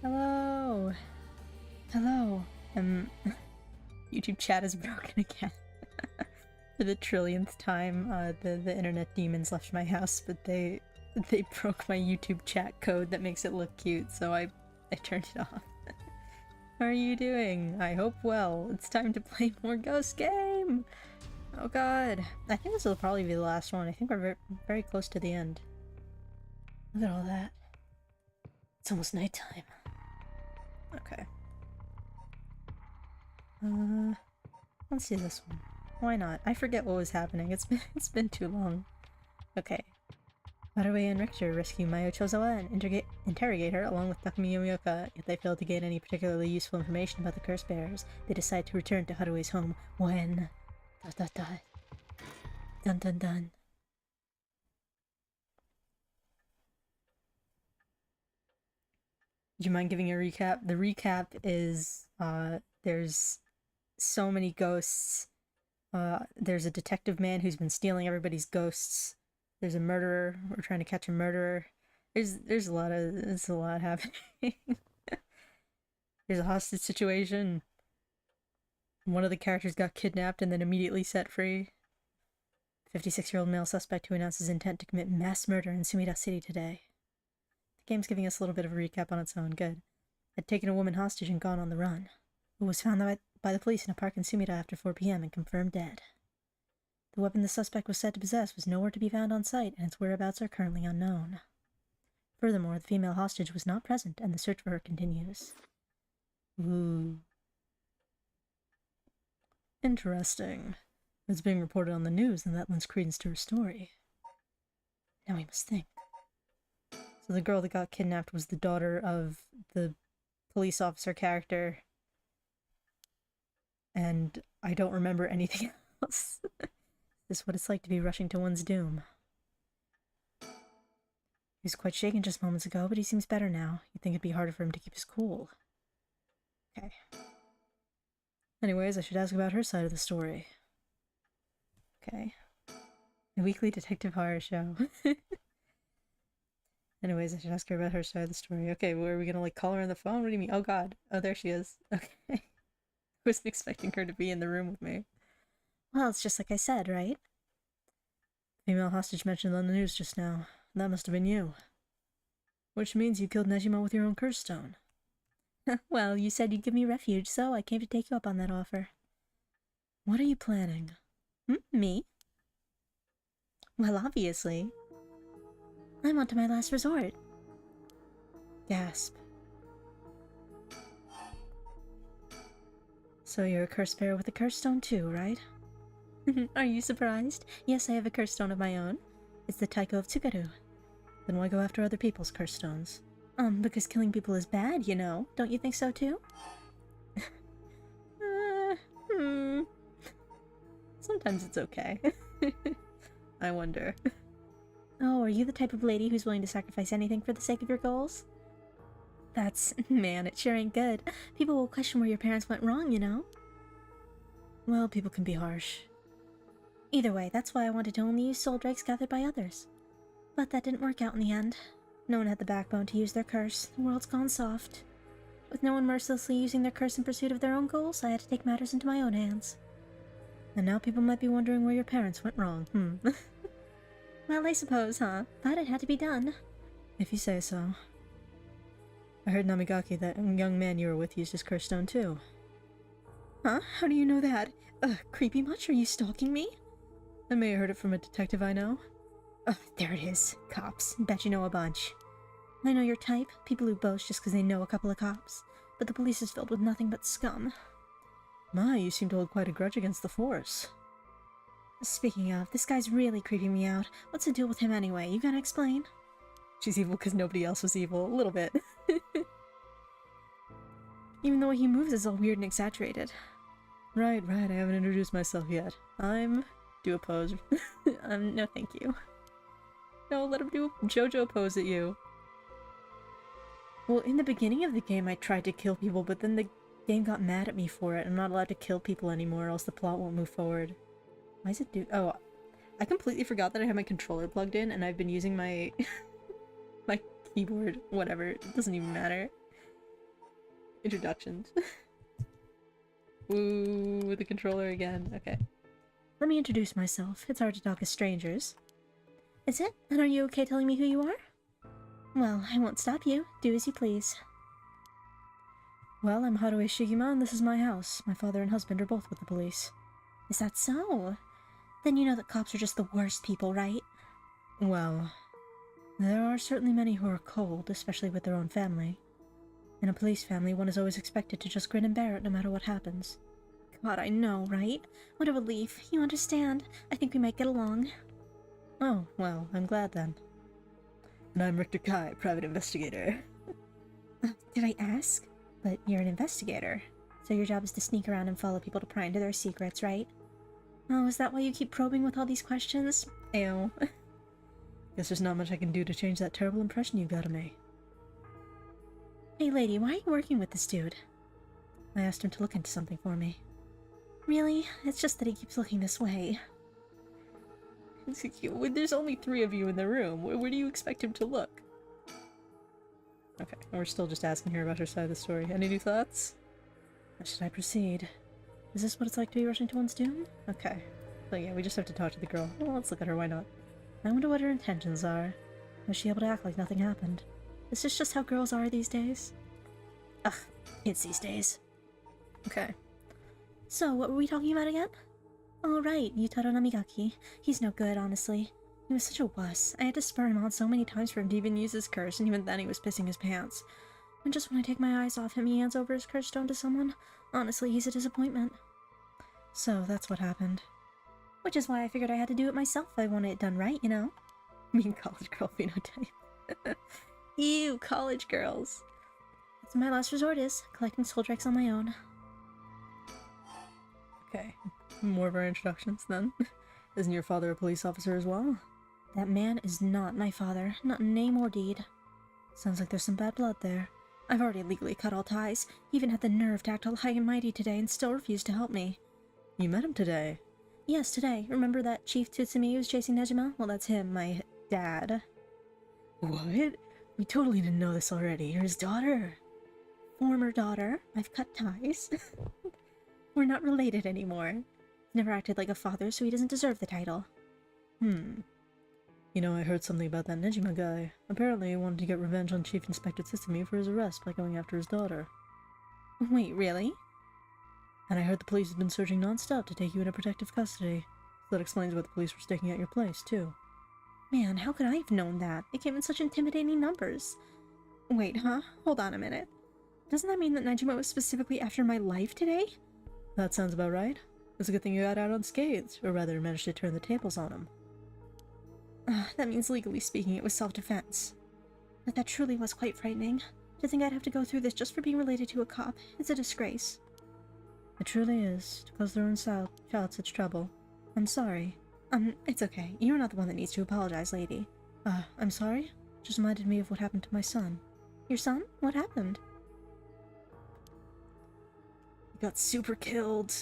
Hello! Hello! YouTube chat is broken again. For the trillionth time, the internet demons left my house, but they broke my YouTube chat code that makes it look cute, so I turned it off. How are you doing? I hope well. It's time to play more Ghost Game! Oh god. I think this will probably be the last one. I think we're very close to the end. Look at all that. It's almost nighttime. Okay. Let's do this one. Why not? I forget what was happening. It's been too long. Okay. Maruei and Richter rescue Mayo Chozawa and interrogate her along with Takumi Yomioka. If they fail to gain any particularly useful information about the curse bearers, they decide to return to Harue's home when... Dun dun dun. Do you mind giving a recap? The recap is, there's so many ghosts. There's a detective man who's been stealing everybody's ghosts. There's a murderer. We're trying to catch a murderer. There's a lot happening. There's a hostage situation. One of the characters got kidnapped and then immediately set free. 56-year-old male suspect who announced his intent to commit mass murder in Sumida City today. The game's giving us a little bit of a recap on its own. Good. Had taken a woman hostage and gone on the run. Who was found by the police in a park in Sumida after 4 p.m. and confirmed dead. The weapon the suspect was said to possess was nowhere to be found on site, and its whereabouts are currently unknown. Furthermore, the female hostage was not present, and the search for her continues. Ooh. Interesting. It's being reported on the news, and that lends credence to her story. Now we must think. So the girl that got kidnapped was the daughter of the police officer character. And I don't remember anything else. This is what it's like to be rushing to one's doom. He was quite shaken just moments ago, but he seems better now. You'd think it'd be harder for him to keep his cool. Okay. Anyways, I should ask about her side of the story. Okay. A weekly detective horror show. Anyways, I should ask her about her side of the story. Okay, well, are we gonna, like, call her on the phone? What do you mean? Oh god. Oh, there she is. Okay. I wasn't expecting her to be in the room with me. Well, it's just like I said, right? Female hostage mentioned on the news just now. That must have been you. Which means you killed Nejima with your own curse stone. Well, you said you'd give me refuge, so I came to take you up on that offer. What are you planning? Me? Well, obviously. I'm on to my last resort. Gasp. So you're a curse bearer with a curse stone too, right? Are you surprised? Yes, I have a curse stone of my own. It's the Taiko of Tsugaru. Then why go after other people's curse stones? Because killing people is bad, you know. Don't you think so too? Sometimes it's okay. I wonder. Oh, are you the type of lady who's willing to sacrifice anything for the sake of your goals? Man, it sure ain't good. People will question where your parents went wrong, you know? Well, people can be harsh. Either way, that's why I wanted to only use soul drakes gathered by others. But that didn't work out in the end. No one had the backbone to use their curse. The world's gone soft. With no one mercilessly using their curse in pursuit of their own goals, I had to take matters into my own hands. And now people might be wondering where your parents went wrong. Well, I suppose, huh? But it had to be done. If you say so. I heard Namigaki, that young man you were with, used his curse stone too. Huh? How do you know that? Creepy much? Are you stalking me? I may have heard it from a detective I know. There it is. Cops. Bet you know a bunch. I know your type. People who boast just because they know a couple of cops. But the police is filled with nothing but scum. My, you seem to hold quite a grudge against the force. Speaking of, this guy's really creeping me out. What's the deal with him anyway? You gotta explain? She's evil because nobody else was evil. A little bit. Even the way he moves is all weird and exaggerated. Right. I haven't introduced myself yet. Do a pose. No thank you. No, let him do a JoJo pose at you. Well, in the beginning of the game I tried to kill people, but then the game got mad at me for it. I'm not allowed to kill people anymore, or else the plot won't move forward. Why is it do- oh, I completely forgot that I have my controller plugged in, and I've been using my... my keyboard, whatever, it doesn't even matter. Introductions. Ooh, with the controller again. Okay. Let me introduce myself. It's hard to talk as strangers. Is it? And are you okay telling me who you are? Well, I won't stop you. Do as you please. Well, I'm Haruhi Shigima, and this is my house. My father and husband are both with the police. Is that so? Then you know that cops are just the worst people, right? Well, there are certainly many who are cold, especially with their own family. In a police family, one is always expected to just grin and bear it no matter what happens. God, I know, right? What a relief. You understand. I think we might get along. Oh, well, I'm glad then. And I'm Richter Kai, private investigator. Did I ask? But you're an investigator. So your job is to sneak around and follow people to pry into their secrets, right? Oh, is that why you keep probing with all these questions? Ew. Guess there's not much I can do to change that terrible impression you got of me. Hey lady, why are you working with this dude? I asked him to look into something for me. Really? It's just that he keeps looking this way. There's only 3 of you in the room. Where do you expect him to look? Okay, we're still just asking her about her side of the story. Any new thoughts? How should I proceed? Is this what it's like to be rushing to one's doom? Okay. So yeah, we just have to talk to the girl. Well, let's look at her, why not? I wonder what her intentions are. Was she able to act like nothing happened? Is this just how girls are these days? Ugh, it's these days. Okay. So, what were we talking about again? Oh right, Yutaro Namigaki. He's no good, honestly. He was such a wuss. I had to spur him on so many times for him to even use his curse, and even then he was pissing his pants. And just when I take my eyes off him, he hands over his curse stone to someone. Honestly, he's a disappointment. So, that's what happened. Which is why I figured I had to do it myself if I wanted it done right, you know? Mean college girl phenotype. Ew, college girls. That's what my last resort is, collecting soul drakes on my own. Okay, more of our introductions then. Isn't your father a police officer as well? That man is not my father, not in name or deed. Sounds like there's some bad blood there. I've already legally cut all ties. He even had the nerve to act all high and mighty today and still refused to help me. You met him today? Yes, today. Remember that Chief Tsutsumi who was chasing Nejima? Well, that's him, my dad. What? We totally didn't know this already. You're his daughter. Former daughter. I've cut ties. We're not related anymore. Never acted like a father, so he doesn't deserve the title. You know, I heard something about that Nejima guy. Apparently he wanted to get revenge on Chief Inspector Tsutsumi for his arrest by going after his daughter. Wait, really? And I heard the police have been searching non-stop to take you into protective custody. So that explains why the police were staking out your place, too. Man, how could I have known that? They came in such intimidating numbers. Wait, huh? Hold on a minute. Doesn't that mean that Nejima was specifically after my life today? That sounds about right. It's a good thing you got out unscathed, or rather managed to turn the tables on him. That means legally speaking it was self-defense. But that truly was quite frightening. To think I'd have to go through this just for being related to a cop, it's a disgrace. It truly is, to cause their own child such trouble. I'm sorry. It's okay. You're not the one that needs to apologize, lady. I'm sorry? Just reminded me of what happened to my son. Your son? What happened? He got super killed.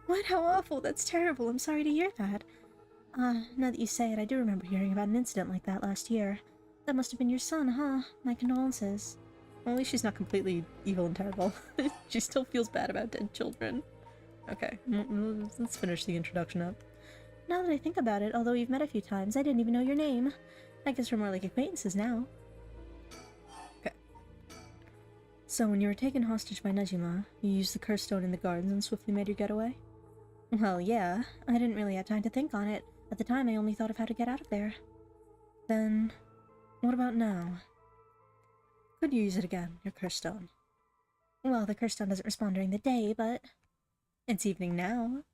What? How awful. That's terrible. I'm sorry to hear that. Now that you say it, I do remember hearing about an incident like that last year. That must have been your son, huh? My condolences. Well, at least she's not completely evil and terrible. She still feels bad about dead children. Okay, let's finish the introduction up. Now that I think about it, although we've met a few times, I didn't even know your name. I guess we're more like acquaintances now. Okay. So when you were taken hostage by Nejima, you used the curse stone in the gardens and swiftly made your getaway? Well, yeah. I didn't really have time to think on it. At the time, I only thought of how to get out of there. Then, what about now? Could you use it again, your curse stone? Well, the curse stone doesn't respond during the day, but it's evening now.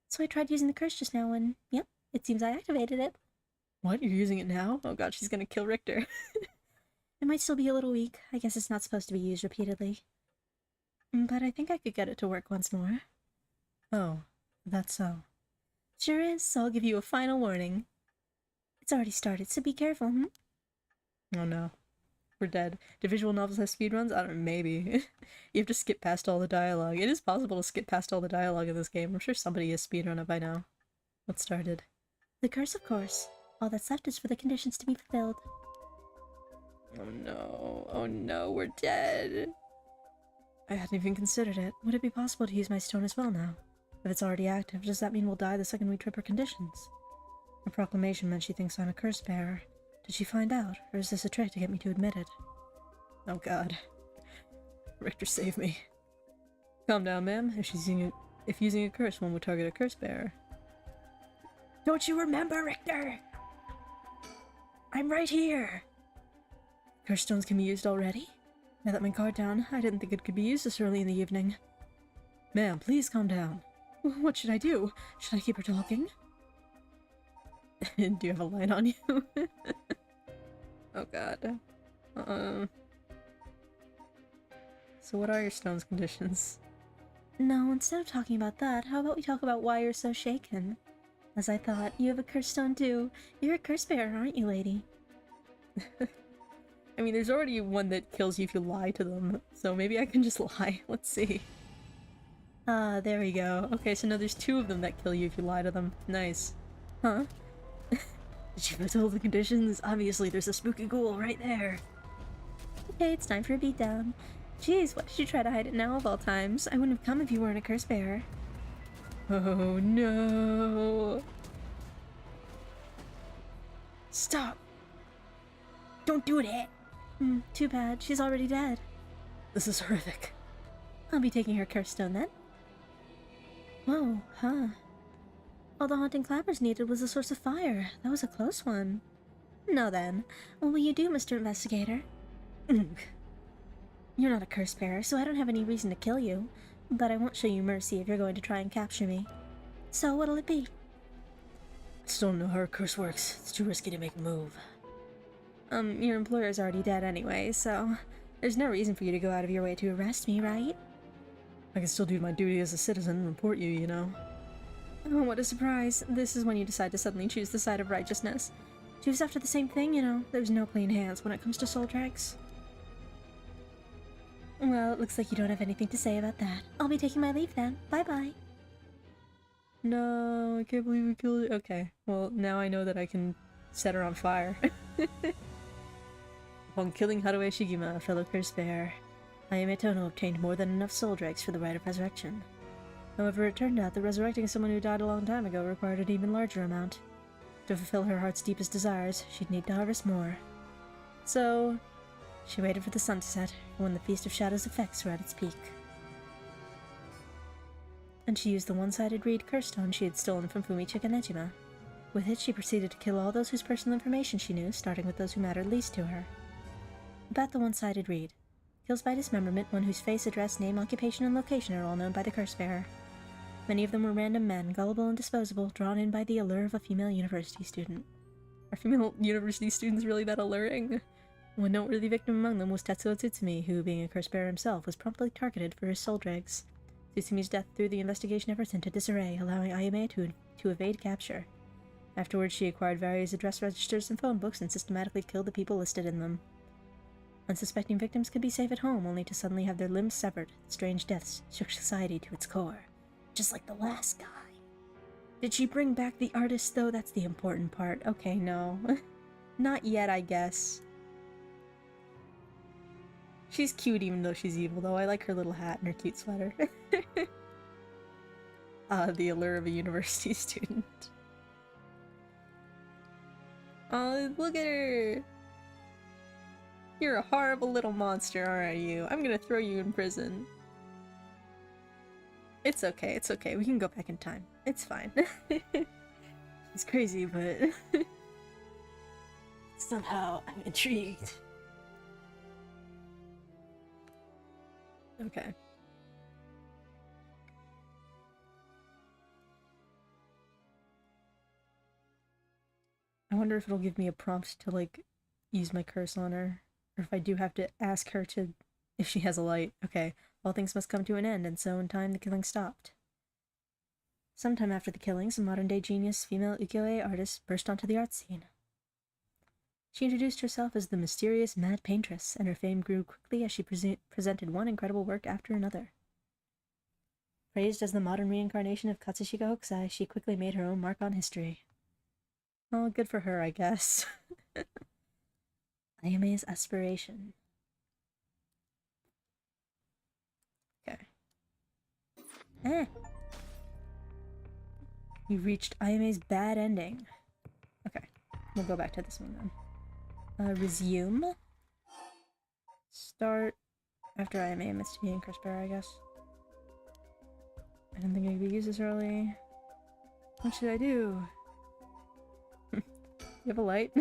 So I tried using the curse just now and, yep, it seems I activated it. What? You're using it now? Oh god, she's gonna kill Richter. It might still be a little weak. I guess it's not supposed to be used repeatedly. But I think I could get it to work once more. Oh, that's so. Sure is, so I'll give you a final warning. It's already started, so be careful, Oh no. We're dead. Do visual novels have speedruns? I don't know, maybe. You have to skip past all the dialogue. It is possible to skip past all the dialogue in this game. I'm sure somebody has speedrun it by now. What started? The curse, of course. All that's left is for the conditions to be fulfilled. Oh no. Oh no, we're dead. I hadn't even considered it. Would it be possible to use my stone as well now? If it's already active, does that mean we'll die the second we trip her conditions? Her proclamation meant she thinks I'm a curse bearer. Did she find out, or is this a trick to get me to admit it? Oh god. Richter, save me. Calm down, ma'am. If using a curse, one would target a curse bearer. Don't you remember, Richter? I'm right here! Curse stones can be used already? I let my guard down. I didn't think it could be used this early in the evening. Ma'am, please calm down. What should I do? Should I keep her talking? Do you have a light on you? Oh god. So what are your stone's conditions? No, instead of talking about that, how about we talk about why you're so shaken? As I thought, you have a curse stone too. You're a curse bearer, aren't you, lady? I mean, there's already one that kills you if you lie to them, so maybe I can just lie. Let's see. Ah, there we go. Okay, so now there's two of them that kill you if you lie to them. Nice. Huh? Did you fulfill the conditions? Obviously, there's a spooky ghoul right there. Okay, it's time for a beatdown. Jeez, why did you try to hide it now of all times? I wouldn't have come if you weren't a curse bearer. Oh no. Stop! Don't do it! Too bad. She's already dead. This is horrific. I'll be taking her curse stone then. Whoa, huh. All the haunting clappers needed was a source of fire. That was a close one. Now then, what will you do, Mr. Investigator? You're not a curse bearer, so I don't have any reason to kill you. But I won't show you mercy if you're going to try and capture me. So what'll it be? I still don't know how her curse works. It's too risky to make a move. Your employer's already dead anyway, so there's no reason for you to go out of your way to arrest me, right? I can still do my duty as a citizen and report you, you know. Oh, what a surprise. This is when you decide to suddenly choose the side of righteousness. Choose after the same thing, you know. There's no clean hands when it comes to soul drags. Well, it looks like you don't have anything to say about that. I'll be taking my leave then. Bye-bye. No, I can't believe we killed her. Okay, well, now I know that I can set her on fire. Upon killing Haruo Shigima, a fellow curse bearer, Ayame Tono obtained more than enough soul dregs for the rite of resurrection. However, it turned out that resurrecting someone who died a long time ago required an even larger amount. To fulfill her heart's deepest desires, she'd need to harvest more. So, she waited for the sun to set, when the Feast of Shadows effects were at its peak. And she used the one-sided reed curse stone she had stolen from Fumichika Nejima. With it, she proceeded to kill all those whose personal information she knew, starting with those who mattered least to her. About the one-sided reed. Kills by dismemberment one whose face, address, name, occupation, and location are all known by the curse bearer. Many of them were random men, gullible and disposable, drawn in by the allure of a female university student. Are female university students really that alluring? One noteworthy victim among them was Tetsuo Tsutsumi, who, being a curse bearer himself, was promptly targeted for his soul dregs. Tsutsumi's death threw the investigation efforts into disarray, allowing Ayame to evade capture. Afterwards, she acquired various address registers and phone books and systematically killed the people listed in them. Unsuspecting victims could be safe at home, only to suddenly have their limbs severed. Strange deaths shook society to its core. Just like the last guy. Did she bring back the artist, though? That's the important part. Okay, no. Not yet, I guess. She's cute even though she's evil, though. I like her little hat and her cute sweater. The allure of a university student. Oh, look at her! You're a horrible little monster, aren't you? I'm gonna throw you in prison. It's okay, it's okay. We can go back in time. It's fine. She's crazy, but... somehow I'm intrigued. Okay. I wonder if it'll give me a prompt to, like, use my curse on her. Or if I do have to ask her to... if she has a light. Okay. All things must come to an end, and so in time the killing stopped. Sometime after the killings, a modern-day genius female ukiyo-e artist burst onto the art scene. She introduced herself as the mysterious Mad Paintress, and her fame grew quickly as she presented one incredible work after another. Praised as the modern reincarnation of Katsushika Hokusai, she quickly made her own mark on history. Well, good for her, I guess. Ayame's aspiration. Okay. You reached Ayame's bad ending. Okay. We'll go back to this one then. Resume. Start after Ayame missed me and Crispera, I guess. I don't think I could use this early. What should I do? You have a light?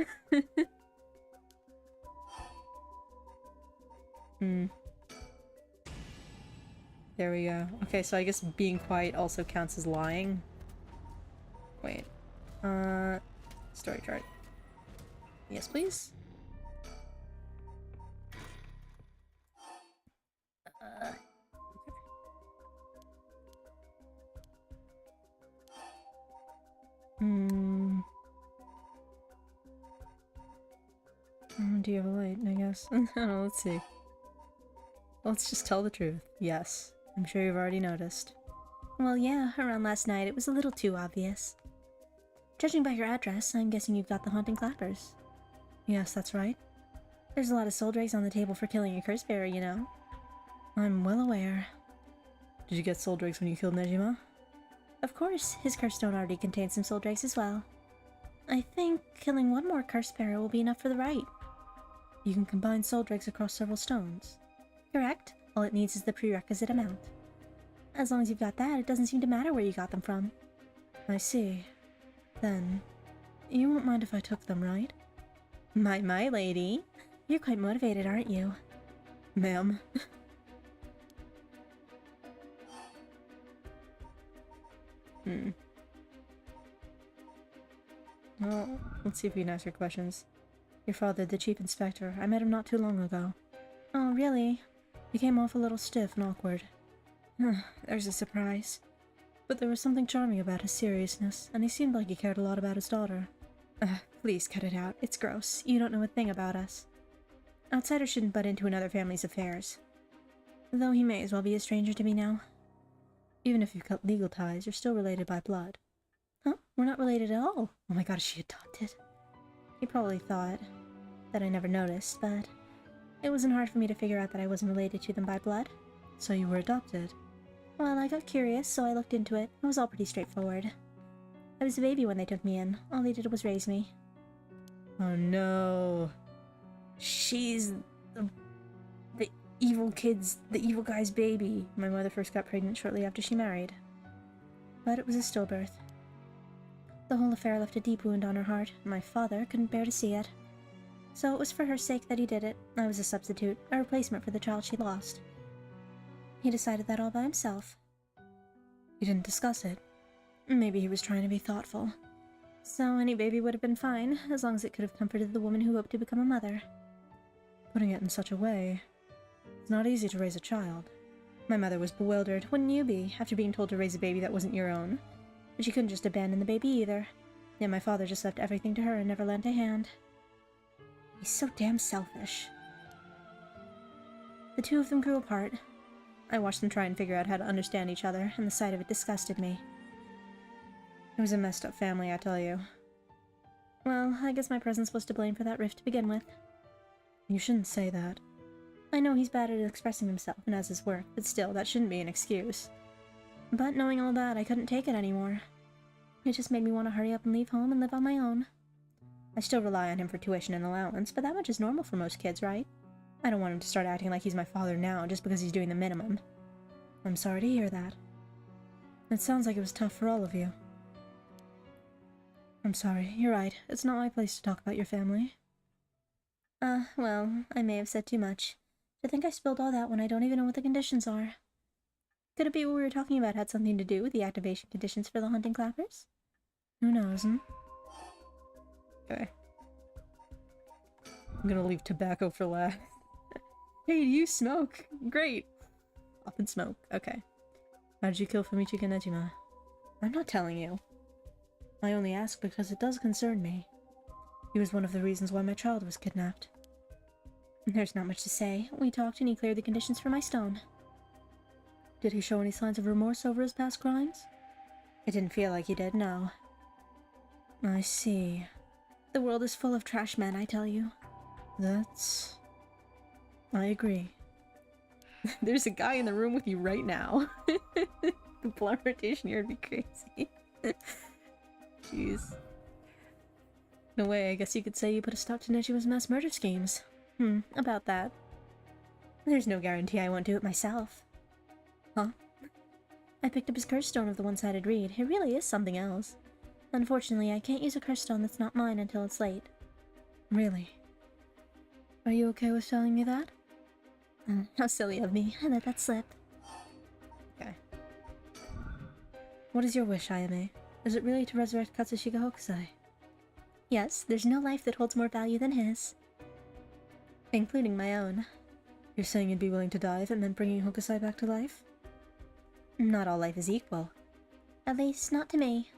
There we go. Okay, so I guess being quiet also counts as lying. Wait. Story chart. Yes, please? Okay. Do you have a light, I guess? I don't know, let's see. Let's just tell the truth. Yes. I'm sure you've already noticed. Well, yeah, around last night it was a little too obvious. Judging by your address, I'm guessing you've got the haunting clappers. Yes, that's right. There's a lot of soul drakes on the table for killing a curse bearer, you know. I'm well aware. Did you get soul drakes when you killed Nejima? Of course, his curse stone already contains some soul drakes as well. I think killing one more curse bearer will be enough for the rite. You can combine soul drakes across several stones. Correct. All it needs is the prerequisite amount. As long as you've got that, it doesn't seem to matter where you got them from. I see. Then, you won't mind if I took them, right? My lady. You're quite motivated, aren't you? Ma'am. Well, let's see if we can ask her questions. Your father, the chief inspector, I met him not too long ago. Oh, really? He came off a little stiff and awkward. There's a surprise. But there was something charming about his seriousness, and he seemed like he cared a lot about his daughter. Please cut it out. It's gross. You don't know a thing about us. Outsiders shouldn't butt into another family's affairs. Though he may as well be a stranger to me now. Even if you've cut legal ties, you're still related by blood. Huh? We're not related at all. Oh my god, is she adopted? He probably thought that I never noticed, but it wasn't hard for me to figure out that I wasn't related to them by blood. So you were adopted? Well, I got curious, so I looked into it. It was all pretty straightforward. I was a baby when they took me in. All they did was raise me. Oh no. She's the evil guy's baby. My mother first got pregnant shortly after she married. But it was a stillbirth. The whole affair left a deep wound on her heart. My father couldn't bear to see it. So it was for her sake that he did it. I was a substitute, a replacement for the child she lost. He decided that all by himself. You didn't discuss it? Maybe he was trying to be thoughtful. So any baby would have been fine, as long as it could have comforted the woman who hoped to become a mother. Putting it in such a way, it's not easy to raise a child. My mother was bewildered, wouldn't you be, after being told to raise a baby that wasn't your own? But she couldn't just abandon the baby either. Yet my father just left everything to her and never lent a hand. He's so damn selfish. The two of them grew apart. I watched them try and figure out how to understand each other, and the sight of it disgusted me. It was a messed up family, I tell you. Well, I guess my presence was to blame for that rift to begin with. You shouldn't say that. I know he's bad at expressing himself and has his work, but still, that shouldn't be an excuse. But knowing all that, I couldn't take it anymore. It just made me want to hurry up and leave home and live on my own. I still rely on him for tuition and allowance, but that much is normal for most kids, right? I don't want him to start acting like he's my father now just because he's doing the minimum. I'm sorry to hear that. It sounds like it was tough for all of you. I'm sorry, you're right. It's not my place to talk about your family. Well, I may have said too much. To think I spilled all that when I don't even know what the conditions are. Could it be what we were talking about had something to do with the activation conditions for the hunting clappers? Who knows, Okay. I'm gonna leave tobacco for last. Hey, do you smoke? Great! Up and smoke. Okay. How did you kill Fumichika Nejima? I'm not telling you. I only ask because it does concern me. He was one of the reasons why my child was kidnapped. There's not much to say. We talked and he cleared the conditions for my stone. Did he show any signs of remorse over his past crimes? It didn't feel like he did, no. I see. The world is full of trash men, I tell you. That's... I agree. There's a guy in the room with you right now. The blood rotation here would be crazy. Jeez. No way, I guess you could say you put a stop to Nejima's mass murder schemes. About that. There's no guarantee I won't do it myself. Huh? I picked up his curse stone of the one-sided reed. It really is something else. Unfortunately, I can't use a curse stone that's not mine until it's late. Really? Are you okay with telling me that? How silly of me. I let that slip. Okay. What is your wish, Ayame? Is it really to resurrect Katsushika Hokusai? Yes, there's no life that holds more value than his. Including my own. You're saying you'd be willing to die if it meant bringing Hokusai back to life? Not all life is equal. At least, not to me.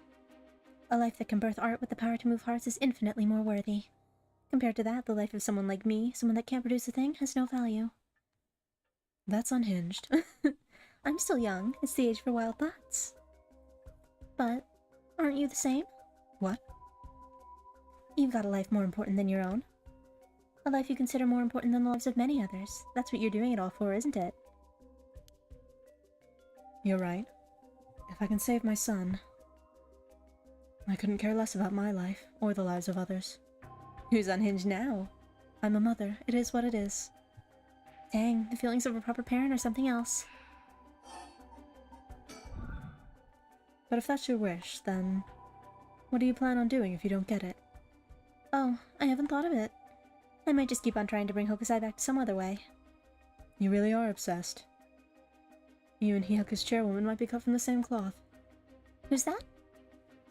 A life that can birth art with the power to move hearts is infinitely more worthy. Compared to that, the life of someone like me, someone that can't produce a thing, has no value. That's unhinged. I'm still young. It's the age for wild thoughts. But, aren't you the same? What? You've got a life more important than your own. A life you consider more important than the lives of many others. That's what you're doing it all for, isn't it? You're right. If I can save my son, I couldn't care less about my life, or the lives of others. Who's unhinged now? I'm a mother. It is what it is. Dang, the feelings of a proper parent or something else. But if that's your wish, then what do you plan on doing if you don't get it? Oh, I haven't thought of it. I might just keep on trying to bring Hokusai back some other way. You really are obsessed. You and Hyaku's chairwoman might be cut from the same cloth. Who's that?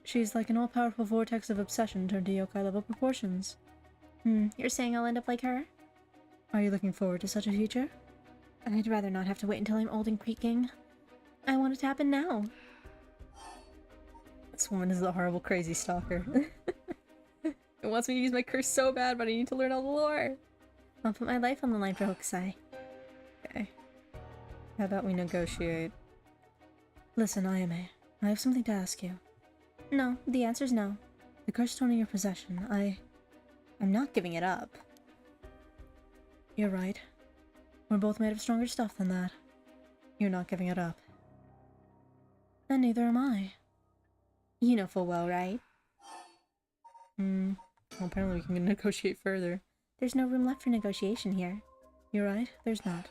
She's like an all-powerful vortex of obsession turned to yokai-level proportions. You're saying I'll end up like her? Are you looking forward to such a future? I'd rather not have to wait until I'm old and creaking. I want it to happen now. This woman is a horrible, crazy stalker. It wants me to use my curse so bad, but I need to learn all the lore. I'll put my life on the line for Hokusai. Okay. How about we negotiate? Listen, Ayame, I have something to ask you. No, the answer's no. The curse stone in your possession, I'm not giving it up. You're right. We're both made of stronger stuff than that. You're not giving it up. And neither am I. You know full well, right? Well, apparently we can negotiate further. There's no room left for negotiation here. You're right, there's not.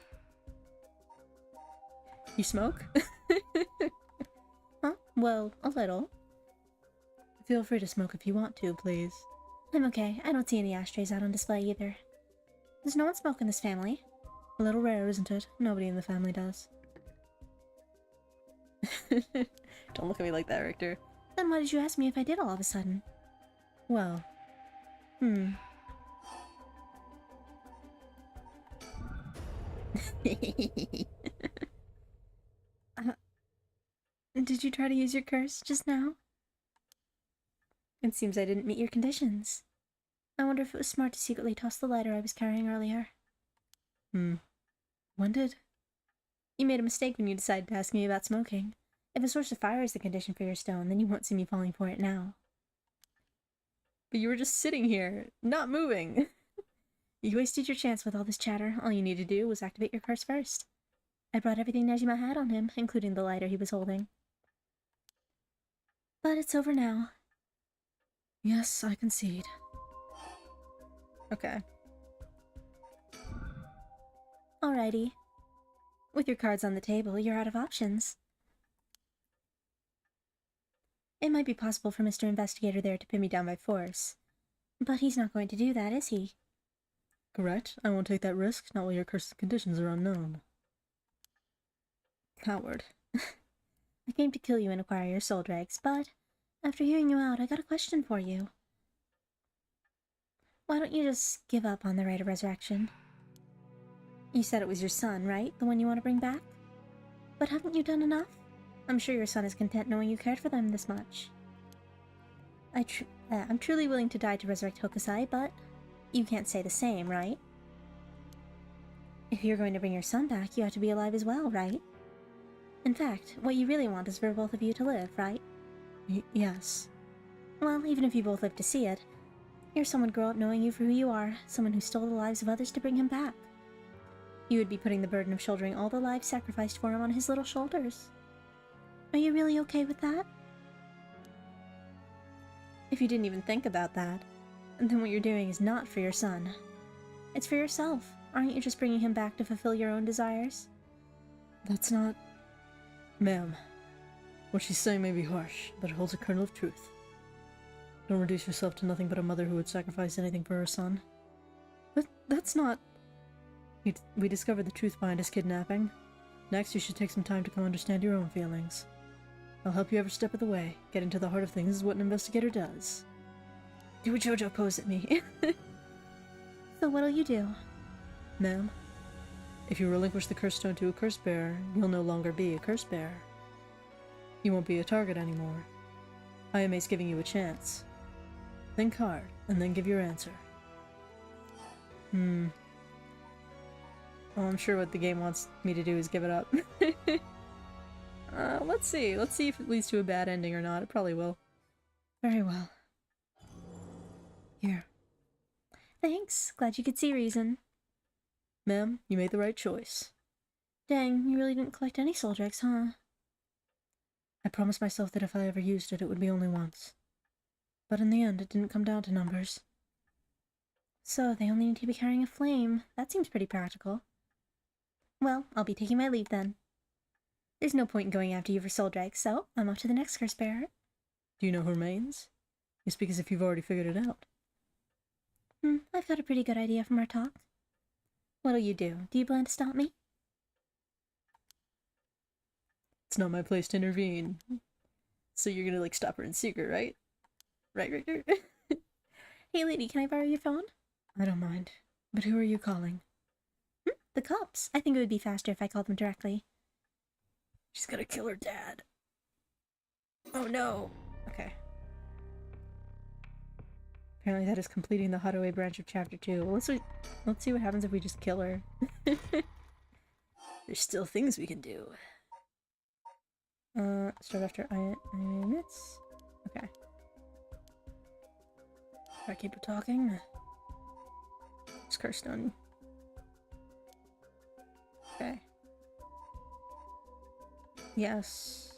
You smoke? Huh? Well, a little. Feel free to smoke if you want to, please. I'm okay. I don't see any ashtrays out on display either. Does no one smoke in this family? A little rare, isn't it? Nobody in the family does. Don't look at me like that, Richter. Then why did you ask me if I did all of a sudden? Well, Did you try to use your curse just now? It seems I didn't meet your conditions. I wonder if it was smart to secretly toss the lighter I was carrying earlier. When did? You made a mistake when you decided to ask me about smoking. If a source of fire is the condition for your stone, then you won't see me falling for it now. But you were just sitting here, not moving. You wasted your chance with all this chatter. All you needed to do was activate your curse first. I brought everything Nejima had on him, including the lighter he was holding. But it's over now. Yes, I concede. Okay. Alrighty. With your cards on the table, you're out of options. It might be possible for Mr. Investigator there to pin me down by force. But he's not going to do that, is he? Correct. I won't take that risk, not while your curse's conditions are unknown. Coward. I came to kill you and acquire your soul dregs, but after hearing you out, I got a question for you. Why don't you just give up on the right of resurrection? You said it was your son, right? The one you want to bring back? But haven't you done enough? I'm sure your son is content knowing you cared for them this much. I'm truly willing to die to resurrect Hokusai, but you can't say the same, right? If you're going to bring your son back, you have to be alive as well, right? In fact, what you really want is for both of you to live, right? Yes. Well, even if you both live to see it, Your son would grow up knowing you for who you are, someone who stole the lives of others to bring him back. You would be putting the burden of shouldering all the lives sacrificed for him on his little shoulders. Are you really okay with that? If you didn't even think about that, then what you're doing is not for your son. It's for yourself. Aren't you just bringing him back to fulfill your own desires? That's not... Ma'am, what she's saying may be harsh, but it holds a kernel of truth. Don't reduce yourself to nothing but a mother who would sacrifice anything for her son. But that's not... We discovered the truth behind his kidnapping. Next, you should take some time to come understand your own feelings. I'll help you every step of the way. Getting to the heart of things is what an investigator does. Do a JoJo pose at me. So what'll you do? Ma'am, if you relinquish the curse stone to a curse bearer, you'll no longer be a curse bearer. You won't be a target anymore. Ayame's giving you a chance. Think hard, and then give your answer. Well, I'm sure what the game wants me to do is give it up. Let's see. Let's see if it leads to a bad ending or not. It probably will. Very well. Here. Thanks. Glad you could see reason. Ma'am, you made the right choice. Dang, you really didn't collect any soul drakes, huh? I promised myself that if I ever used it, it would be only once. But in the end, it didn't come down to numbers. So they only need to be carrying a flame. That seems pretty practical. Well, I'll be taking my leave then. There's no point in going after you for soul drakes, so I'm off to the next curse bearer. Do you know who remains? You speak as if you've already figured it out. I've got a pretty good idea from our talk. What'll you do? Do you plan to stop me? It's not my place to intervene. So you're gonna, like, stop her in secret, right? Right. Hey lady, can I borrow your phone? I don't mind. But who are you calling? The cops. I think it would be faster if I called them directly. She's gonna kill her dad. Oh no! Okay. Apparently that is completing the Hathaway branch of Chapter 2. Well, let's see what happens if we just kill her. There's still things we can do. Start after minutes. Okay. If I keep talking. It's Kirstone. Okay. Yes.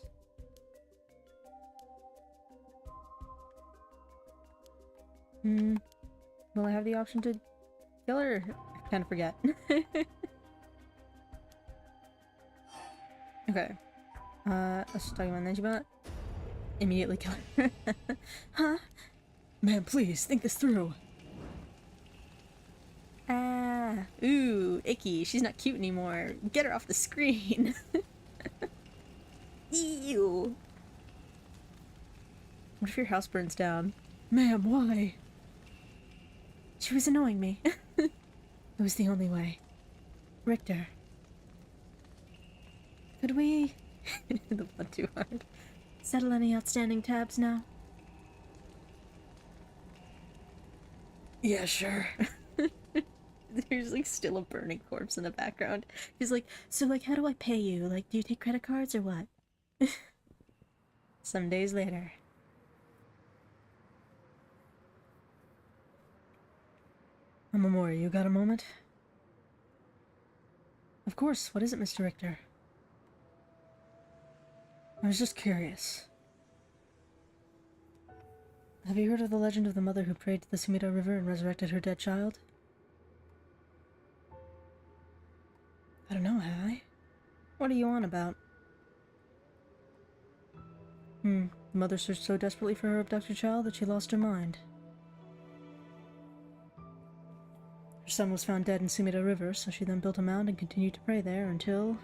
Will I have the option to kill her? I kind of forget. Okay. Let's just talk about Nejima. Immediately kill her. Huh? Man, please, think this through. Ooh, icky. She's not cute anymore. Get her off the screen. Ew. What if your house burns down? Ma'am, why? She was annoying me. It was the only way. Richter. Could we... the blood too hard. Settle any outstanding tabs now? Yeah, sure. There's like still a burning corpse in the background. He's like, so like how do I pay you? Like, do you take credit cards or what? Some days later. Amamori, you got a moment? Of course, what is it, Mr. Richter? I was just curious. Have you heard of the legend of the mother who prayed to the Sumida River and resurrected her dead child? I don't know, have I? What are you on about? The mother searched so desperately for her abducted child that she lost her mind. Her son was found dead in Sumida River, so she then built a mound and continued to pray there until...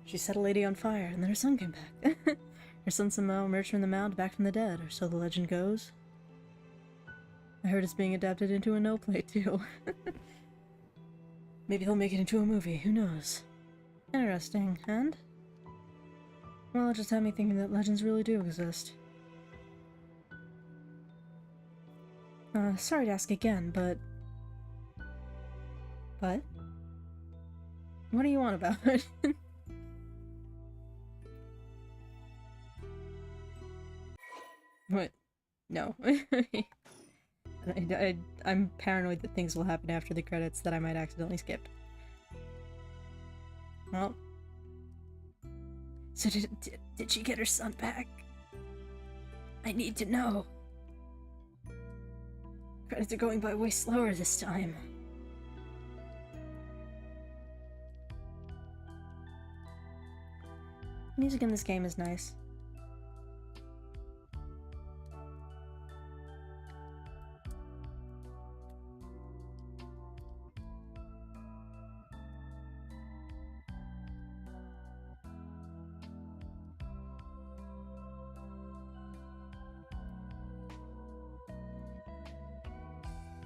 she set a lady on fire, and then her son came back. Her son somehow emerged from the mound back from the dead, or so the legend goes. I heard it's being adapted into a no play too. Maybe they'll make it into a movie, who knows? Interesting, and? Well, it just had me thinking that legends really do exist. Sorry to ask again, but... What? What do you want about it? What? No. I'm paranoid that things will happen after the credits that I might accidentally skip. Well. So did she get her son back? I need to know. Credits are going by way slower this time. Music in this game is nice.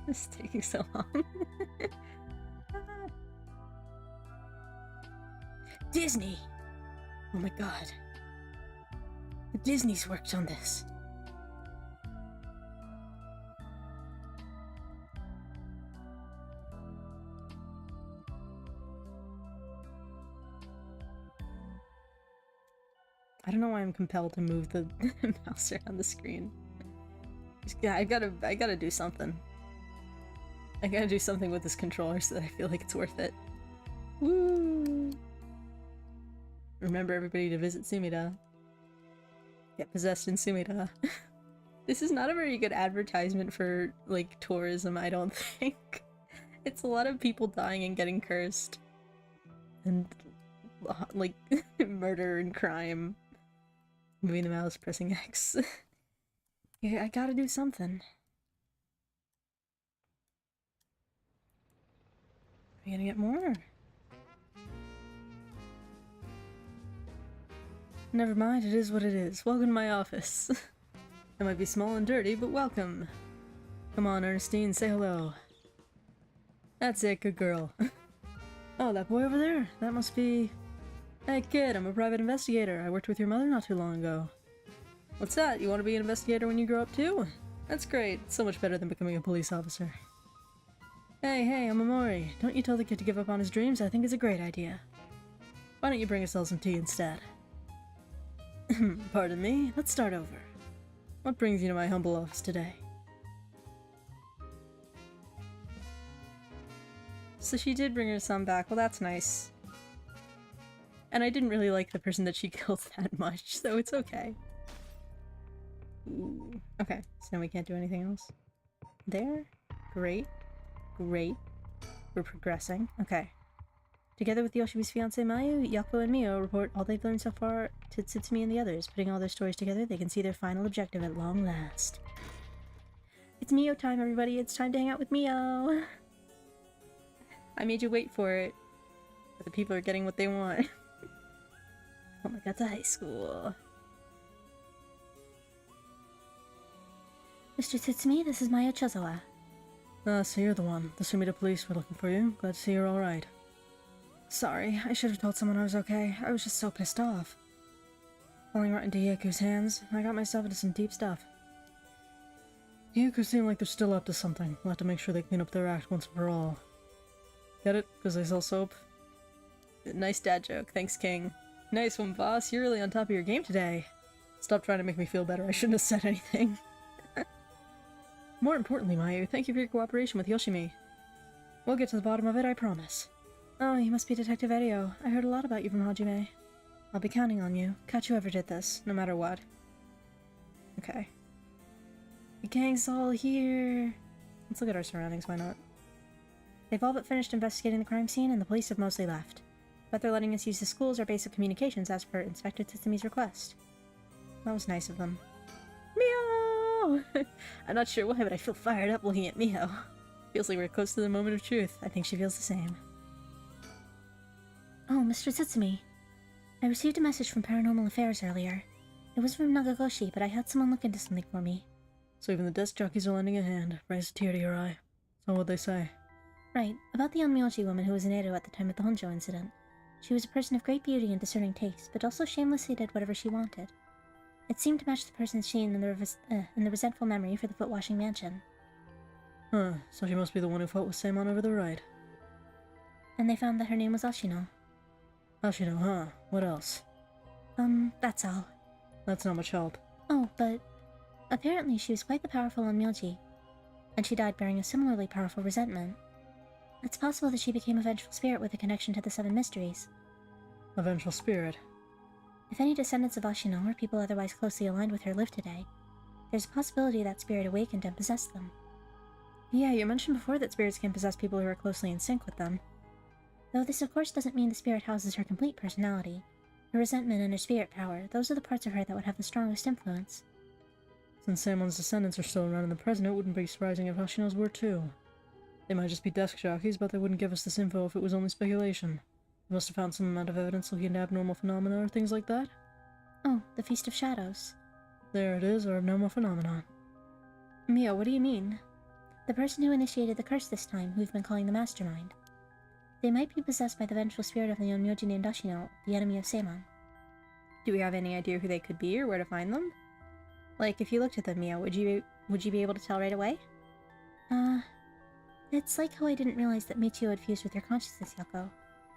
This is taking so long. Disney! Oh my god. The Disney's worked on this. I don't know why I'm compelled to move the mouse around the screen. I gotta do something. I gotta do something with this controller so that I feel like it's worth it. Woo! Remember everybody to visit Sumida. Get possessed in Sumida. This is not a very good advertisement for, like, tourism, I don't think. It's a lot of people dying and getting cursed. And, like, murder and crime. Moving the mouse, pressing X. Yeah, I gotta do something. Are we gonna get more? Never mind, it is what it is. Welcome to my office. It might be small and dirty, but welcome. Come on, Ernestine, say hello. That's it, good girl. Oh, that boy over there? That must be... Hey kid, I'm a private investigator. I worked with your mother not too long ago. What's that? You want to be an investigator when you grow up too? That's great. It's so much better than becoming a police officer. Hey, I'm Amori. Don't you tell the kid to give up on his dreams. I think it's a great idea. Why don't you bring us all some tea instead? Pardon me, let's start over. What brings you to my humble office today? So she did bring her son back. Well, that's nice. And I didn't really like the person that she killed that much, so it's okay. Ooh. Okay, so now we can't do anything else. There. Great. Great. We're progressing. Okay. Together with Yoshimi's fiancée Mayu, Yakuo and Mio report all they've learned so far to Tsutsumi and the others. Putting all their stories together, they can see their final objective at long last. It's Mio time, everybody! It's time to hang out with Mio! I made you wait for it. But the people are getting what they want. Oh my god, to high school. Mr. Tsutsumi, this is Mayo Chizawa. Ah, so you're the one. The Sumida police were looking for you. Glad to see you're alright. Sorry, I should have told someone I was okay. I was just so pissed off. Falling right into Yaku's hands, I got myself into some deep stuff. Yaku seem like they're still up to something. We'll have to make sure they clean up their act once and for all. Get it? Because they sell soap? Nice dad joke. Thanks, King. Nice one, boss. You're really on top of your game today. Stop trying to make me feel better. I shouldn't have said anything. More importantly, Mayu, thank you for your cooperation with Yoshimi. We'll get to the bottom of it, I promise. Oh, you must be Detective Erio. I heard a lot about you from Hajime. I'll be counting on you. Catch whoever did this, no matter what. Okay. The gang's all here. Let's look at our surroundings, why not? They've all but finished investigating the crime scene, and the police have mostly left. But they're letting us use the school as our base of communications as per Inspector Tsutsumu's request. That was nice of them. Mio! I'm not sure why, but I feel fired up looking at Mio. Feels like we're close to the moment of truth. I think she feels the same. Oh, Mr. Tsutsumi. I received a message from Paranormal Affairs earlier. It was from Nagagoshi, but I had someone look into something for me. So even the desk jockeys are lending a hand. Brings a tear to your eye. So what'd they say? Right, about the Onmyoji woman who was in Edo at the time of the Honjo incident. She was a person of great beauty and discerning taste, but also shamelessly did whatever she wanted. It seemed to match the person seen in the resentful memory for the foot-washing mansion. Huh, so she must be the one who fought with Seimon over the ride. And they found that her name was Ashino. Ashino, huh? What else? That's all. That's not much help. Oh, but... Apparently, she was quite the powerful Onmyoji, and she died bearing a similarly powerful resentment. It's possible that she became a vengeful spirit with a connection to the Seven Mysteries. A vengeful spirit. If any descendants of Ashino or people otherwise closely aligned with her live today, there's a possibility that spirit awakened and possessed them. Yeah, you mentioned before that spirits can possess people who are closely in sync with them. Though this of course doesn't mean the spirit houses her complete personality. Her resentment and her spirit power, those are the parts of her that would have the strongest influence. Since Samon's descendants are still around in the present, it wouldn't be surprising if Hashino's were too. They might just be desk jockeys, but they wouldn't give us this info if it was only speculation. They must have found some amount of evidence looking into abnormal phenomena or things like that. Oh, the Feast of Shadows. There it is, or abnormal phenomenon. Mio, what do you mean? The person who initiated the curse this time, who we've been calling the Mastermind. They might be possessed by the vengeful spirit of the Onmyoji named Ashino, the enemy of Samon. Do we have any idea who they could be or where to find them? Like, if you looked at them, Mio, would you be able to tell right away? It's like how I didn't realize that Michio had fused with her consciousness, Yoko.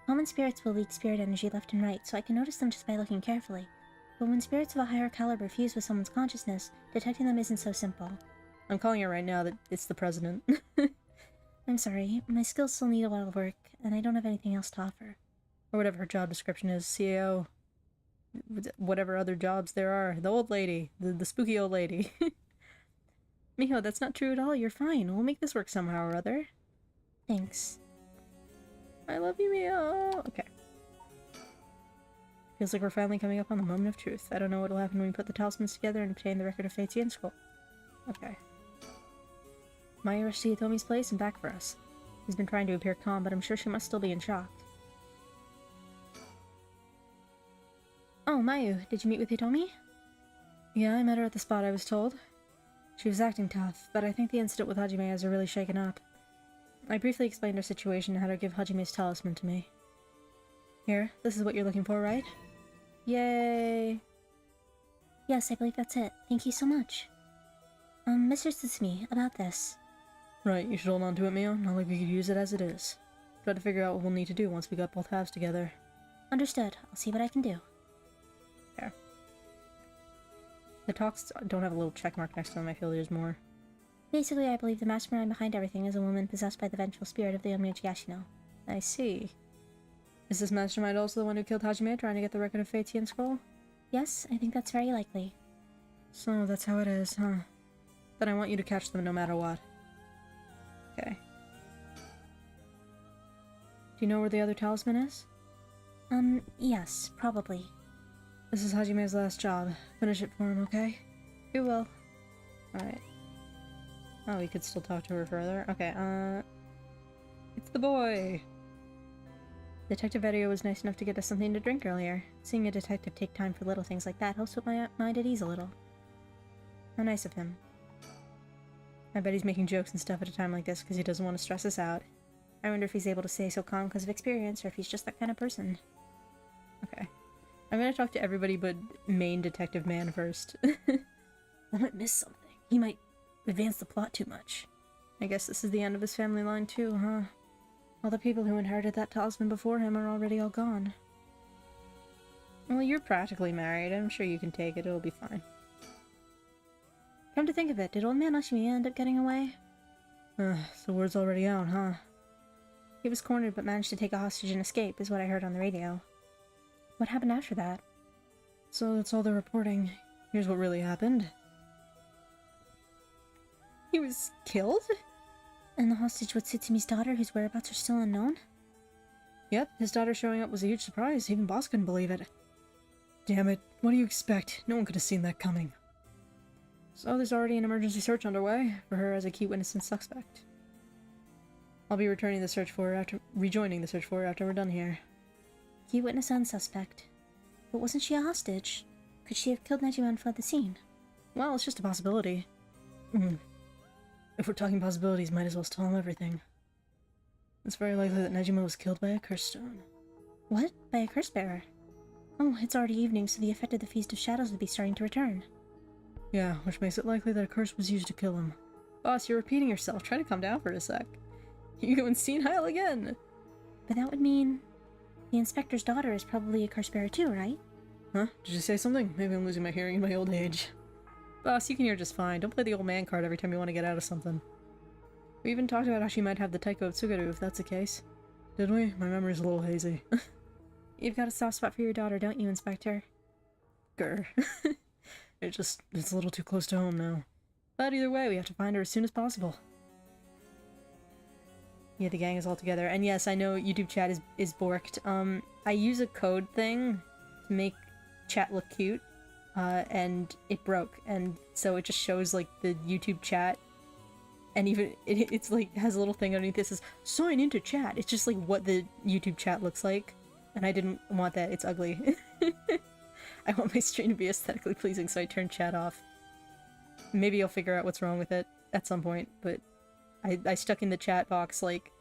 Common spirits will leak spirit energy left and right, so I can notice them just by looking carefully. But when spirits of a higher caliber fuse with someone's consciousness, detecting them isn't so simple. I'm calling it right now that it's the president. I'm sorry, my skills still need a lot of work, and I don't have anything else to offer. Or whatever her job description is, CAO. Whatever other jobs there are. The old lady. The spooky old lady. Miho, that's not true at all. You're fine. We'll make this work somehow or other. Thanks. I love you, Miho. Okay. Feels like we're finally coming up on the moment of truth. I don't know what'll happen when we put the talismans together and obtain the record of Fate's Yen scroll. Okay. Maya rushed to Hitomi's place and back for us. He's been trying to appear calm, but I'm sure she must still be in shock. Oh, Mayu, did you meet with Hitomi? Yeah, I met her at the spot, I was told. She was acting tough, but I think the incident with Hajime has her really shaken up. I briefly explained her situation and had her give Hajime's talisman to me. Here, this is what you're looking for, right? Yay! Yes, I believe that's it. Thank you so much. Mr. Tsutsumi, about this. Right, you should hold on to it, Mio. Not like we could use it as it is. Try to figure out what we'll need to do once we got both halves together. Understood. I'll see what I can do. There. The talks don't have a little check mark next to them. I feel there's more. Basically, I believe the mastermind behind everything is a woman possessed by the vengeful spirit of the Onmyoji Ashino. I see. Is this mastermind also the one who killed Hajime trying to get the record of Fate's Yen scroll? Yes, I think that's very likely. So that's how it is, huh? Then I want you to catch them no matter what. Okay. Do you know where the other talisman is? Yes, probably. This is Hajime's last job. Finish it for him, okay? You will. Alright. Oh, we could still talk to her further. Okay, it's the boy! Detective Erio was nice enough to get us something to drink earlier. Seeing a detective take time for little things like that helps put my mind at ease a little. How nice of him. I bet he's making jokes and stuff at a time like this because he doesn't want to stress us out. I wonder if he's able to stay so calm because of experience, or if he's just that kind of person. Okay. I'm gonna talk to everybody but main detective man first. I might miss something. He might advance the plot too much. I guess this is the end of his family line too, huh? All the people who inherited that talisman before him are already all gone. Well, you're practically married. I'm sure you can take it. It'll be fine. Come to think of it, did old man Ashimi end up getting away? So word's already out, huh? He was cornered but managed to take a hostage and escape, is what I heard on the radio. What happened after that? So that's all they're reporting. Here's what really happened. He was killed? And the hostage was Tsutsimi's daughter, whose whereabouts are still unknown? Yep, his daughter showing up was a huge surprise. Even Boss couldn't believe it. Damn it, what do you expect? No one could have seen that coming. So there's already an emergency search underway for her as a key witness and suspect. I'll be rejoining the search for her after we're done here. Key witness and suspect. But wasn't she a hostage? Could she have killed Nejima and fled the scene? Well, it's just a possibility. If we're talking possibilities, might as well tell him everything. It's very likely that Nejima was killed by a curse stone. What? By a curse bearer? Oh, it's already evening, so the effect of the Feast of Shadows would be starting to return. Yeah, which makes it likely that a curse was used to kill him. Boss, you're repeating yourself. Try to calm down for a sec. You going senile again. But that would mean the inspector's daughter is probably a curse bearer too, right? Huh? Did you say something? Maybe I'm losing my hearing in my old age. Boss, you can hear just fine. Don't play the old man card every time you want to get out of something. We even talked about how she might have the Taiko of Tsugaru if that's the case. Did we? My memory's a little hazy. You've got a soft spot for your daughter, don't you, Inspector? Grr. It's a little too close to home now. But either way, we have to find her as soon as possible. Yeah, the gang is all together. And yes, I know YouTube chat is borked. I use a code thing to make chat look cute. And it broke. And so it just shows, like, the YouTube chat. And even, it's like, has a little thing underneath this says, sign into chat. It's just like what the YouTube chat looks like. And I didn't want that. It's ugly. I want my stream to be aesthetically pleasing, so I turned chat off. Maybe I'll figure out what's wrong with it at some point, but I stuck in the chat box like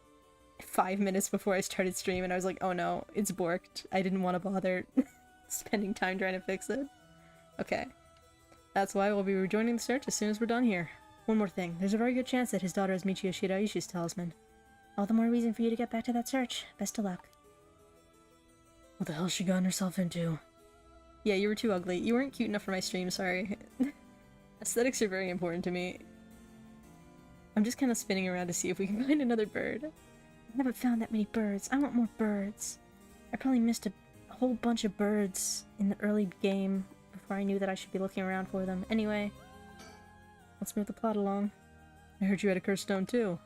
5 minutes before I started stream, and I was like, oh no, it's borked. I didn't want to bother spending time trying to fix it. Okay. That's why we'll be rejoining the search as soon as we're done here. One more thing. There's a very good chance that his daughter is Michio Shiraishi's talisman. All the more reason for you to get back to that search. Best of luck. What the hell's she gotten herself into? Yeah, you were too ugly. You weren't cute enough for my stream, sorry. Aesthetics are very important to me. I'm just kind of spinning around to see if we can find another bird. I haven't found that many birds. I want more birds. I probably missed a whole bunch of birds in the early game before I knew that I should be looking around for them. Anyway, let's move the plot along. I heard you had a cursed stone too.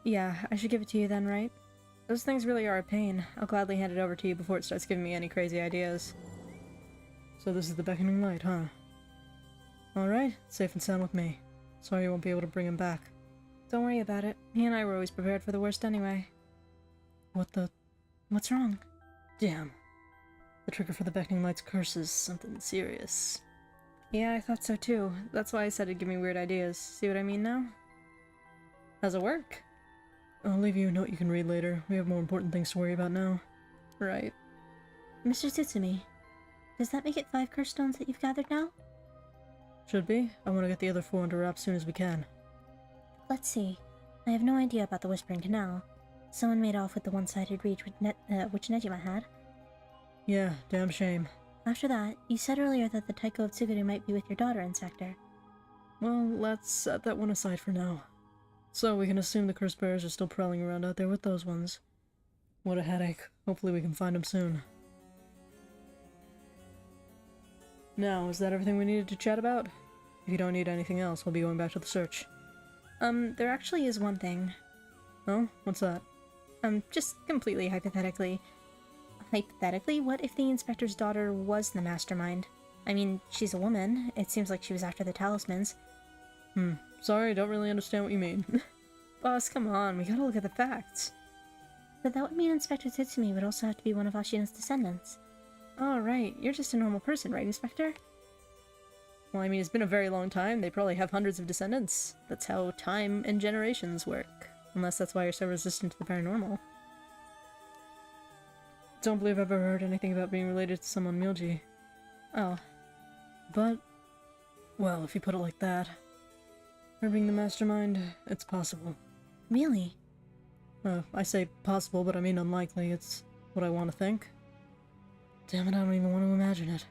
Yeah, I should give it to you then, right? Those things really are a pain. I'll gladly hand it over to you before it starts giving me any crazy ideas. So this is the beckoning light, huh? Alright, safe and sound with me. Sorry you won't be able to bring him back. Don't worry about it. He and I were always prepared for the worst anyway. What's wrong? Damn. The trigger for the beckoning light's curse is something serious. Yeah, I thought so too. That's why I said it'd give me weird ideas. See what I mean now? How's it work? I'll leave you a note you can read later. We have more important things to worry about now. Right. Mr. Tsutsumi, does that make it 5 curse stones that you've gathered now? Should be. I want to get the other 4 under wraps soon as we can. Let's see. I have no idea about the Whispering Canal. Someone made off with the one-sided reach which Nejima had. Yeah, damn shame. After that, you said earlier that the Taiko of Tsugaru might be with your daughter, Inspector. Well, let's set that one aside for now. So we can assume the cursed bears are still prowling around out there with those ones. What a headache. Hopefully we can find them soon. Now, is that everything we needed to chat about? If you don't need anything else, we'll be going back to the search. There actually is one thing. Oh? What's that? Just completely hypothetically. Hypothetically, what if the Inspector's daughter was the mastermind? I mean, she's a woman. It seems like she was after the talismans. Sorry, I don't really understand what you mean. Boss, come on, we gotta look at the facts. But that would mean Inspector Tsutsumi would also have to be one of Ashina's descendants. Oh, right. You're just a normal person, right, Inspector? Well, I mean, it's been a very long time. They probably have hundreds of descendants. That's how time and generations work. Unless that's why you're so resistant to the paranormal. Don't believe I've ever heard anything about being related to someone Milji. Oh. But, well, if you put it like that, her being the mastermind, it's possible. Really? I say possible, but I mean unlikely. It's what I want to think. Damn it, I don't even want to imagine it.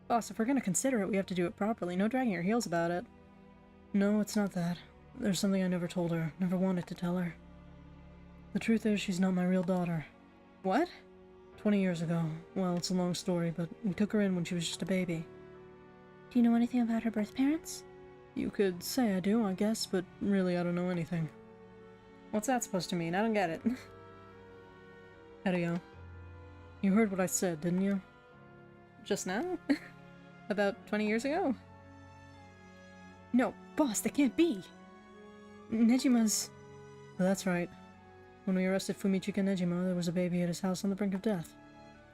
Boss, if we're gonna consider it, we have to do it properly. No dragging your heels about it. No, it's not that. There's something I never told her, never wanted to tell her. The truth is, she's not my real daughter. What? 20 years ago. Well, it's a long story, but we took her in when she was just a baby. Do you know anything about her birth parents? You could say I do, I guess, but really I don't know anything. What's that supposed to mean? I don't get it. Erio, you heard what I said, didn't you? Just now? About 20 years ago? No, boss, that can't be! Nejima's... Well, that's right. When we arrested Fumichika Nejima, there was a baby at his house on the brink of death.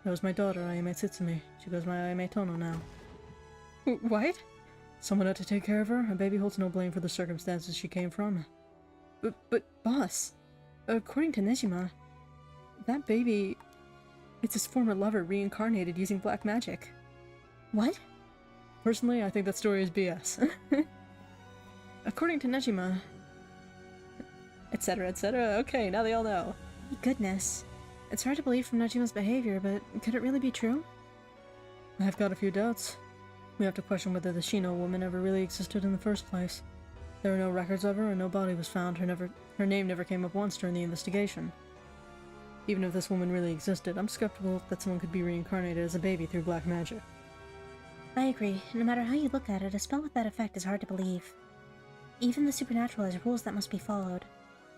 That was my daughter, Ayame Tsutsumi. She goes by Ayame Tono now. What? Someone had to take care of her. A baby holds no blame for the circumstances she came from. But boss, according to Nejima, that baby... It's his former lover reincarnated using black magic. What? Personally, I think that story is BS. According to Nejima... Etc., etc. Okay, now they all know. Goodness. It's hard to believe from Nejima's behavior, but could it really be true? I've got a few doubts. We have to question whether the Shino woman ever really existed in the first place. There are no records of her, and no body was found. Her name never came up once during the investigation. Even if this woman really existed, I'm skeptical that someone could be reincarnated as a baby through black magic. I agree. No matter how you look at it, a spell with that effect is hard to believe. Even the supernatural has rules that must be followed.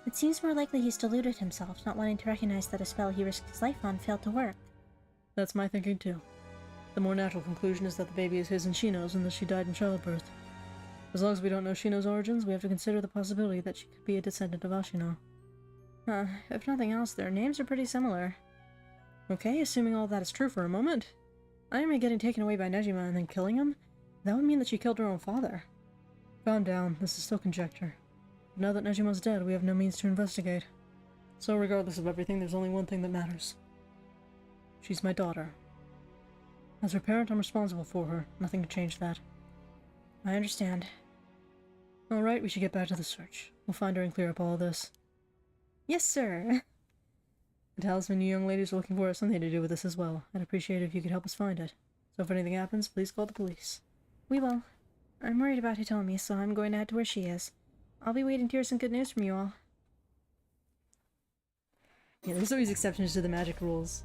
It seems more likely he's deluded himself, not wanting to recognize that a spell he risked his life on failed to work. That's my thinking too. The more natural conclusion is that the baby is his and Shino's and that she died in childbirth. As long as we don't know Shino's origins, we have to consider the possibility that she could be a descendant of Ashino. If nothing else, their names are pretty similar. Okay, assuming all that is true for a moment. Ayame getting taken away by Nejima and then killing him? That would mean that she killed her own father. Calm down, this is still conjecture. But now that Nejima's dead, we have no means to investigate. So regardless of everything, there's only one thing that matters. She's my daughter. As her parent, I'm responsible for her. Nothing can change that. I understand. Alright, we should get back to the search. We'll find her and clear up all of this. Yes, sir. The talisman you young ladies are looking for has something to do with this as well. I'd appreciate it if you could help us find it. So if anything happens, please call the police. We will. I'm worried about Hitomi, so I'm going to head to where she is. I'll be waiting to hear some good news from you all. Yeah, there's always exceptions to the magic rules.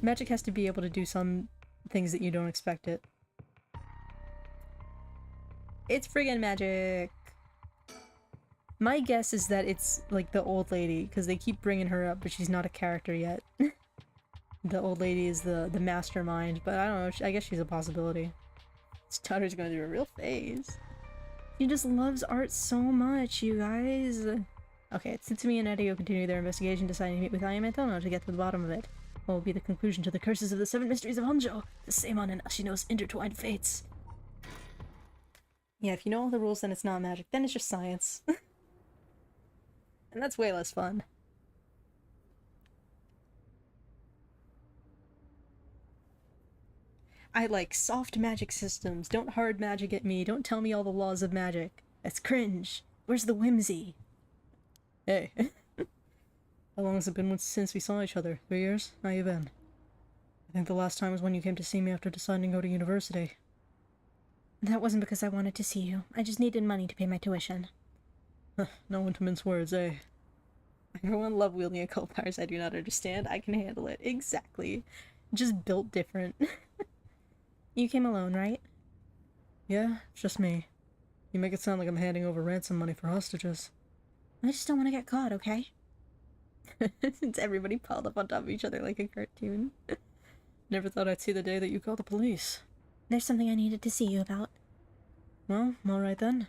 Magic has to be able to do some things that you don't expect it. It's friggin' magic! My guess is that it's, like, the old lady, because they keep bringing her up, but she's not a character yet. The old lady is the mastermind, but I don't know, I guess she's a possibility. This daughter's going through a real phase. She just loves art so much, you guys. Okay, Tsutsumi and Eddie will continue their investigation, deciding to meet with Ayame Tono to get to the bottom of it. What will be the conclusion to the curses of the 7 mysteries of Honjo, the Seimon and Ashino's intertwined fates. Yeah, if you know all the rules, then it's not magic. Then it's just science. And that's way less fun. I like soft magic systems. Don't hard magic at me. Don't tell me all the laws of magic. That's cringe. Where's the whimsy? Hey. How long has it been since we saw each other? 3 years? How you been? I think the last time was when you came to see me after deciding to go to university. That wasn't because I wanted to see you. I just needed money to pay my tuition. No one to mince words, eh? Everyone love wielding occult powers I do not understand. I can handle it. Exactly. Just built different. You came alone, right? Yeah, it's just me. You make it sound like I'm handing over ransom money for hostages. I just don't want to get caught, okay? Since everybody piled up on top of each other like a cartoon. Never thought I'd see the day that you called the police. There's something I needed to see you about. Well, alright then.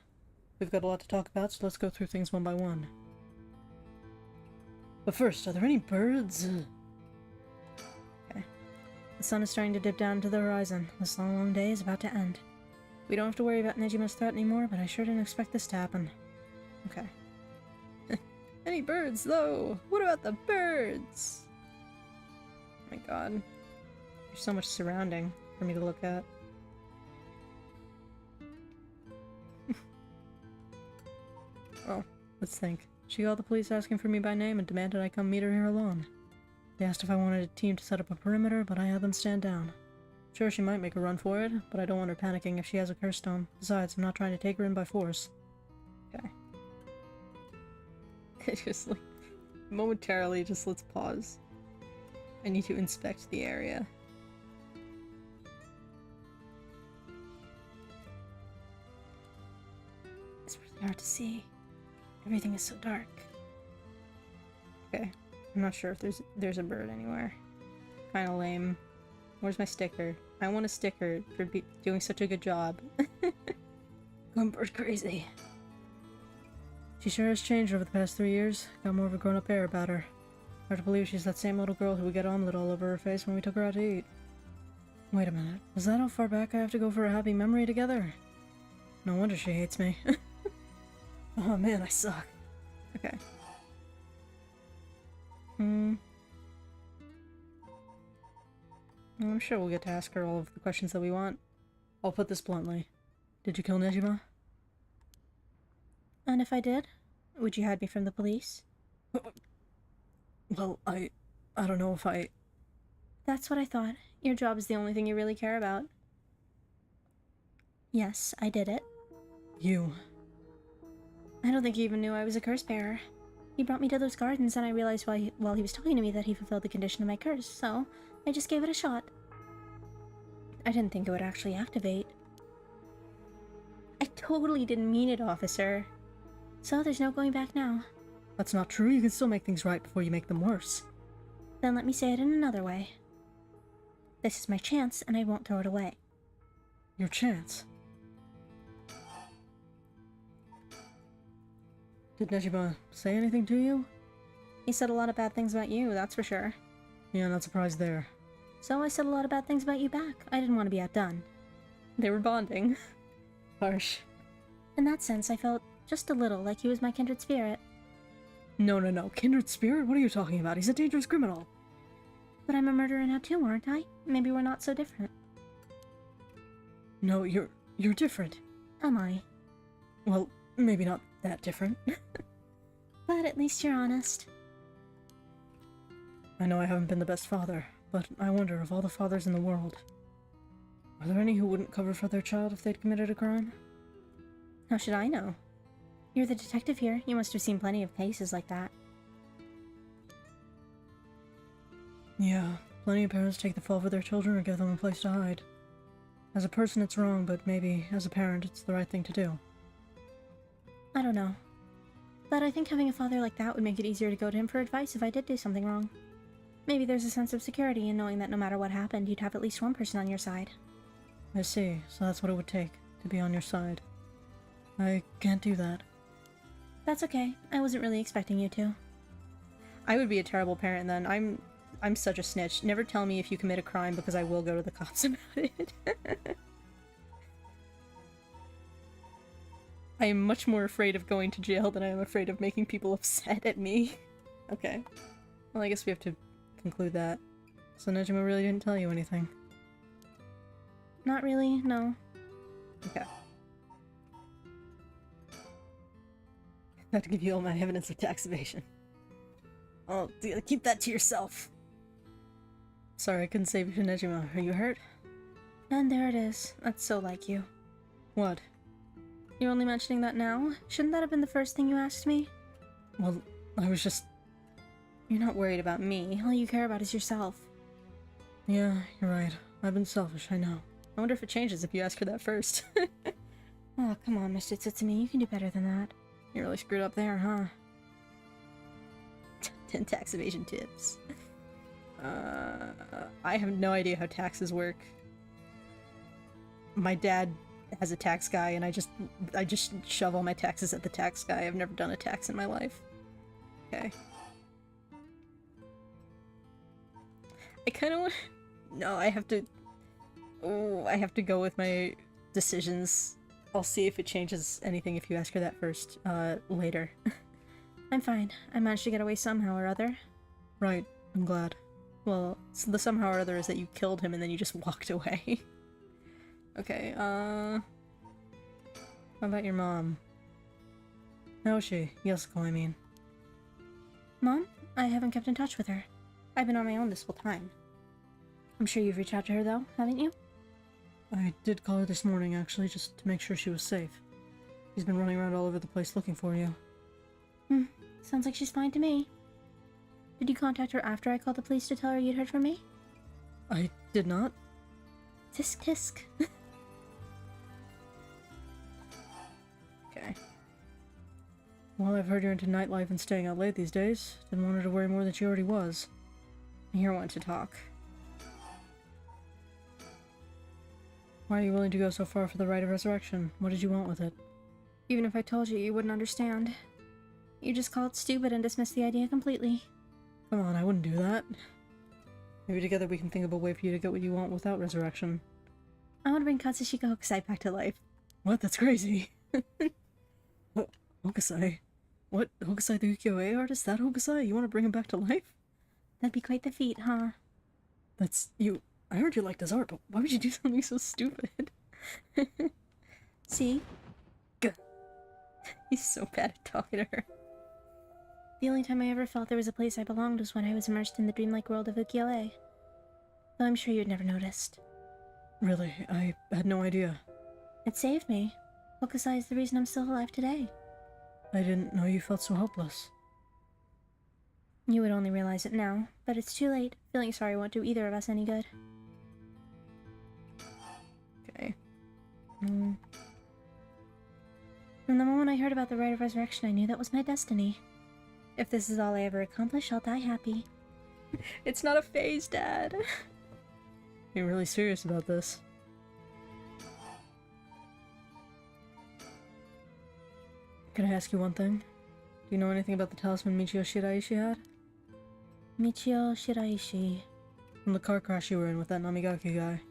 We've got a lot to talk about, so let's go through things one by one. But first, are there any birds? Okay. The sun is starting to dip down to the horizon. This long, long day is about to end. We don't have to worry about Nejima's threat anymore, but I sure didn't expect this to happen. Okay. Any birds, though? What about the birds? Oh my god. There's so much surrounding for me to look at. Well, let's think. She called the police asking for me by name and demanded I come meet her here alone. They asked if I wanted a team to set up a perimeter, but I had them stand down. Sure, she might make a run for it, but I don't want her panicking if she has a curse stone. Besides, I'm not trying to take her in by force. Okay. Just like, momentarily, just let's pause. I need to inspect the area. It's really hard to see. Everything is so dark. Okay. I'm not sure if there's a bird anywhere. Kinda lame. Where's my sticker? I want a sticker for doing such a good job. Going bird crazy. She sure has changed over the past 3 years. Got more of a grown-up air about her. Hard to believe she's that same little girl who would get omelet all over her face when we took her out to eat. Wait a minute. Is that how far back I have to go for a happy memory together? No wonder she hates me. Oh man, I suck. Okay. I'm sure we'll get to ask her all of the questions that we want. I'll put this bluntly. Did you kill Nejima? And if I did, would you hide me from the police? Well, I don't know if I... That's what I thought. Your job is the only thing you really care about. Yes, I did it. You. I don't think he even knew I was a curse bearer. He brought me to those gardens and I realized while he was talking to me that he fulfilled the condition of my curse, so I just gave it a shot. I didn't think it would actually activate. I totally didn't mean it, officer. So there's no going back now. That's not true. You can still make things right before you make them worse. Then let me say it in another way. This is my chance and I won't throw it away. Your chance? Did Nejima say anything to you? He said a lot of bad things about you, that's for sure. Yeah, not surprised there. So I said a lot of bad things about you back. I didn't want to be outdone. They were bonding. Harsh. In that sense, I felt just a little like he was my kindred spirit. No. Kindred spirit? What are you talking about? He's a dangerous criminal. But I'm a murderer now too, aren't I? Maybe we're not so different. No, you're different. Am I? Well, maybe not that different. But at least you're honest. I know I haven't been the best father, but I wonder, of all the fathers in the world, are there any who wouldn't cover for their child if they'd committed a crime? How should I know? You're the detective here. You must have seen plenty of cases like that. Yeah, plenty of parents take the fall for their children or give them a place to hide. As a person, it's wrong, but maybe as a parent, it's the right thing to do. I don't know. But I think having a father like that would make it easier to go to him for advice if I did do something wrong. Maybe there's a sense of security in knowing that no matter what happened, you'd have at least one person on your side. I see, so that's what it would take, to be on your side. I can't do that. That's okay. I wasn't really expecting you to. I would be a terrible parent then. I'm such a snitch. Never tell me if you commit a crime because I will go to the cops about it. I am much more afraid of going to jail than I am afraid of making people upset at me. Okay. Well, I guess we have to conclude that. So Nejima really didn't tell you anything? Not really, no. Okay. I have to give you all my evidence of tax evasion. Oh, keep that to yourself. Sorry, I couldn't save you to Nejima. Are you hurt? And there it is. That's so like you. What? You're only mentioning that now? Shouldn't that have been the first thing you asked me? Well, I was just... You're not worried about me. All you care about is yourself. Yeah, you're right. I've been selfish, I know. I wonder if it changes if you ask her that first. Oh, come on, Mr. Tsutsumi. You can do better than that. You're really screwed up there, huh? 10 tax evasion tips. I have no idea how taxes work. My dad has a tax guy, and I just shove all my taxes at the tax guy. I've never done a tax in my life. Okay. I kind of want... No, I have to... Oh, I have to go with my decisions. I'll see if it changes anything if you ask her that first, later. I'm fine. I managed to get away somehow or other. Right. I'm glad. Well, so the somehow or other is that you killed him and then you just walked away. Okay, how about your mom? How is she? Yasuko, I mean. Mom? I haven't kept in touch with her. I've been on my own this whole time. I'm sure you've reached out to her though, haven't you? I did call her this morning, actually, just to make sure she was safe. She's been running around all over the place looking for you. Sounds like she's fine to me. Did you contact her after I called the police to tell her you'd heard from me? I did not. Tisk tisk. Okay. Well, I've heard you're into nightlife and staying out late these days. Didn't want her to worry more than she already was. Here, want to talk. Why are you willing to go so far for the rite of resurrection? What did you want with it? Even if I told you, you wouldn't understand. You just call it stupid and dismiss the idea completely. Come on, I wouldn't do that. Maybe together we can think of a way for you to get what you want without resurrection. I want to bring Katsushika Hokusai back to life. What? That's crazy. Hokusai? What? Hokusai the ukiyo-e artist? That Hokusai? You want to bring him back to life? That'd be quite the feat, huh? That's... you... I heard you liked his art, but why would you do something so stupid? See? He's so bad at talking to her. The only time I ever felt there was a place I belonged was when I was immersed in the dreamlike world of ukiyo-e. Though I'm sure you'd never noticed. Really? I had no idea. It saved me. Hokusai is the reason I'm still alive today. I didn't know you felt so helpless. You would only realize it now, but it's too late. Feeling sorry won't do either of us any good. Okay. From the moment I heard about the Rite of Resurrection, I knew that was my destiny. If this is all I ever accomplish, I'll die happy. It's not a phase, Dad. You're really serious about this? Can I ask you one thing? Do you know anything about the talisman Michio Shiraishi had? Michio Shiraishi. From the car crash you were in with that Namigaki guy.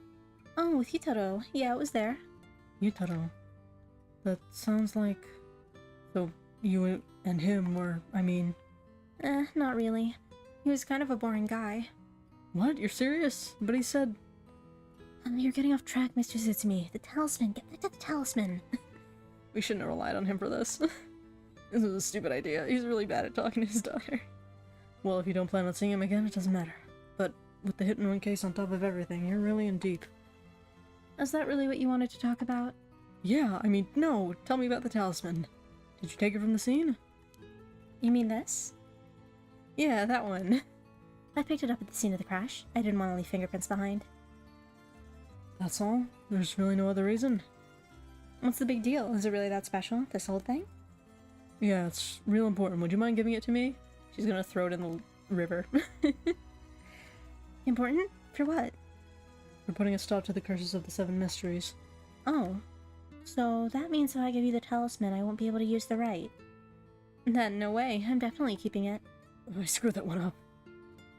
Oh, with Yutaro. Yeah, it was there. Yutaro. That sounds like... So, you and him were, I mean... Not really. He was kind of a boring guy. What? You're serious? But he said... You're getting off track, Mr. Zitsumi. The talisman. Get back to the talisman. We shouldn't have relied on him for this. This was a stupid idea. He's really bad at talking to his daughter. Well, if you don't plan on seeing him again, it doesn't matter. But with the hit-and-run case on top of everything, you're really in deep. Is that really what you wanted to talk about? Yeah, I mean, no. Tell me about the talisman. Did you take it from the scene? You mean this? Yeah, that one. I picked it up at the scene of the crash. I didn't want to leave fingerprints behind. That's all? There's really no other reason? What's the big deal? Is it really that special, this whole thing? Yeah, it's real important. Would you mind giving it to me? She's gonna throw it in the river. Important? For what? For putting a stop to the curses of the 7 mysteries. Oh. So that means if I give you the talisman, I won't be able to use the rite. Then no way. I'm definitely keeping it. Oh, I screwed that one up.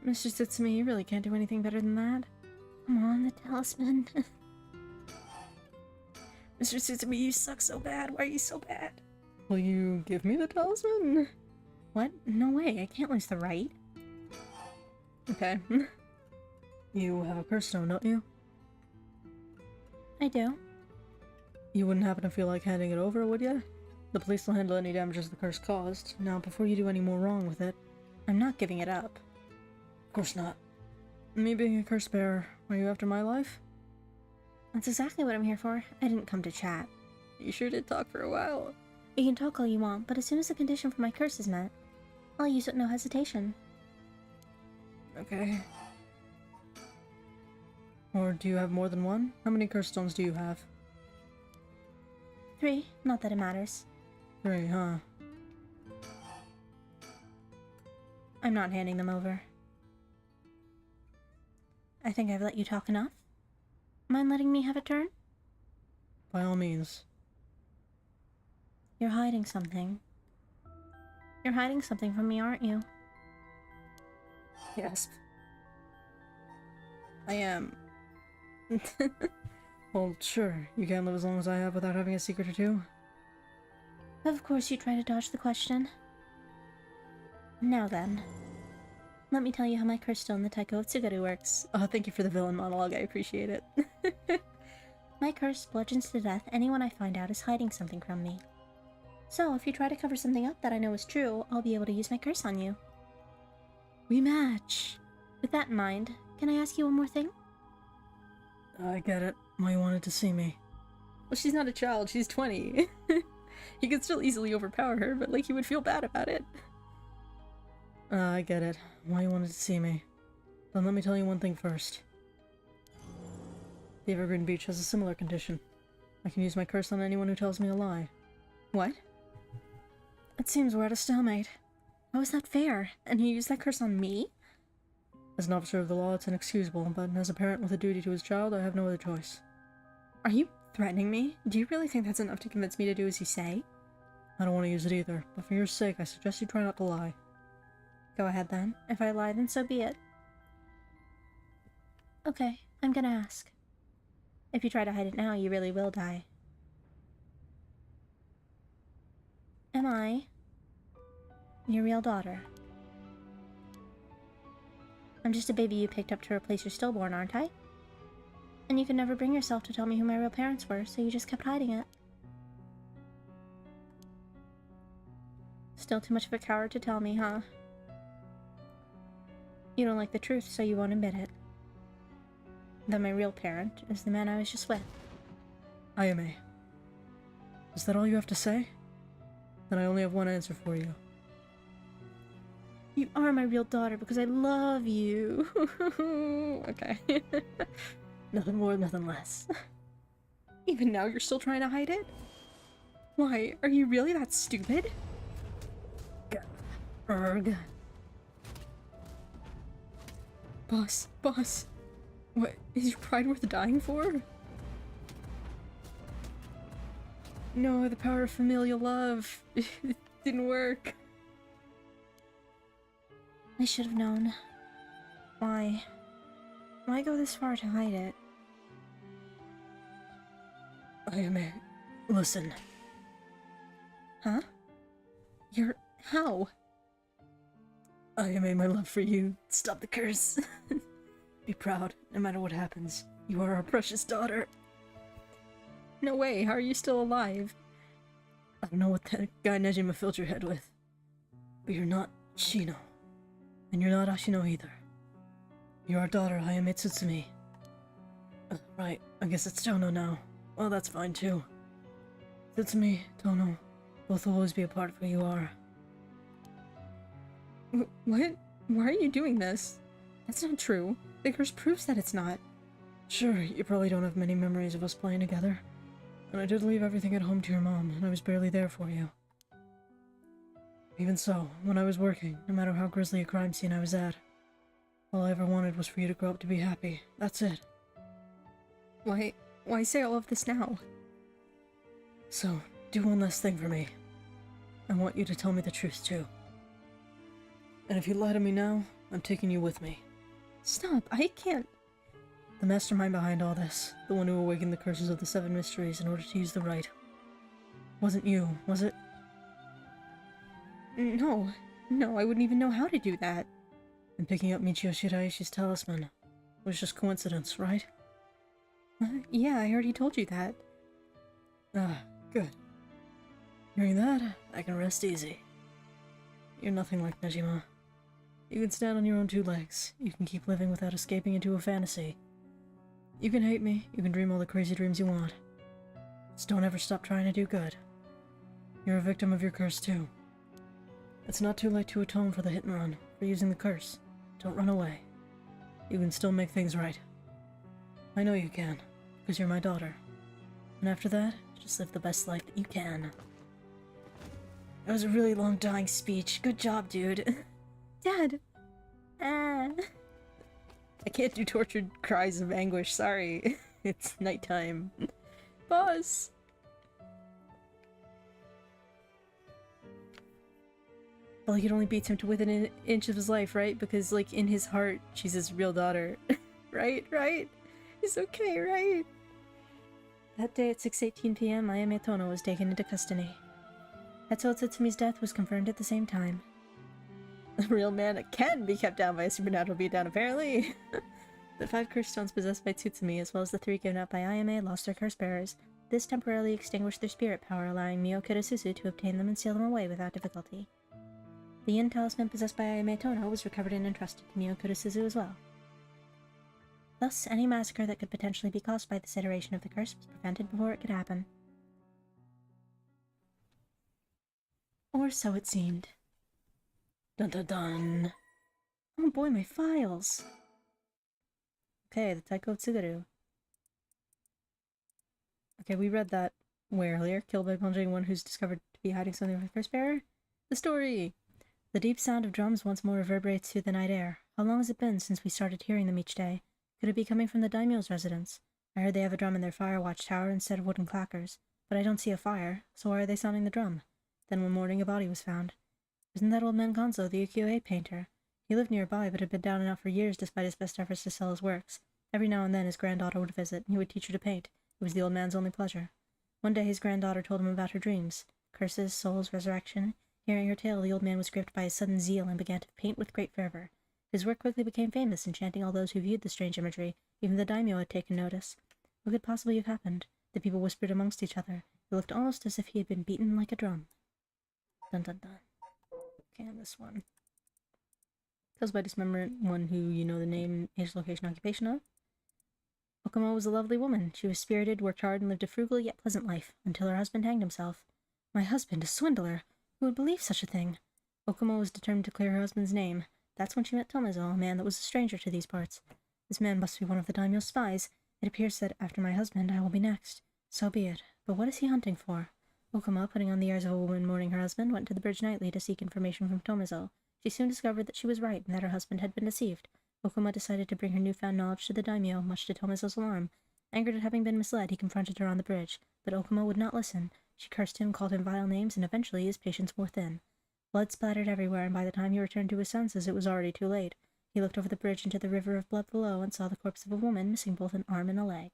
Mr. Zitsumi, you really can't do anything better than that. Come on, the talisman. Mr. Zitsumi, you suck so bad. Why are you so bad? Will you give me the talisman? What? No way. I can't lose the rite. Okay. You have a curse stone, don't you? I do. You wouldn't happen to feel like handing it over, would you? The police will handle any damages the curse caused. Now, before you do any more wrong with it... I'm not giving it up. Of course not. Me being a curse bearer, are you after my life? That's exactly what I'm here for. I didn't come to chat. You sure did talk for a while. You can talk all you want, but as soon as the condition for my curse is met, I'll use it no hesitation. Okay. Or do you have more than one? How many curse stones do you have? 3. Not that it matters. 3, huh? I'm not handing them over. I think I've let you talk enough. Mind letting me have a turn? By all means. You're hiding something. You're hiding something from me, aren't you? Yes. I am. Well, sure. You can't live as long as I have without having a secret or two. Of course you try to dodge the question. Now then. Let me tell you how my curse stone, the Taiko of Tsugaru, works. Oh, thank you for the villain monologue. I appreciate it. My curse bludgeons to death anyone I find out is hiding something from me. So, if you try to cover something up that I know is true, I'll be able to use my curse on you. We match! With that in mind, can I ask you one more thing? I get it. Why you wanted to see me. Well, she's not a child, she's 20. He could still easily overpower her, but like he would feel bad about it. I get it. Why you wanted to see me. Then let me tell you one thing first. The Evergreen Beach has a similar condition. I can use my curse on anyone who tells me a lie. What? It seems we're at a stalemate. How is that fair? And you use that curse on me? As an officer of the law, it's inexcusable, but as a parent with a duty to his child, I have no other choice. Are you threatening me? Do you really think that's enough to convince me to do as you say? I don't want to use it either, but for your sake, I suggest you try not to lie. Go ahead then. If I lie, then so be it. Okay, I'm gonna ask. If you try to hide it now, you really will die. Am I your real daughter? I'm just a baby you picked up to replace your stillborn, aren't I? And you could never bring yourself to tell me who my real parents were, so you just kept hiding it. Still too much of a coward to tell me, huh? You don't like the truth, so you won't admit it. Then my real parent is the man I was just with. Ayame, Is that all you have to say? Then I only have one answer for you. You are my real daughter because I love you. Okay. Nothing more, nothing less. Even now you're still trying to hide it? Why? Are you really that stupid? Erg. Boss. What? Is your pride worth dying for? No, the power of familial love. It didn't work. I should have known. Why? Why go this far to hide it? Listen. Huh? How? Ayame, my love for you. Stop the curse. Be proud, no matter what happens. You are our precious daughter. No way, how are you still alive? I don't know what that guy Nejima filled your head with. But you're not Shino. And you're not Ashino either. You're our daughter, Ayame Tsutsumi. Right, I guess it's Tono now. Well, that's fine too. Tsutsumi, Tono, both will always be a part of who you are. What? Why are you doing this? That's not true. The curse proves that it's not. Sure, you probably don't have many memories of us playing together. And I did leave everything at home to your mom, and I was barely there for you. Even so, when I was working, no matter how grisly a crime scene I was at, all I ever wanted was for you to grow up to be happy. That's it. Why say all of this now? So, do one last thing for me. I want you to tell me the truth, too. And if you lie to me now, I'm taking you with me. Stop, I can't. The mastermind behind all this, the one who awakened the curses of the Seven Mysteries in order to use the right. Wasn't you, was it? No, I wouldn't even know how to do that. And picking up Michio Shiraishi's talisman was just coincidence, right? Yeah, I already told you that. Ah, good. Hearing that, I can rest easy. You're nothing like Nejima. You can stand on your own two legs. You can keep living without escaping into a fantasy. You can hate me. You can dream all the crazy dreams you want. Just don't ever stop trying to do good. You're a victim of your curse, too. It's not too late to atone for the hit and run, for using the curse. Don't run away. You can still make things right. I know you can, because you're my daughter. And after that, just live the best life that you can. That was a really long dying speech. Good job, dude. Dad! Ah. I can't do tortured cries of anguish, sorry. It's nighttime. Boss! Well, he only beats him to within an inch of his life, right? Because, like, in his heart, she's his real daughter. Right? It's okay, right? That day at 6:18 p.m., Ayame Tono was taken into custody. Hetsuo Tsutsumi's death was confirmed at the same time. A real man can be kept down by a supernatural beatdown, apparently! The 5 curse stones possessed by Tsutsumi, as well as the 3 given out by Ayame, lost their curse bearers. This temporarily extinguished their spirit power, allowing Mio Kurosuzu to obtain them and seal them away without difficulty. The Yin talisman possessed by Ayame Tono was recovered and entrusted to Mio Kurosuzu as well. Thus, any massacre that could potentially be caused by this iteration of the curse was prevented before it could happen. Or so it seemed. Dun dun dun! Oh boy, my files! Okay, the Taiko of Tsugaru. Okay, we read that where earlier? Killed by plunging one who's discovered to be hiding something with curse bearer? The story! The deep sound of drums once more reverberates through the night air. How long has it been since we started hearing them each day? Could it be coming from the daimyo's residence? I heard they have a drum in their fire watch tower instead of wooden clackers, but I don't see a fire, so why are they sounding the drum? Then one morning a body was found. Isn't that old man Gonzo, the ukiyo-e painter? He lived nearby, but had been down and out for years despite his best efforts to sell his works. Every now and then his granddaughter would visit, and he would teach her to paint. It was the old man's only pleasure. One day his granddaughter told him about her dreams. Curses, souls, resurrection. Hearing her tale, the old man was gripped by a sudden zeal and began to paint with great fervor. His work quickly became famous, enchanting all those who viewed the strange imagery. Even the daimyo had taken notice. What could possibly have happened? The people whispered amongst each other. It looked almost as if he had been beaten like a drum. Dun dun dun. Okay, and this one. Tells by dismemberment one who you know the name, age, location, occupation of. Okumo was a lovely woman. She was spirited, worked hard, and lived a frugal yet pleasant life, until her husband hanged himself. My husband, a swindler! Who would believe such a thing? Okumo was determined to clear her husband's name. That's when she met Tomizo, a man that was a stranger to these parts. This man must be one of the daimyo's spies. It appears that after my husband, I will be next. So be it. But what is he hunting for? Okuma, putting on the airs of a woman mourning her husband, went to the bridge nightly to seek information from Tomizo. She soon discovered that she was right and that her husband had been deceived. Okuma decided to bring her newfound knowledge to the daimyo, much to Tomizo's alarm. Angered at having been misled, he confronted her on the bridge, but Okuma would not listen. She cursed him, called him vile names, and eventually his patience wore thin. Blood splattered everywhere, and by the time he returned to his senses, it was already too late. He looked over the bridge into the river of blood below and saw the corpse of a woman missing both an arm and a leg.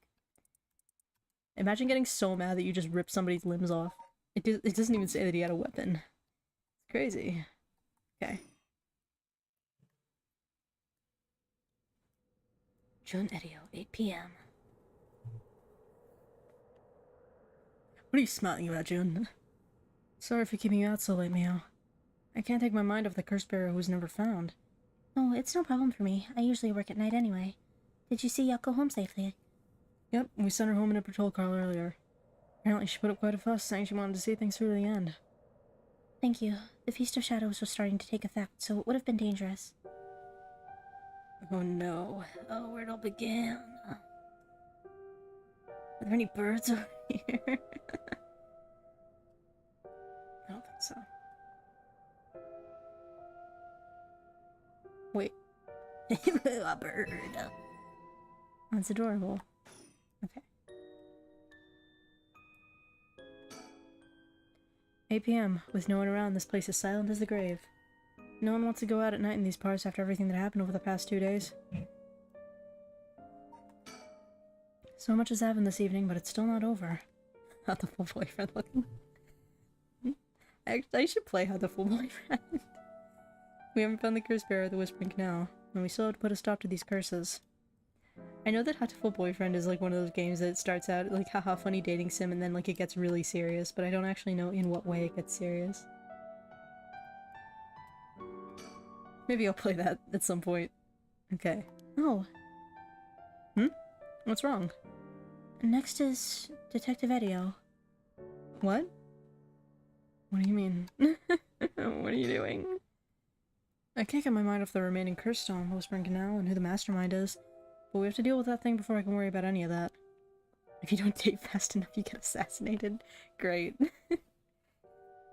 Imagine getting so mad that you just ripped somebody's limbs off. It doesn't even say that he had a weapon. It's crazy. Okay. Jun Edio, 8 p.m. What are you smiling about, Jun? Sorry for keeping you out so late, Mio. I can't take my mind off the curse bearer who's never found. Oh, it's no problem for me. I usually work at night anyway. Did you see Yako home safely? Yep, we sent her home in a patrol car earlier. Apparently she put up quite a fuss, saying she wanted to see things through to the end. Thank you. The Feast of Shadows was starting to take effect, so it would have been dangerous. Oh no. Oh, where'd it all begin? Are there any birds over here? I don't think so. Wait. A bird. That's adorable. Okay. 8 p.m. With no one around, this place is silent as the grave. No one wants to go out at night in these parts after everything that happened over the past 2 days. So much has happened this evening, but it's still not over. How the full boyfriend looking. I should play How the Full Boyfriend. We haven't found the curse bearer at the Whispering Canal, and we still have to put a stop to these curses. I know that Hatoful Boyfriend is like one of those games that starts out like haha funny dating sim and then like it gets really serious, but I don't actually know in what way it gets serious. Maybe I'll play that at some point. Okay. Oh. What's wrong? Next is Detective Edio. What? What do you mean? What are you doing? I can't get my mind off the remaining curse stone, Whispering Canal, and who the mastermind is. But we have to deal with that thing before I can worry about any of that. If you don't date fast enough, you get assassinated. Great.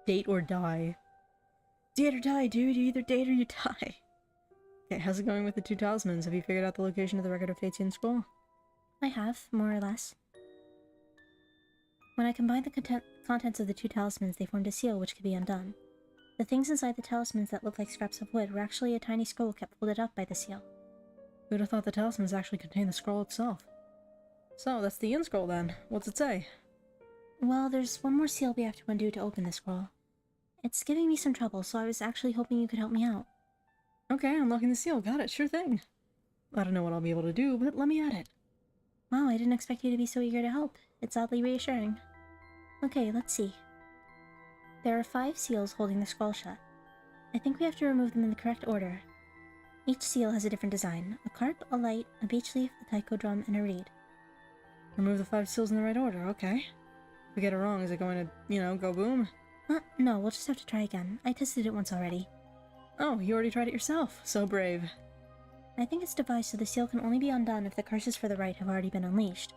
Date or die. Date or die, dude. You either date or you die. Okay, how's it going with the 2 talismans? Have you figured out the location of the Record of Fatesian Scroll? I have, more or less. When I combined the contents of the 2 talismans, they formed a seal which could be undone. The things inside the talismans that looked like scraps of wood were actually a tiny scroll kept folded up by the seal. Who would have thought the talismans actually contained the scroll itself? So, that's the end scroll then. What's it say? Well, there's one more seal we have to undo to open the scroll. It's giving me some trouble, so I was actually hoping you could help me out. Okay, unlocking the seal. Got it. Sure thing. I don't know what I'll be able to do, but let me at it. Wow, I didn't expect you to be so eager to help. It's oddly reassuring. Okay, let's see. There are 5 seals holding the scroll shut. I think we have to remove them in the correct order. Each seal has a different design. A carp, a light, a beech leaf, a taiko drum, and a reed. Remove the 5 seals in the right order, okay. If we get it wrong, is it going to, you know, go boom? No, we'll just have to try again. I tested it once already. Oh, you already tried it yourself. So brave. I think it's devised so the seal can only be undone if the curses for the right have already been unleashed.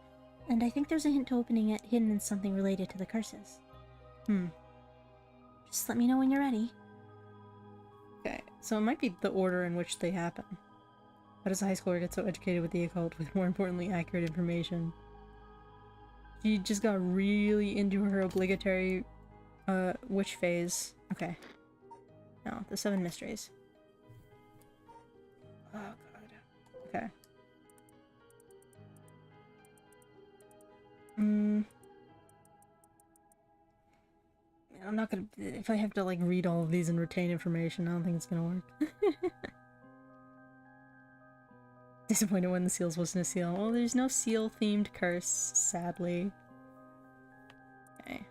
And I think there's a hint to opening it hidden in something related to the curses. Just let me know when you're ready. Okay, so it might be the order in which they happen. How does a high schooler get so educated with the occult with, more importantly, accurate information? She just got really into her obligatory, witch phase. Okay. No, the 7 mysteries. Oh, God. Okay. I'm not gonna... If I have to, like, read all of these and retain information, I don't think it's gonna work. Disappointed when the seals wasn't a seal. Well, there's no seal-themed curse, sadly. Okay.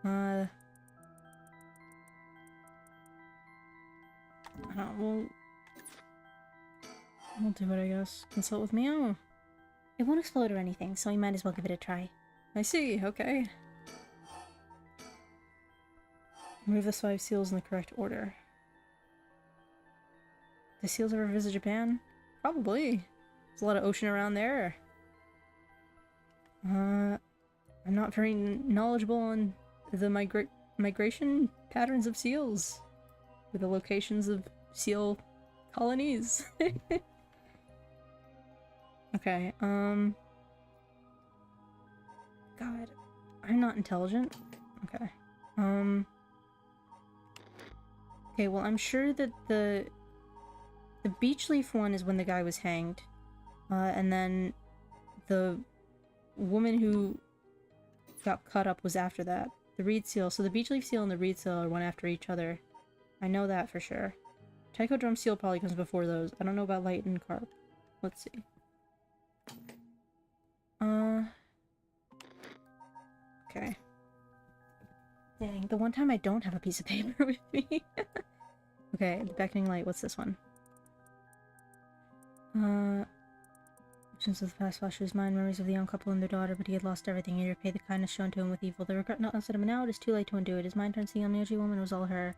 I don't know, we'll do it, I guess. Consult with Mio. It won't explode or anything, so we might as well give it a try. I see, okay. Remove the 5 seals in the correct order. The seals ever visit Japan? Probably. There's a lot of ocean around there. I'm not very knowledgeable on the migration patterns of seals. Or the locations of seal colonies. Okay, God, I'm not intelligent. Okay. Okay, well, I'm sure that the beech leaf one is when the guy was hanged. And then the woman who got cut up was after that. The reed seal. So the beech leaf seal and the reed seal are one after each other. I know that for sure. Tycho drum seal probably comes before those. I don't know about light and carp. Let's see. Okay. Dang, the one time I don't have a piece of paper with me. Okay, the beckoning light, what's this one? Since the past flashed his mind memories of the young couple and their daughter, but he had lost everything. He repaid the kindness shown to him with evil. The regret not left him now, it is too late to undo it. His mind turns to the young Yoji woman, it was all her.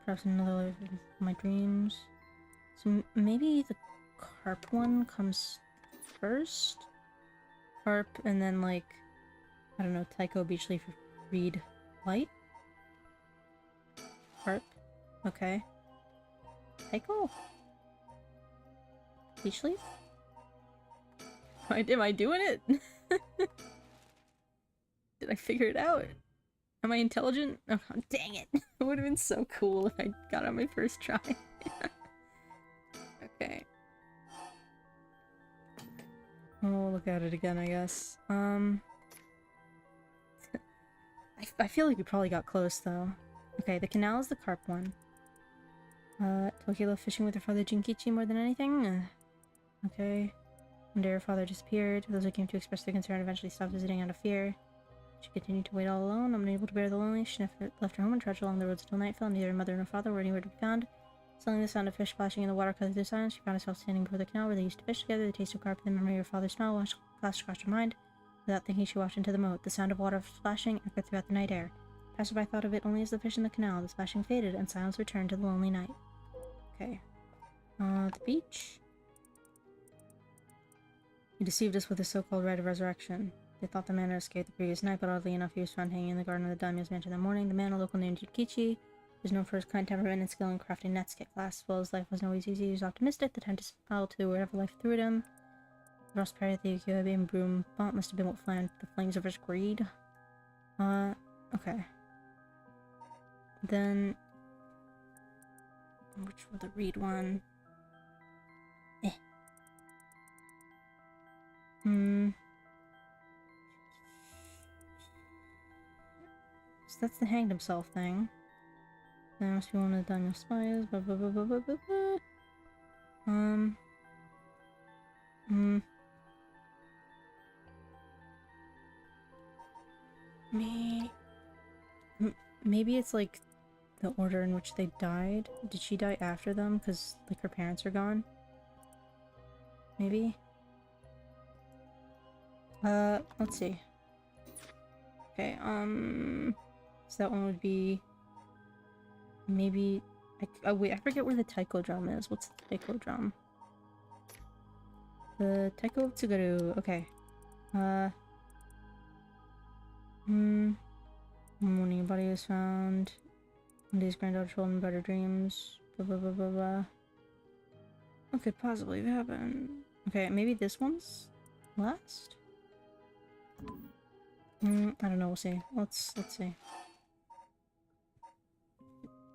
Perhaps another life of my dreams. So maybe the carp one comes first? Carp, and then like, I don't know, Tycho, beech leaf, reed, light? Carp. Okay. Tycho? Beech leaf? Am I doing it? Did I figure it out? Am I intelligent? Oh, dang it. It would have been so cool if I got it on my first try. Okay. Oh, look at it again, I guess. I feel like we probably got close, though. Okay, the canal is the carp one. Toki loved fishing with her father Jinkichi more than anything. Okay. One day her father disappeared. Those who came to express their concern eventually stopped visiting out of fear. She continued to wait all alone, unable to bear the loneliness. She never left her home and trudged along the roads until nightfall. Neither her mother nor father were anywhere to be found. Suddenly the sound of fish splashing in the water cut through the silence. She found herself standing before the canal where they used to fish together. The taste of carp and the memory of her father's smile flashed across her mind. Without thinking, she walked into the moat. The sound of water splashing echoed throughout the night air. Passerby thought of it only as the fish in the canal. The splashing faded, and silence returned to the lonely night. Okay. The beach? He deceived us with his so-called rite of resurrection. They thought the man had escaped the previous night, but oddly enough, he was found hanging in the garden of the daimyo's mansion that morning. The man, a local named Yukichi, was known for his kind temperament and skill in crafting nets kit glass. As well as life wasn't always easy, he was optimistic. The time to smile to wherever life threw at him. The prosperity of the Ukiyo and broom bought must have been what fanned the flames of his greed. Okay. Then... which was the reed one? So that's the hanged himself thing. That must be one of the daimyo spies. Blah, blah, blah, blah, blah, blah, blah. Maybe it's like the order in which they died. Did she die after them? Because like her parents are gone? Maybe? Let's see. Okay, so that one would be... maybe... wait, I forget where the taiko drum is. What's the taiko drum? The taiko of Tsugaru. Okay. Morning body was found. One day's granddaughter told him about her dreams. Blah blah blah blah blah. What could possibly have happened? Okay, maybe this one's last? I don't know, we'll see. Let's see.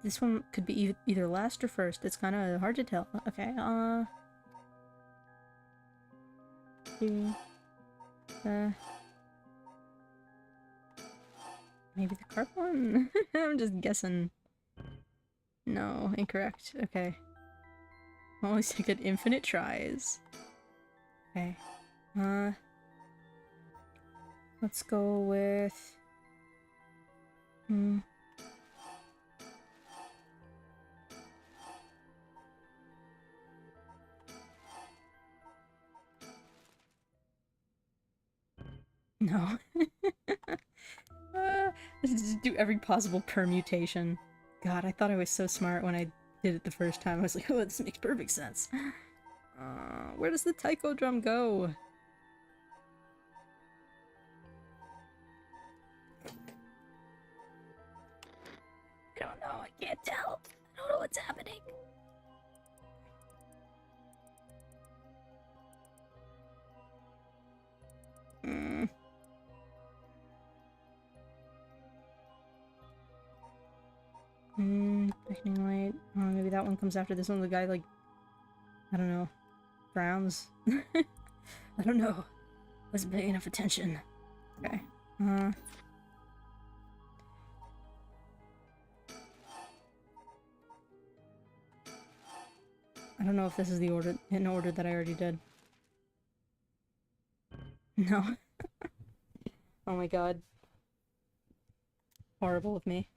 This one could be either last or first. It's kind of hard to tell. Okay, maybe the carp one? I'm just guessing. No, incorrect. Okay. Always get infinite tries. Okay. Let's go with... No. Just do every possible permutation. God, I thought I was so smart when I did it the first time. I was like, oh, this makes perfect sense. Where does the taiko drum go? I don't know, I can't tell. I don't know what's happening. Beckoning light. Oh, maybe that one comes after this one. The guy, like, I don't know, frowns. I don't know. Wasn't paying enough attention. Okay. I don't know if this is the order in order that I already did. No. Oh my god. Horrible of me.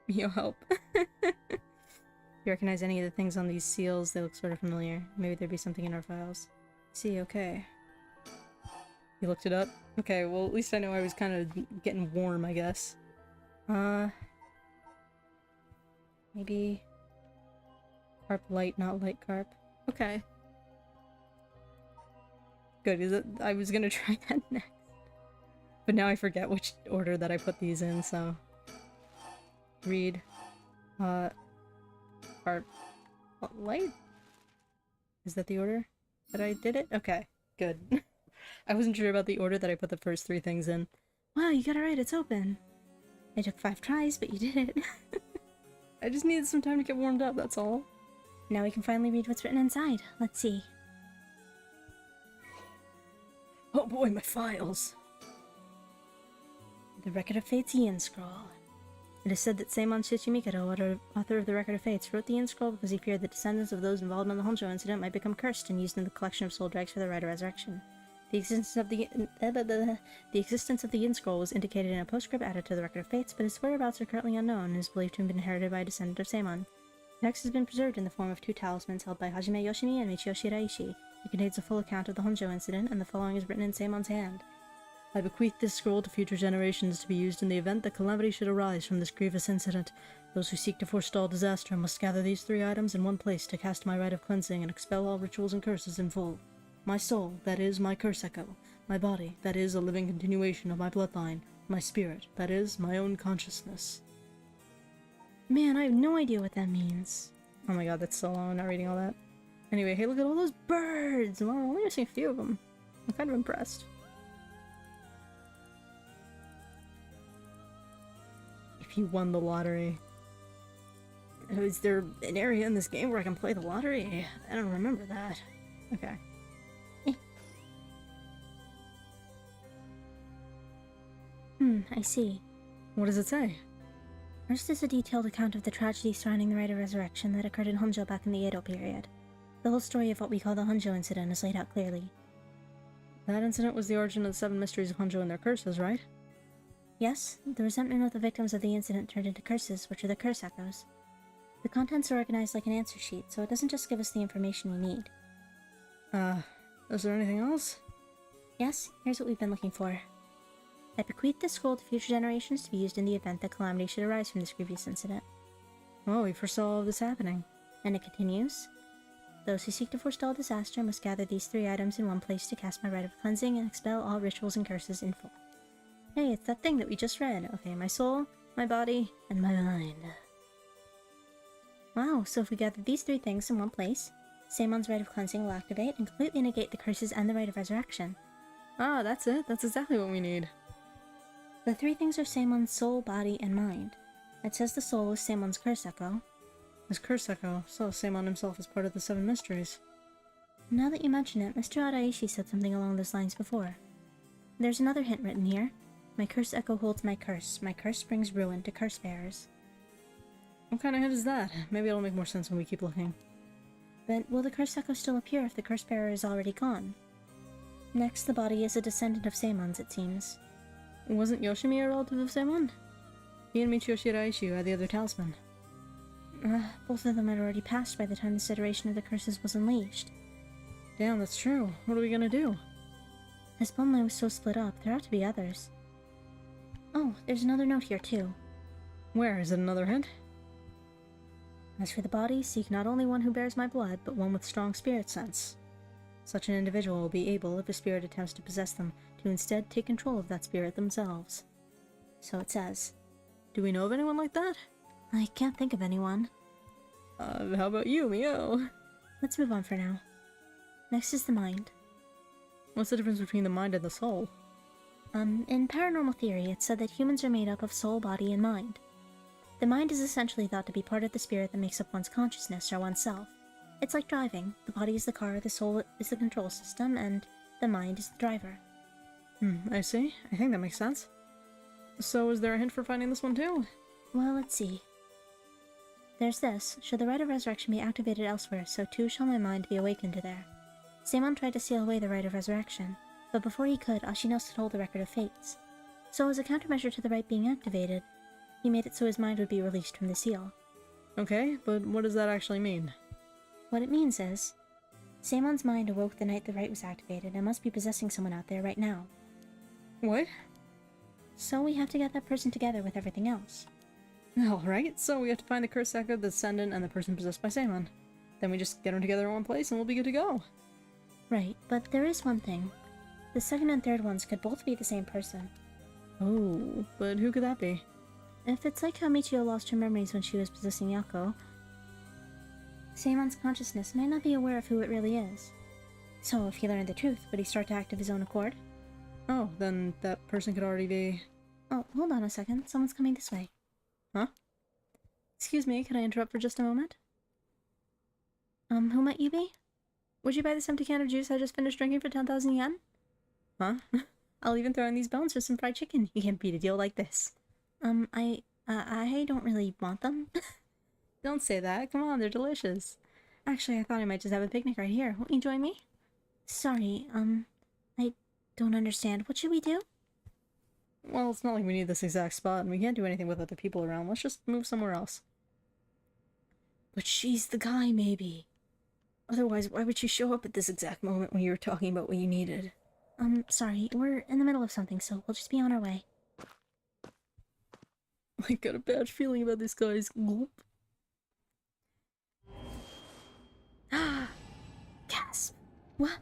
Yo, help. If you recognize any of the things on these seals, they look sort of familiar. Maybe there'd be something in our files. See, okay. You looked it up? Okay, well at least I know I was kind of getting warm, I guess. Maybe... Carp light, not light carp. Okay. Good, is it? I was gonna try that next. But now I forget which order that I put these in, so... Read. Carp. Light? Is that the order that I did it? Okay, good. I wasn't sure about the order that I put the first 3 things in. Wow, you got it right, it's open. It took 5 tries, but you did it. I just needed some time to get warmed up, that's all. Now we can finally read what's written inside. Let's see. Oh boy, my files! The Record of Fate's Yin Scroll. It is said that Seimon Shichimikado, author of the Record of Fates, wrote the Yin Scroll because he feared the descendants of those involved in the Honjo incident might become cursed and used in the collection of soul drags for the rite of resurrection. The existence of the Yin Scroll was indicated in a postscript added to the Record of Fates, but its whereabouts are currently unknown and is believed to have been inherited by a descendant of Seimon. The text has been preserved in the form of 2 talismans held by Hajime Yoshimi and Michio Shiraishi. It contains a full account of the Honjo incident, and the following is written in Seimon's hand. I bequeath this scroll to future generations to be used in the event that calamity should arise from this grievous incident. Those who seek to forestall disaster must gather these 3 items in one place to cast my rite of cleansing and expel all rituals and curses in full. My soul, that is, my curse echo. My body, that is, a living continuation of my bloodline. My spirit, that is, my own consciousness. Man, I have no idea what that means. Oh my god, that's so long, I'm not reading all that. Anyway, hey, look at all those birds! Well, I'm only missing a few of them. I'm kind of impressed. If you won the lottery. Is there an area in this game where I can play the lottery? I don't remember that. Okay. I see. What does it say? First is a detailed account of the tragedy surrounding the Rite of Resurrection that occurred in Honjo back in the Edo period. The whole story of what we call the Honjo incident is laid out clearly. That incident was the origin of the 7 mysteries of Honjo and their curses, right? Yes, the resentment of the victims of the incident turned into curses, which are the curse echoes. The contents are organized like an answer sheet, so it doesn't just give us the information we need. Is there anything else? Yes, here's what we've been looking for. I bequeath this scroll to future generations to be used in the event that calamity should arise from this grievous incident. Oh, we foresaw all of this happening. And it continues. Those who seek to forestall disaster must gather these 3 items in one place to cast my rite of cleansing and expel all rituals and curses in full. Hey, it's that thing that we just read. Okay, my soul, my body, and my mind. Wow, so if we gather these 3 things in one place, Seimon's rite of cleansing will activate and completely negate the curses and the rite of resurrection. Ah, that's it. That's exactly what we need. The 3 things are Seimon's soul, body, and mind. It says the soul is Seimon's curse echo. His curse echo, so Seimon himself is part of the 7 mysteries. Now that you mention it, Mr. Araishi said something along those lines before. There's another hint written here. My curse echo holds my curse. My curse brings ruin to curse bearers. What kind of hint is that? Maybe it'll make more sense when we keep looking. But will the curse echo still appear if the curse bearer is already gone? Next, the body is a descendant of Seimon's, it seems. Wasn't Yoshimi a relative of Seimon? He and Michio Shiraishi had the other talisman. Both of them had already passed by the time this iteration of the curses was unleashed. Damn, that's true. What are we gonna do? This bone line was so split up, there ought to be others. Oh, there's another note here too. Where? Is it another hint? As for the body, seek not only one who bears my blood, but one with strong spirit sense. Such an individual will be able, if a spirit attempts to possess them, to instead take control of that spirit themselves. So it says. Do we know of anyone like that? I can't think of anyone. How about you, Mio? Let's move on for now. Next is the mind. What's the difference between the mind and the soul? In paranormal theory, it's said that humans are made up of soul, body, and mind. The mind is essentially thought to be part of the spirit that makes up one's consciousness or oneself. It's like driving. The body is the car, the soul is the control system, and the mind is the driver. I see. I think that makes sense. So is there a hint for finding this one too? Well, let's see. There's this. Should the rite of resurrection be activated elsewhere, so too shall my mind be awakened to there. Seimon tried to steal away the rite of resurrection, but before he could, Ashinos could hold the record of fates. So as a countermeasure to the rite being activated, he made it so his mind would be released from the seal. Okay, but what does that actually mean? What it means is, Seimon's mind awoke the night the rite was activated and must be possessing someone out there right now. What? So we have to get that person together with everything else. Alright, so we have to find the cursed echo, the descendant, and the person possessed by Seimon. Then we just get them together in one place and we'll be good to go. Right, but there is one thing. The second and third ones could both be the same person. Oh, but who could that be? If it's like how Michio lost her memories when she was possessing Yako, Seimon's consciousness might not be aware of who it really is. So if he learned the truth, would he start to act of his own accord? Oh, then that person could already be... Oh, hold on a second. Someone's coming this way. Huh? Excuse me, can I interrupt for just a moment? Who might you be? Would you buy this empty can of juice I just finished drinking for 10,000 yen? Huh? I'll even throw in these bones for some fried chicken. You can't beat a deal like this. I don't really want them. Don't say that. Come on, they're delicious. Actually, I thought I might just have a picnic right here. Won't you join me? Sorry, I don't understand. What should we do? Well, it's not like we need this exact spot, and we can't do anything with other people around. Let's just move somewhere else. But she's the guy, maybe. Otherwise, why would she show up at this exact moment when you were talking about what you needed? Sorry, we're in the middle of something, so we'll just be on our way. I got a bad feeling about this guy's gulp. Ah! Gasp! What?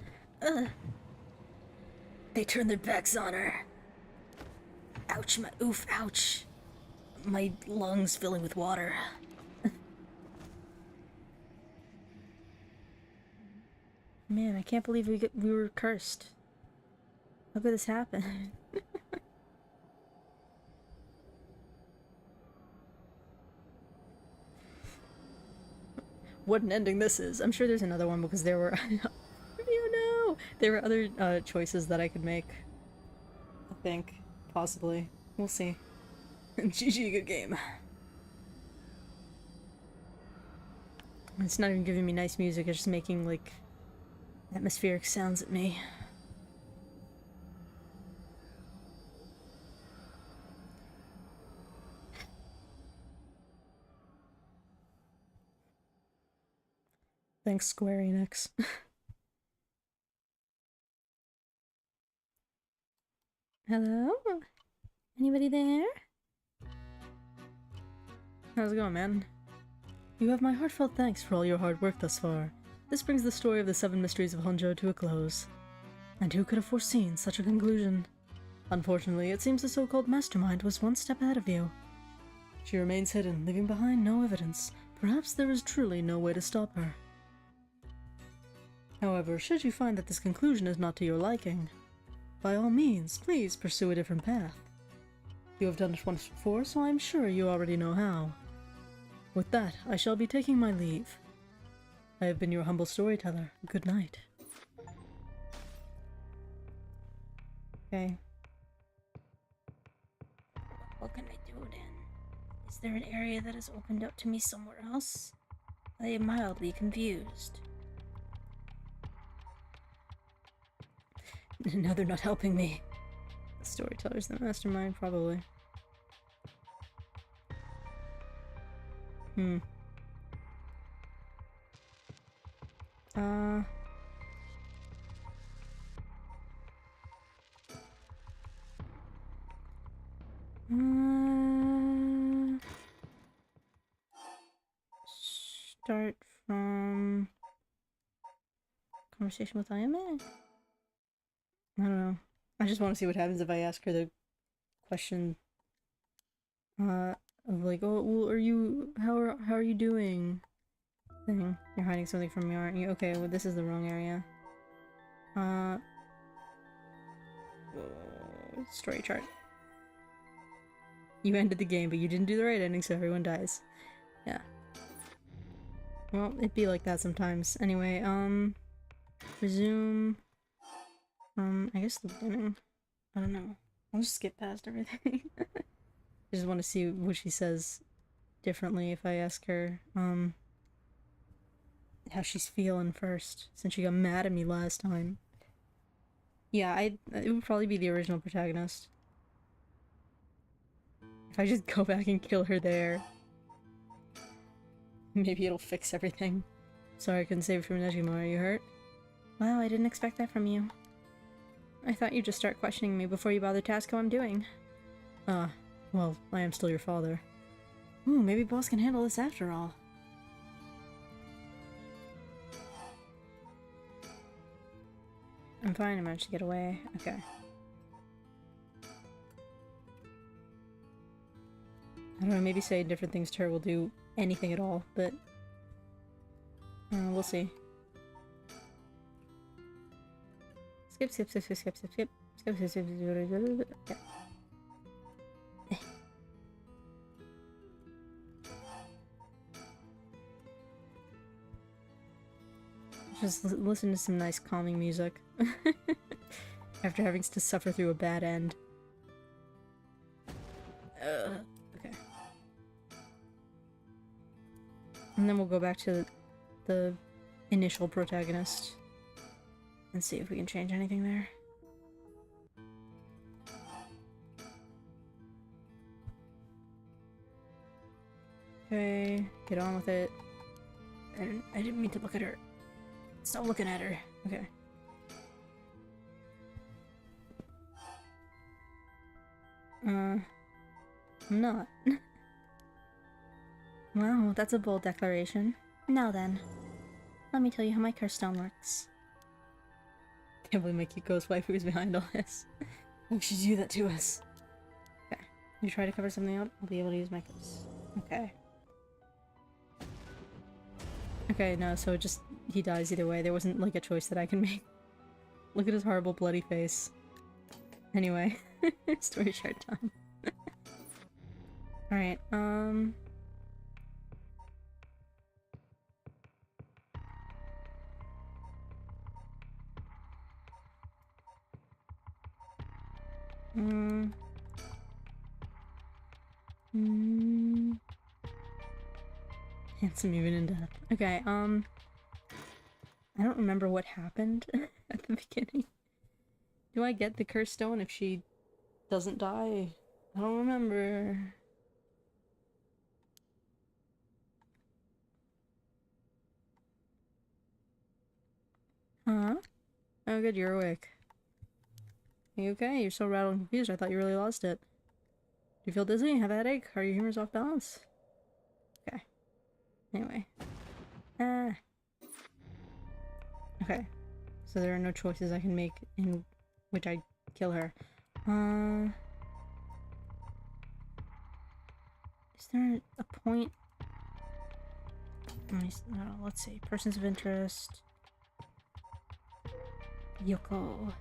They turned their backs on her. Ouch, my oof, ouch. My lungs filling with water. Man, I can't believe we were cursed. How could this happen? What an ending this is. I'm sure there's another one because there were... You know! There were other choices that I could make. I think. Possibly. We'll see. GG, good game. It's not even giving me nice music, it's just making, like, atmospheric sounds at me. Thanks, Square Enix. Hello? Anybody there? How's it going, man? You have my heartfelt thanks for all your hard work thus far. This brings the story of the 7 mysteries of Honjo to a close. And who could have foreseen such a conclusion? Unfortunately, it seems the so-called mastermind was one step ahead of you. She remains hidden, leaving behind no evidence. Perhaps there is truly no way to stop her. However, should you find that this conclusion is not to your liking, by all means, please pursue a different path. You have done it once before, so I am sure you already know how. With that, I shall be taking my leave. I have been your humble storyteller. Good night. Okay. What can I do then? Is there an area that has opened up to me somewhere else? I am mildly confused. Now they're not helping me. The storyteller's the mastermind, probably. Start from conversation with Ayame? I don't know. I just want to see what happens if I ask her the question of like, oh, well, how are you doing? Thing. You're hiding something from me, aren't you? Okay, well, this is the wrong area. Story chart. You ended the game, but you didn't do the right ending, so everyone dies. Yeah. Well, it'd be like that sometimes. Anyway, resume. I guess the beginning. I don't know. I'll just skip past everything. I just want to see what she says differently if I ask her, how she's feeling first, since she got mad at me last time. Yeah, it would probably be the original protagonist. If I just go back and kill her there, maybe it'll fix everything. Sorry I couldn't save it from Nejima, are you hurt? Wow, I didn't expect that from you. I thought you'd just start questioning me before you bothered to ask how I'm doing. Well, I am still your father. Ooh, maybe boss can handle this after all. I'm fine, I managed to get away. Okay. I don't know, maybe saying different things to her will do anything at all, but we'll see. Skip. Okay. Just listen to some nice calming music. After having to suffer through a bad end. Okay. And then we'll go back to the initial protagonist and see if we can change anything there. Okay, get on with it. And I didn't mean to look at her. Stop looking at her. Okay. I'm not. Wow, that's a bold declaration. Now then, let me tell you how my curse stone works. Can't believe my cute ghost wife who is behind all this. Why should you do that to us? Okay. You try to cover something up, I'll be able to use my curse. Okay. Okay, no, so just he dies either way. There wasn't like a choice that I can make. Look at his horrible bloody face. Anyway, story chart time. Alright, handsome even in death. Okay, I don't remember what happened at the beginning. Do I get the curse stone if she doesn't die? I don't remember. Huh? Oh good, you're awake. Are you okay? You're so rattled and confused, I thought you really lost it. Do you feel dizzy? Have a headache? Are your humors off balance? Okay. Anyway. Okay. So there are no choices I can make in which I kill her. Is there a point? Let's see. Persons of interest. Yoko.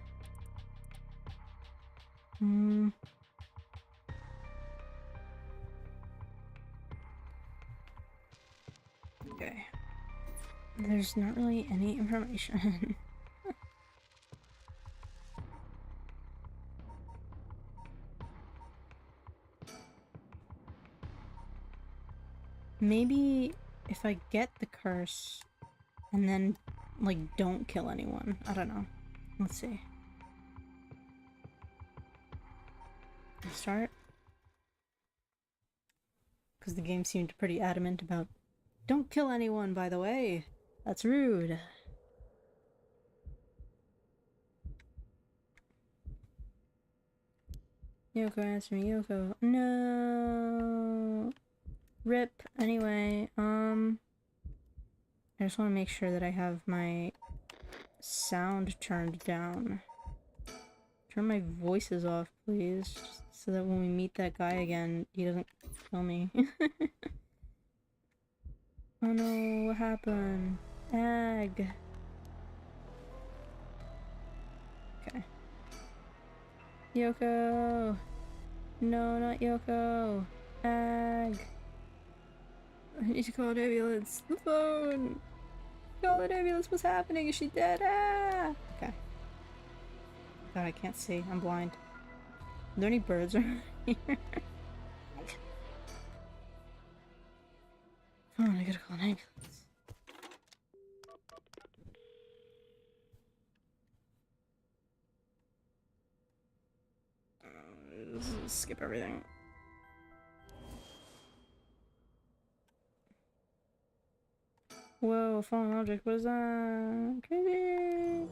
Okay. There's not really any information. Maybe if I get the curse and then, like, don't kill anyone. I don't know. Let's see. Start? Because the game seemed pretty adamant about don't kill anyone, by the way. That's rude. Yoko, answer me, Yoko. No. Rip. Anyway, I just want to make sure that I have my sound turned down. Turn my voices off, please, just so that when we meet that guy again, he doesn't kill me. Oh no, what happened? Ag. Okay. Yoko! No, not Yoko! Ag! I need to call an ambulance. The phone! Call an ambulance, what's happening? Is she dead? Ah! Okay. God, I can't see. I'm blind. Are there any birds around here? Come on, I gotta call an ambulance. Let's skip everything. Whoa, fallen object, what is that? Crazy!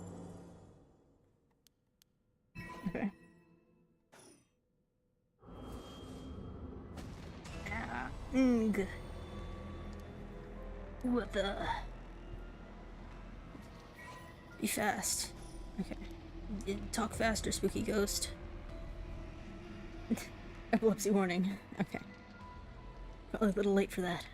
Okay. What the? Be fast. Okay. Talk faster, spooky ghost. Epilepsy warning. Okay. Probably a little late for that.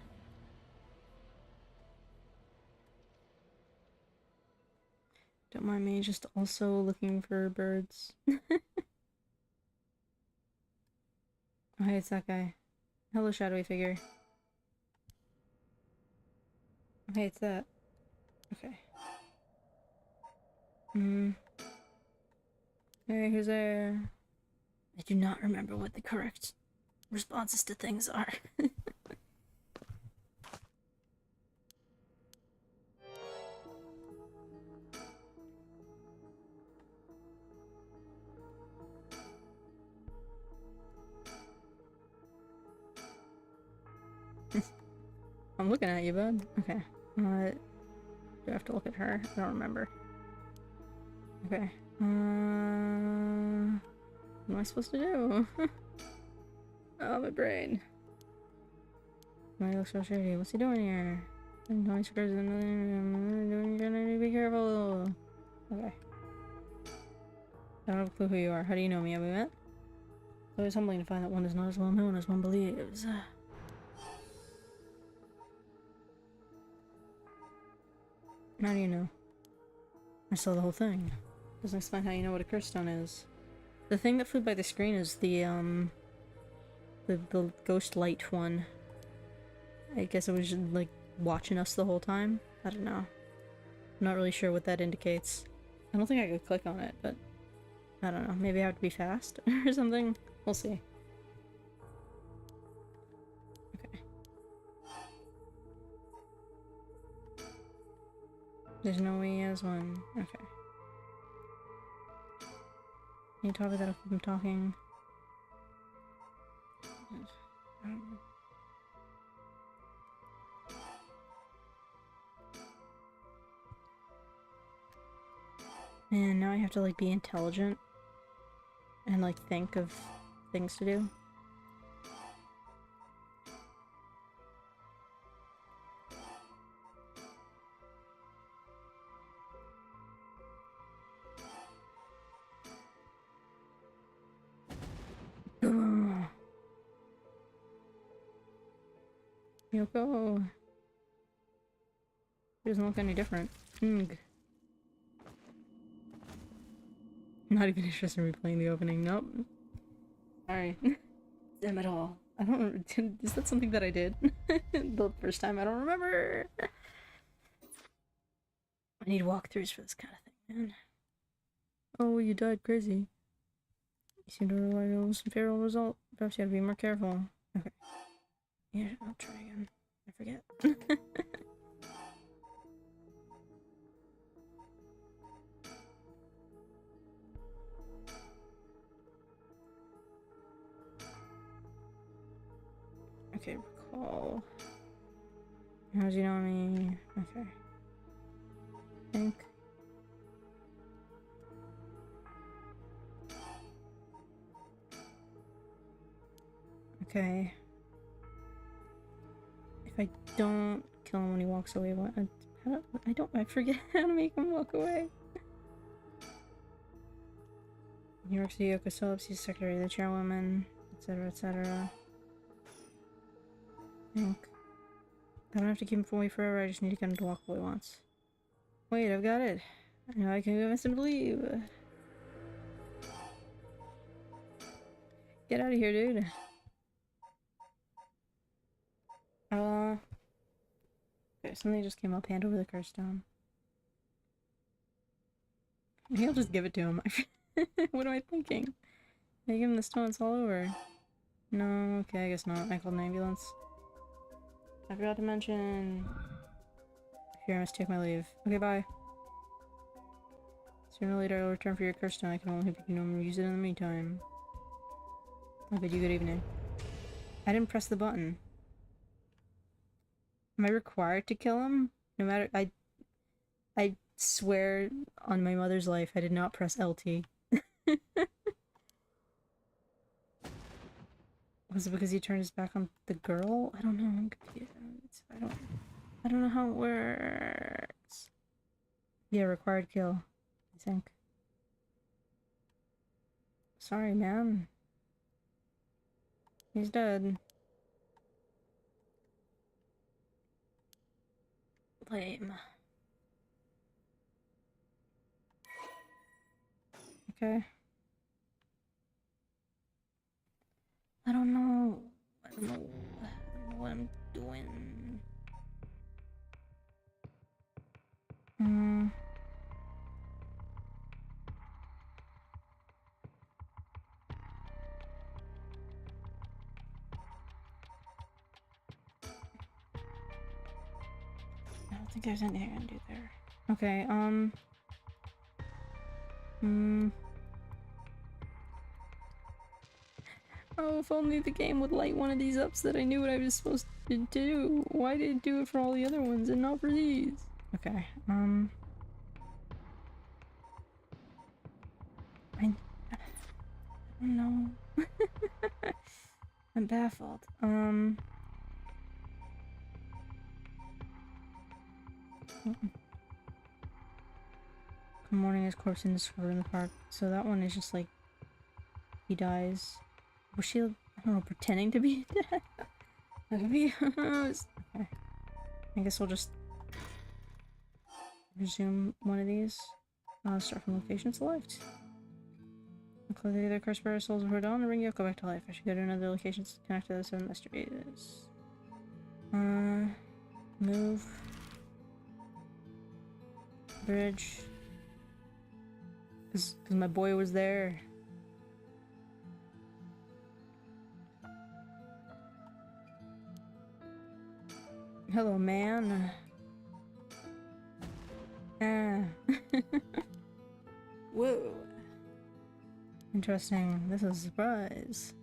Don't mind me, just also looking for birds. Oh, hey, it's that guy. Hello, shadowy figure. Oh, hey, it's that. Okay. Hey, who's there? I do not remember what the correct responses to things are. I'm looking at you, bud. Okay. Do I have to look at her? I don't remember. Okay. What am I supposed to do? Oh, my brain. Why he looks so shady? What's he doing here? Noise occurs in another room. You gotta be careful. Okay. I don't have a clue who you are. How do you know me? Have we met? It's always humbling to find that one is not as well known as one believes. How do you know? I saw the whole thing. Doesn't explain how you know what a curse stone is. The thing that flew by the screen is the ghost light one. I guess it was just, like, watching us the whole time. I don't know. I'm not really sure what that indicates. I don't think I could click on it, but I don't know. Maybe I have to be fast or something. We'll see. Okay. There's no way he has one. Okay. Can you talk without him talking? I don't know. And now I have to, like, be intelligent and, like, think of things to do. Yoko. He doesn't look any different. Not even interested in replaying the opening. Nope. Sorry. Them at all. I don't. Is that something that I did the first time? I don't remember. I need walkthroughs for this kind of thing, man. Oh, you died crazy. You seem to rely on some favorable result. Perhaps you gotta be more careful. Okay. Yeah, I'll try again. I forget. Okay, recall. How's he know me? Okay. Think. Okay. If I don't kill him when he walks away, what? I forget how to make him walk away. New York City Yoko Phillips, he's secretary of the chairwoman, etc., etc. I think. I don't have to keep him away forever, I just need to get him to walk away once. Wait, I've got it. I know I can convince him to leave. Get out of here, dude. Okay, something just came up. Hand over the curse stone. Maybe I'll just give it to him. What am I thinking? I give him the stone, it's all over. No, okay, I guess not. I called an ambulance. I forgot to mention... Here, I must take my leave. Okay, bye. Sooner or later, I'll return for your curse stone. I can only hope you can use it in the meantime. I bid you good evening. I didn't press the button. Am I required to kill him? No matter- I swear on my mother's life, I did not press LT. Was it because he turned his back on the girl? I don't know, I'm confused. I don't know how it works. Yeah, required kill, I think. Sorry, man. He's dead. Lame. Okay. I don't know. I don't know what I'm doing. I don't think there's anything I can do there. Okay, Oh, if only the game would light one of these up so that I knew what I was supposed to do. Why did it do it for all the other ones and not for these? Okay, I don't know. I'm baffled. Good morning, his corpse discovered in the park. So that one is just like, he dies. Was she, I don't know, pretending to be dead? That could be. Okay. I guess we'll just resume one of these. Start from location select. Close the other curse bearer souls of her dawn and bring Yoko back to life. I should go to another location to connect to the 7 mysteries. Move. Bridge. Cause my boy was there. Hello, man. Ah. Whoa. Interesting. This is a surprise.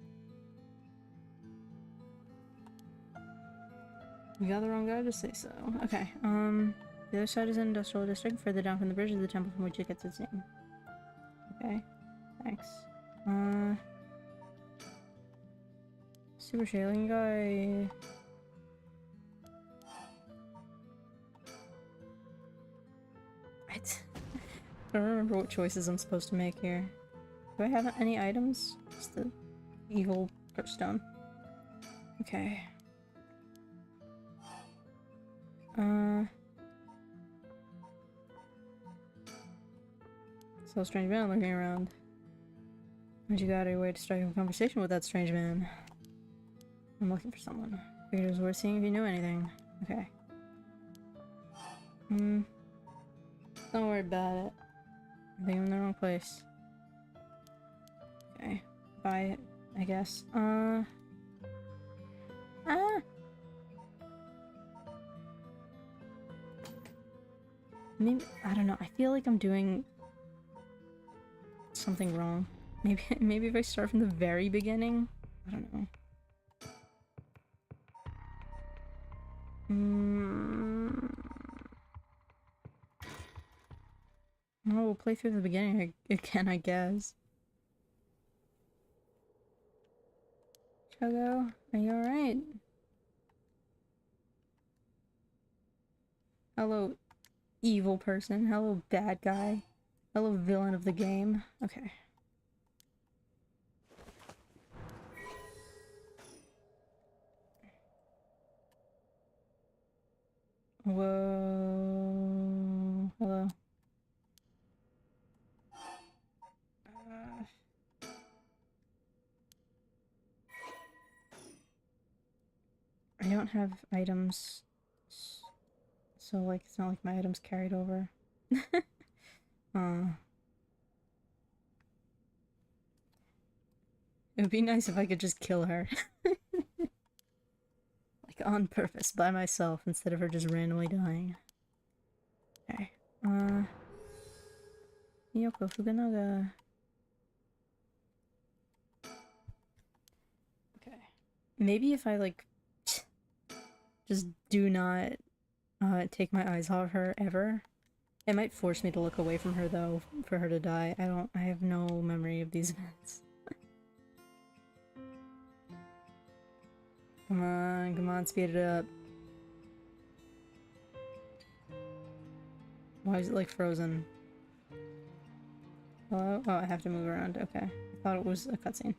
You got the wrong guy to say so. Okay, the other side is an industrial district. Further down from the bridge is the temple from which it gets its name. Okay, thanks. Super shailing guy. I don't remember what choices I'm supposed to make here. Do I have any items? Just the evil stone. Okay. So strange man looking around. But you got a way to strike a conversation with that strange man. I'm looking for someone. Figured it was worth seeing if you knew anything. Okay. Don't worry about it. I think I'm in the wrong place. Okay. Buy it, I guess. Maybe, I don't know. I feel like I'm doing something wrong. Maybe if I start from the very beginning? I don't know. Oh, we'll play through the beginning again, I guess. Kogo? Are you alright? Hello, evil person. Hello, bad guy. Hello, villain of the game. Okay. Whoa. Hello. I don't have items, so like it's not like my items carried over. It would be nice if I could just kill her. Like on purpose, by myself, instead of her just randomly dying. Okay. Yoko Fuganaga. Okay. Maybe if I like just do not take my eyes off her ever. It might force me to look away from her though, for her to die. I have no memory of these events. Come on, speed it up. Why is it like frozen? Hello? Oh, I have to move around, okay. I thought it was a cutscene.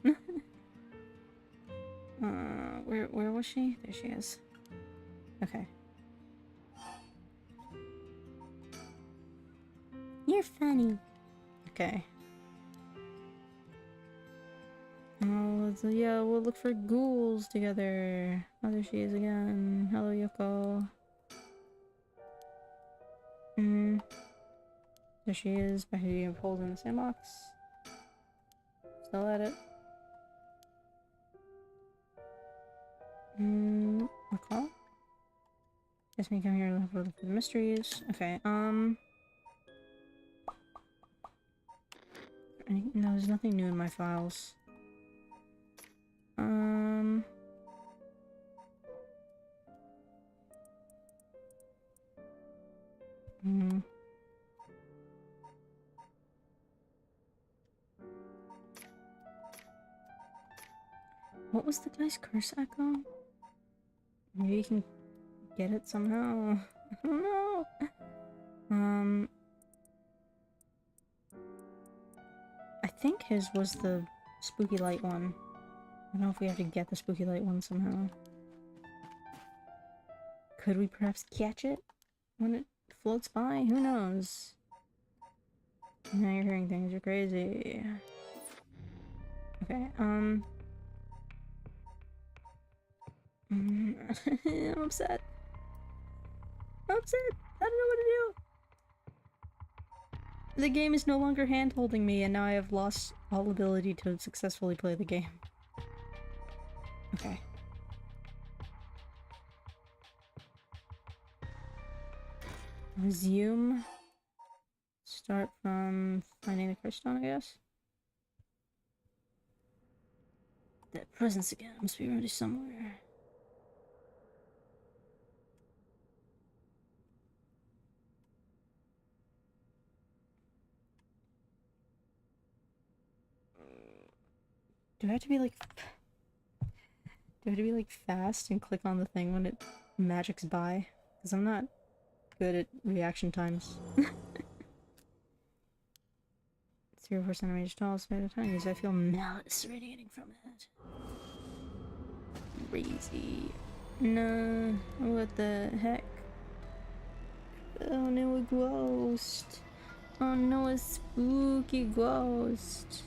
Where was she? There she is. Okay. You're funny. Okay. Oh, so yeah, we'll look for ghouls together. Oh, there she is again. Hello, Yoko. There she is, back here pulled in the sandbox. Still at it. Recall? Guess me come here to look for the mysteries. Okay, no, there's nothing new in my files. What was the guy's curse echo? Maybe you can get it somehow. I don't know. I think his was the spooky light one. I don't know if we have to get the spooky light one somehow. Could we perhaps catch it when it floats by? Who knows? Now you're hearing things, you're crazy. Okay, I'm upset. I'm upset! I don't know what to do! The game is no longer hand-holding me, and now I have lost all ability to successfully play the game. Okay. Resume. Start from finding the curse stone, I guess. That presence again must be around here somewhere. Do I have to be like... Do I have to be like fast and click on the thing when it magics by? Because I'm not good at reaction times. 0% range tall, spare the time because I feel malice radiating from it. Crazy. No, what the heck? Oh no, a ghost. Oh no, a spooky ghost.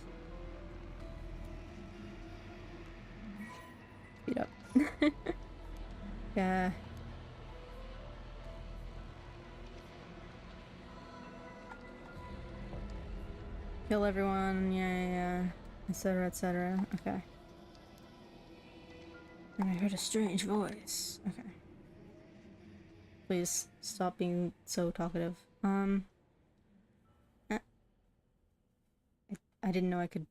Speed up. Yeah. Kill everyone, yeah, etc, etc. Okay. And I heard a strange voice. Okay. Please stop being so talkative. I didn't know I could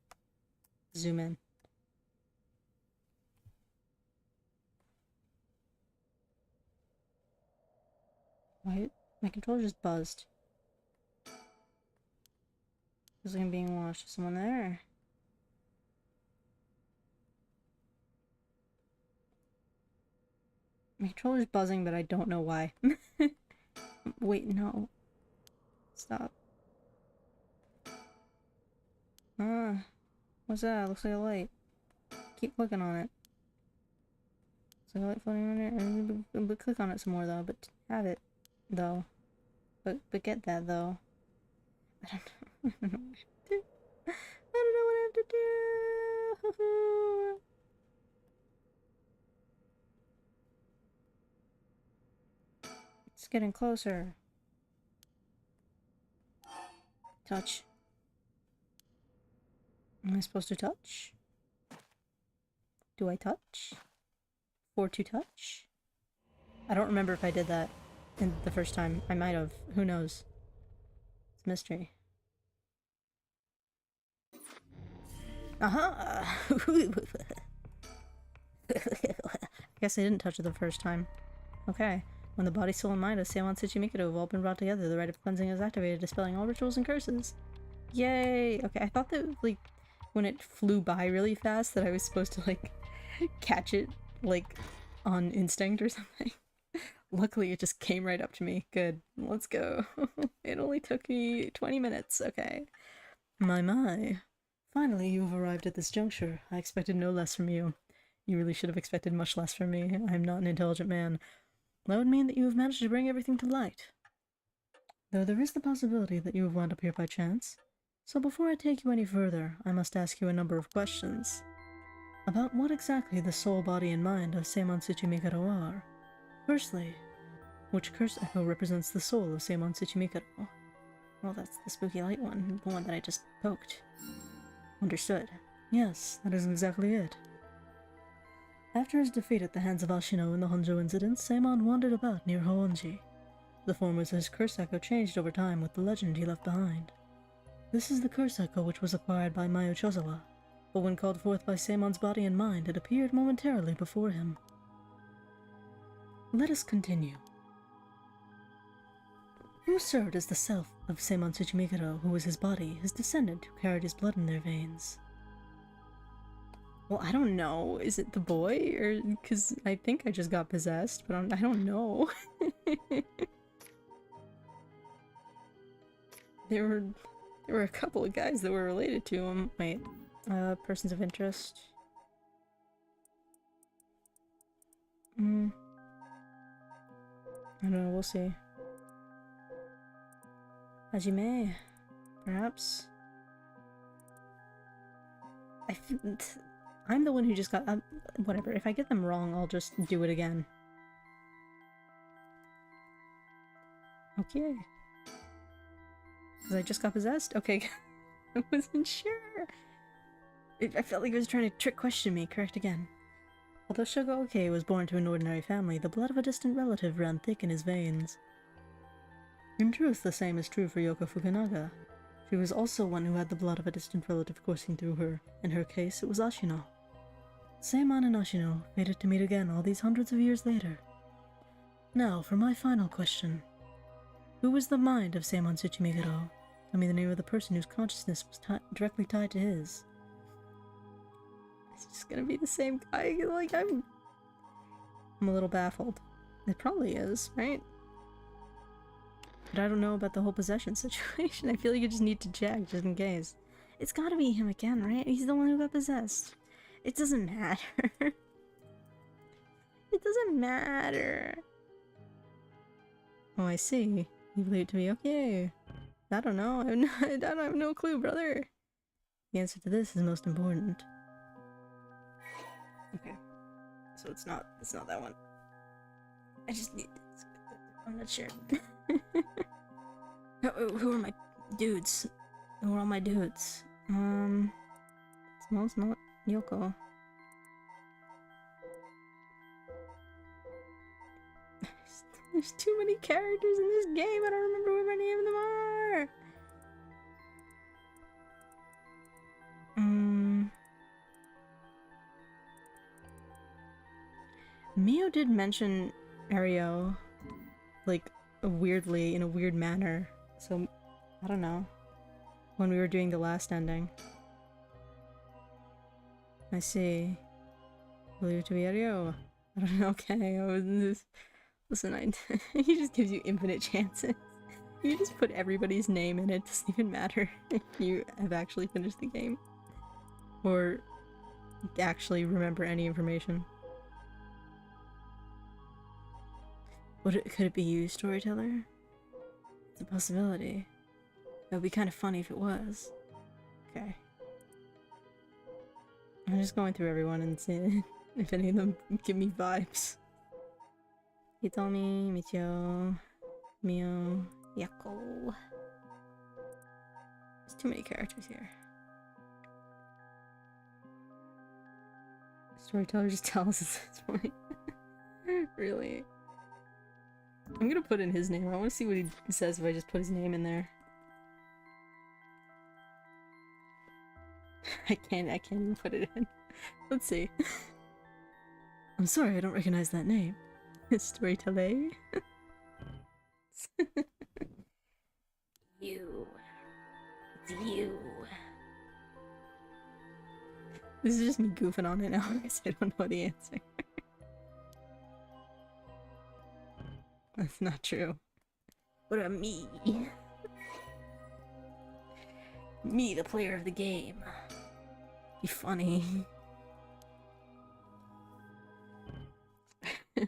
zoom in. Why? My controller just buzzed. Feels like I'm being watched. Is someone there? My controller's buzzing, but I don't know why. Wait, no. Stop. Ah, what's that? Looks like a light. Keep clicking on it. Looks like a light floating on it. But click on it some more though. But have it though. But get that though. I don't know. I don't know what I have to do. It's getting closer. Touch. Am I supposed to touch? Do I touch? For to touch? I don't remember if I did that in the first time. I might have. Who knows? It's a mystery. Uh-huh! I guess I didn't touch it the first time. Okay. When the body, soul, and mind of Seimon Tsuchimikado have all been brought together, the rite of cleansing is activated, dispelling all rituals and curses. Yay! Okay, I thought that, like, when it flew by really fast that I was supposed to, like, catch it, like, on instinct or something. Luckily, it just came right up to me. Good. Let's go. It only took me 20 minutes. Okay. My. Finally, you have arrived at this juncture. I expected no less from you. You really should have expected much less from me. I am not an intelligent man. That would mean that you have managed to bring everything to light. Though there is the possibility that you have wound up here by chance. So before I take you any further, I must ask you a number of questions. About what exactly the soul, body, and mind of Seimon Tsuchimikado are. Firstly, which curse echo represents the soul of Seimon Tsuchimikado? Well, that's the spooky light one, the one that I just poked. Understood. Yes, that is exactly it. After his defeat at the hands of Ashino in the Honjo incident, Seimon wandered about near Hoonji. The form of his curse echo changed over time with the legend he left behind. This is the curse echo which was acquired by Mayo Chozawa, but when called forth by Seimon's body and mind, it appeared momentarily before him. Let us continue. Who served as the self of Seimon Tsuchimikado, who was his body, his descendant who carried his blood in their veins? Well, I don't know. Is it the boy? Or because I think I just got possessed, but I don't know. There were a couple of guys that were related to him. Wait, persons of interest. I don't know. We'll see. Hajime, perhaps. I'm the one who just got. Whatever. If I get them wrong, I'll just do it again. Okay. Because I just got possessed? Okay. I wasn't sure. I felt like it was trying to trick question me. Correct again. Although Shogo was born to an ordinary family, the blood of a distant relative ran thick in his veins. In truth, the same is true for Yoko Fukunaga. She was also one who had the blood of a distant relative coursing through her. In her case, it was Ashino. Seimon and Ashino fated to meet again all these hundreds of years later. Now, for my final question. Who was the mind of Seimon Tsuchimikado? Tell me the name of the person whose consciousness was directly tied to his. It's just gonna be the same guy. Like, I'm a little baffled. It probably is, right? But I don't know about the whole possession situation. I feel like you just need to check, just in case. It's gotta be him again, right? He's the one who got possessed. It doesn't matter. It doesn't matter. Oh, I see. You believe it to be okay. I don't know. I have no clue, brother. The answer to this is most important. Okay. So it's not that one. I just need this. I'm not sure. Who are my dudes? Who are all my dudes? It's not Yoko. There's too many characters in this game. I don't remember what any of them are. Mio did mention Ario, like, weirdly, in a weird manner. So, I don't know. When we were doing the last ending. I see. Believe it to be Ario. I don't know, okay, listen, he just gives you infinite chances. You just put everybody's name in, it doesn't even matter if you have actually finished the game. Or actually remember any information. Could it be you, storyteller? It's a possibility. It would be kind of funny if it was. Okay. I'm just going through everyone and seeing if any of them give me vibes. Hitomi, Michio, Mio, Yako. There's too many characters here. Storyteller just tells us at this point. Really? I'm gonna put in his name. I want to see what he says if I just put his name in there. I can't even put it in. Let's see. I'm sorry, I don't recognize that name. Storyteller? You. It's you. This is just me goofing on it now because I don't know the answer. That's not true. What about me? Me, the player of the game. Be funny. Okay.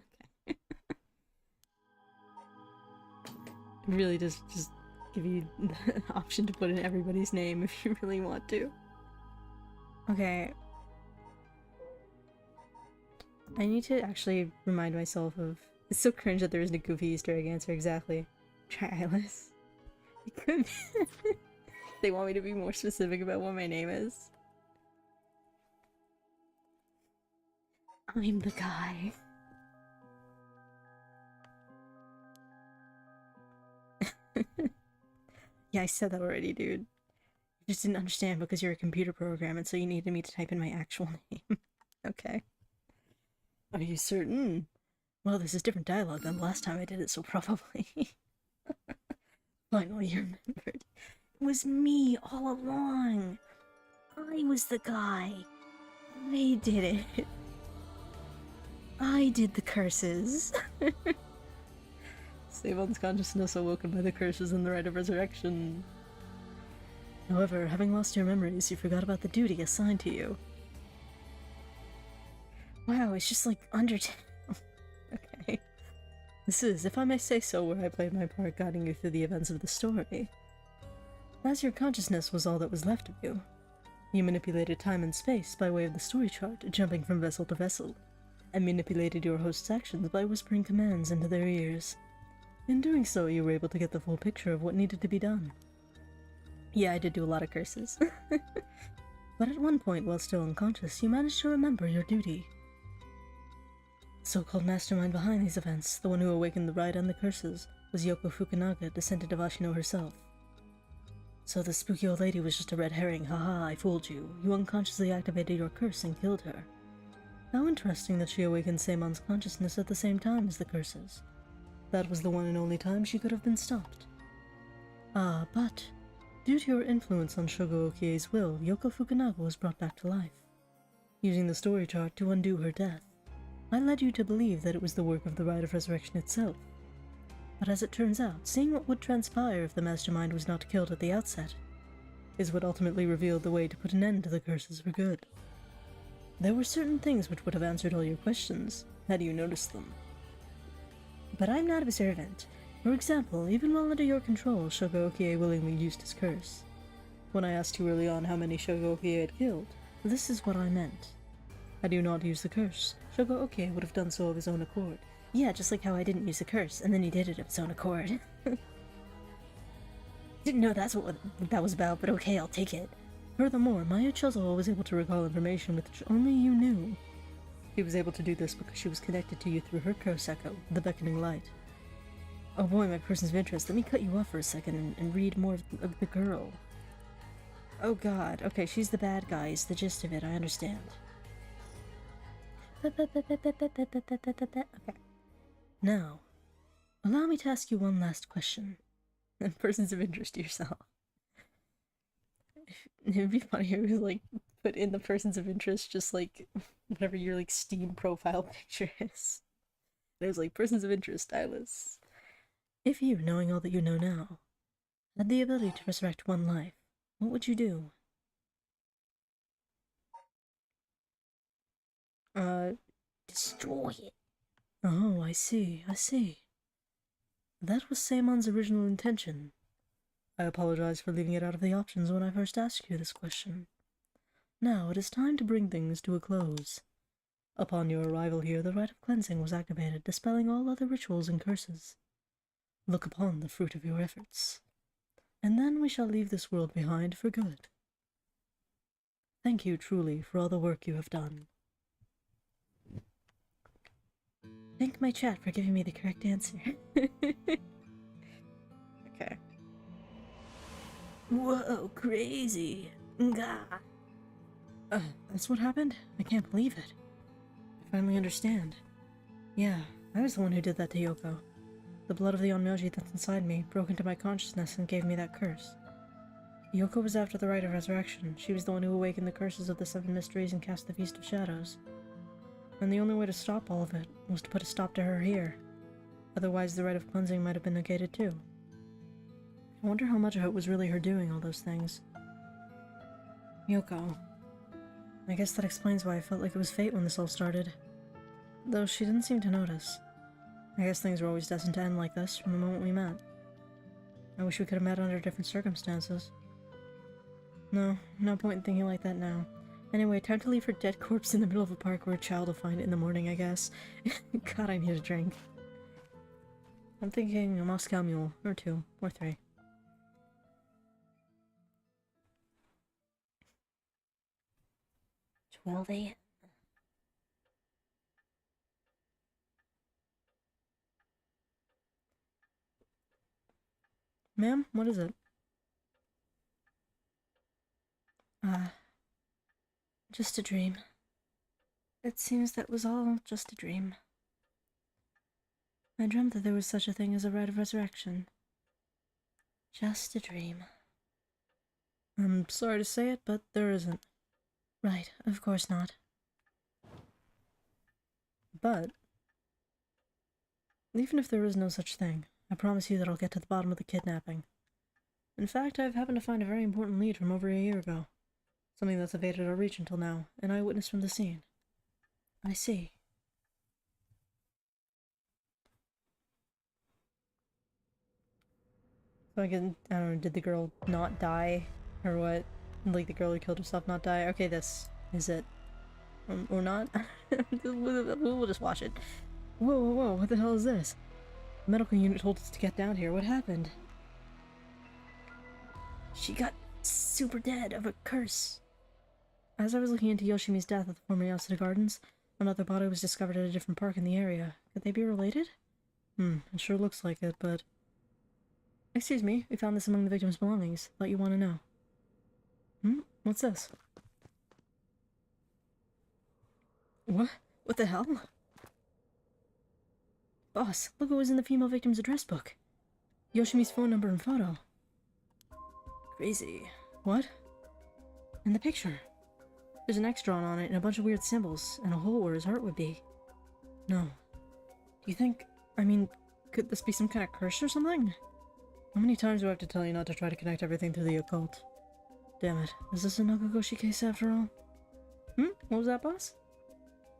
It really does just give you the option to put in everybody's name if you really want to. Okay. I need to actually remind myself of... It's so cringe that there isn't a goofy Easter egg answer exactly. Try Eilis. It could be. They want me to be more specific about what my name is. I'm the guy. Yeah, I said that already, dude. You just didn't understand because you're a computer program and so you needed me to type in my actual name. Okay. Are you certain? Well, this is different dialogue than the last time I did it, so probably. Finally, you remembered. It was me all along. I was the guy. I did it. I did the curses. Savon's consciousness awoken by the curses and the rite of resurrection. However, having lost your memories, you forgot about the duty assigned to you. Wow, it's just like Undertale. Okay. This is, if I may say so, where I played my part guiding you through the events of the story. As your consciousness was all that was left of you, you manipulated time and space by way of the story chart, jumping from vessel to vessel, and manipulated your host's actions by whispering commands into their ears. In doing so, you were able to get the full picture of what needed to be done. Yeah, I did do a lot of curses. But at one point, while still unconscious, you managed to remember your duty. The so-called mastermind behind these events, the one who awakened the rite and the curses, was Yoko Fukunaga, descendant of Ashino herself. So the spooky old lady was just a red herring, haha, I fooled you. You unconsciously activated your curse and killed her. How interesting that she awakened Seimon's consciousness at the same time as the curses. That was the one and only time she could have been stopped. Ah, but due to your influence on Shogo Okie's will, Yoko Fukunaga was brought back to life. Using the story chart to undo her death, I led you to believe that it was the work of the Rite of Resurrection itself. But as it turns out, seeing what would transpire if the mastermind was not killed at the outset, is what ultimately revealed the way to put an end to the curses for good. There were certain things which would have answered all your questions, had you noticed them. But I'm not observant. For example, even while under your control, Shogo Okie willingly used his curse. When I asked you early on how many Shogo Okie had killed, this is what I meant. Had you not used the curse, Shogo Okie would have done so of his own accord. Yeah, just like how I didn't use the curse, and then he did it of his own accord. Didn't know that's what that was about, but okay, I'll take it. Furthermore, Maya Chuzzle was able to recall information which only you knew. She was able to do this because she was connected to you through her curse echo, the beckoning light. Oh boy, my persons of interest, let me cut you off for a second and read more of the girl. Oh god, okay, she's the bad guy, is the gist of it, I understand. Okay. Now, allow me to ask you one last question. Persons of interest to yourself. It'd be funny if it was like put in the persons of interest just like whatever your like Steam profile picture is. There's like persons of interest, Eilis. If you, knowing all that you know now, had the ability to resurrect one life, what would you do? Destroy it. Oh, I see, I see. That was Samon's original intention. I apologize for leaving it out of the options when I first asked you this question. Now it is time to bring things to a close. Upon your arrival here, the rite of cleansing was activated, dispelling all other rituals and curses. Look upon the fruit of your efforts, and then we shall leave this world behind for good. Thank you truly for all the work you have done. Thank my chat for giving me the correct answer. Okay. Whoa, crazy. Gah. That's what happened? I can't believe it. I finally understand. Yeah, I was the one who did that to Yoko. The blood of the Onmyoji that's inside me broke into my consciousness and gave me that curse. Yoko was after the rite of resurrection. She was the one who awakened the curses of the seven mysteries and cast the Feast of Shadows. And the only way to stop all of it was to put a stop to her here. Otherwise the rite of cleansing might have been negated too. I wonder how much of it was really her doing all those things. Yoko. I guess that explains why I felt like it was fate when this all started. Though she didn't seem to notice. I guess things were always destined to end like this from the moment we met. I wish we could have met under different circumstances. No point in thinking like that now. Anyway, time to leave her dead corpse in the middle of a park where a child will find it in the morning, I guess. God, I need a drink. I'm thinking a Moscow Mule, or 2, or 3. A.m. Ma'am, what is it? Just a dream. It seems that was all just a dream. I dreamt that there was such a thing as a rite of resurrection. Just a dream. I'm sorry to say it, but there isn't. Right, of course not. But even if there is no such thing, I promise you that I'll get to the bottom of the kidnapping. In fact, I've happened to find a very important lead from over a year ago. Something that's evaded our reach until now, an eyewitness from the scene. I see. So I don't know, did the girl not die? Or what? Like the girl who killed herself not die? Okay, this is it. Or not? We'll just watch it. Whoa, what the hell is this? The medical unit told us to get down here. What happened? She got super dead of a curse. As I was looking into Yoshimi's death at the former Yasuda Gardens, another body was discovered at a different park in the area. Could they be related? It sure looks like it, but... Excuse me, we found this among the victim's belongings. Thought you want to know. What's this? What? What the hell? Boss, look what was in the female victim's address book. Yoshimi's phone number and photo. Crazy. What? In the picture. There's an X drawn on it and a bunch of weird symbols, and a hole where his heart would be. No. Do you think... I mean, could this be some kind of curse or something? How many times do I have to tell you not to try to connect everything to the occult? Damn it. Is this a Nakagoshi case after all? What was that, boss?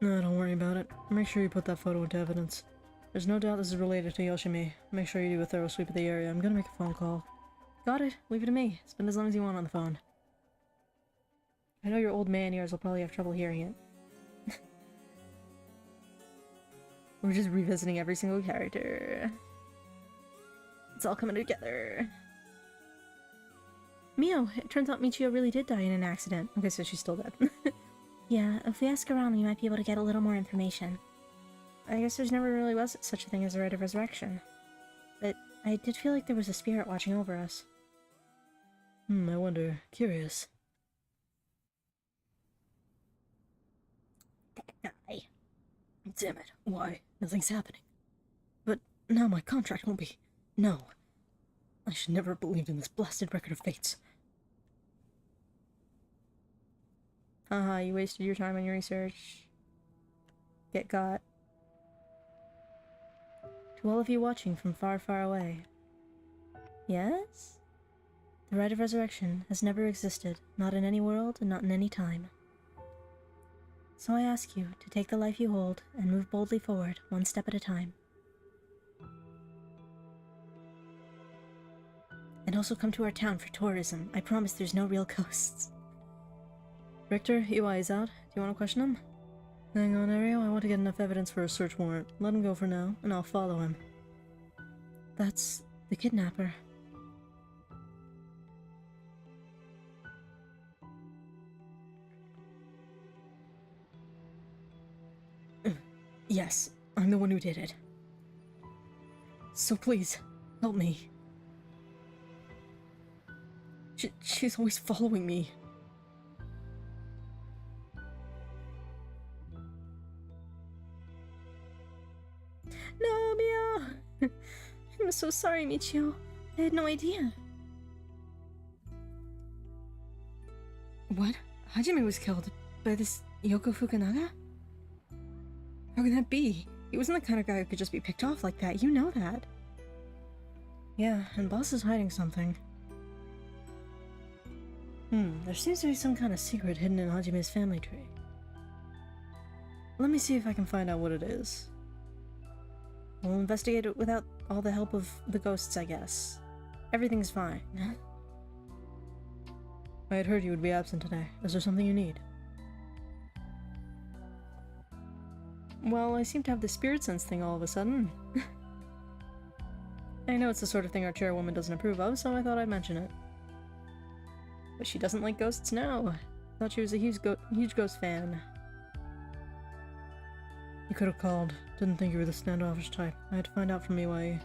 No, don't worry about it. Make sure you put that photo into evidence. There's no doubt this is related to Yoshimi. Make sure you do a thorough sweep of the area. I'm gonna make a phone call. Got it. Leave it to me. Spend as long as you want on the phone. I know your old man ears will probably have trouble hearing it. We're just revisiting every single character. It's all coming together. Mio, it turns out Michio really did die in an accident. Okay, so she's still dead. Yeah, if we ask around, we might be able to get a little more information. I guess there's never really was such a thing as a rite of resurrection. But I did feel like there was a spirit watching over us. I wonder. Curious. That guy. Damn it. Why? Nothing's happening. But now my contract won't be... No. I should never have believed in this blasted record of fates. Haha, you wasted your time on your research. Get got. To all of you watching from far, far away. Yes? The right of resurrection has never existed, not in any world and not in any time. So I ask you to take the life you hold and move boldly forward, one step at a time. And also come to our town for tourism. I promise there's no real ghosts. Richter, Yaaay is out. Do you want to question him? Hang on, Ariel. I want to get enough evidence for a search warrant. Let him go for now, and I'll follow him. That's the kidnapper. Yes, I'm the one who did it. So please, help me. She's always following me. No, Mia! I'm so sorry, Michio. I had no idea. What? Hajime was killed by this Yoko Fukunaga? How can that be? He wasn't the kind of guy who could just be picked off like that. You know that. Yeah, and Boss is hiding something. There seems to be some kind of secret hidden in Hajime's family tree. Let me see if I can find out what it is. We'll investigate it without all the help of the ghosts, I guess. Everything's fine. I had heard you would be absent today. Is there something you need? Well, I seem to have the spirit sense thing all of a sudden. I know it's the sort of thing our chairwoman doesn't approve of, so I thought I'd mention it. But she doesn't like ghosts now. Thought she was a huge ghost fan. You could have called. Didn't think you were the standoffish type. I had to find out from Yaaay.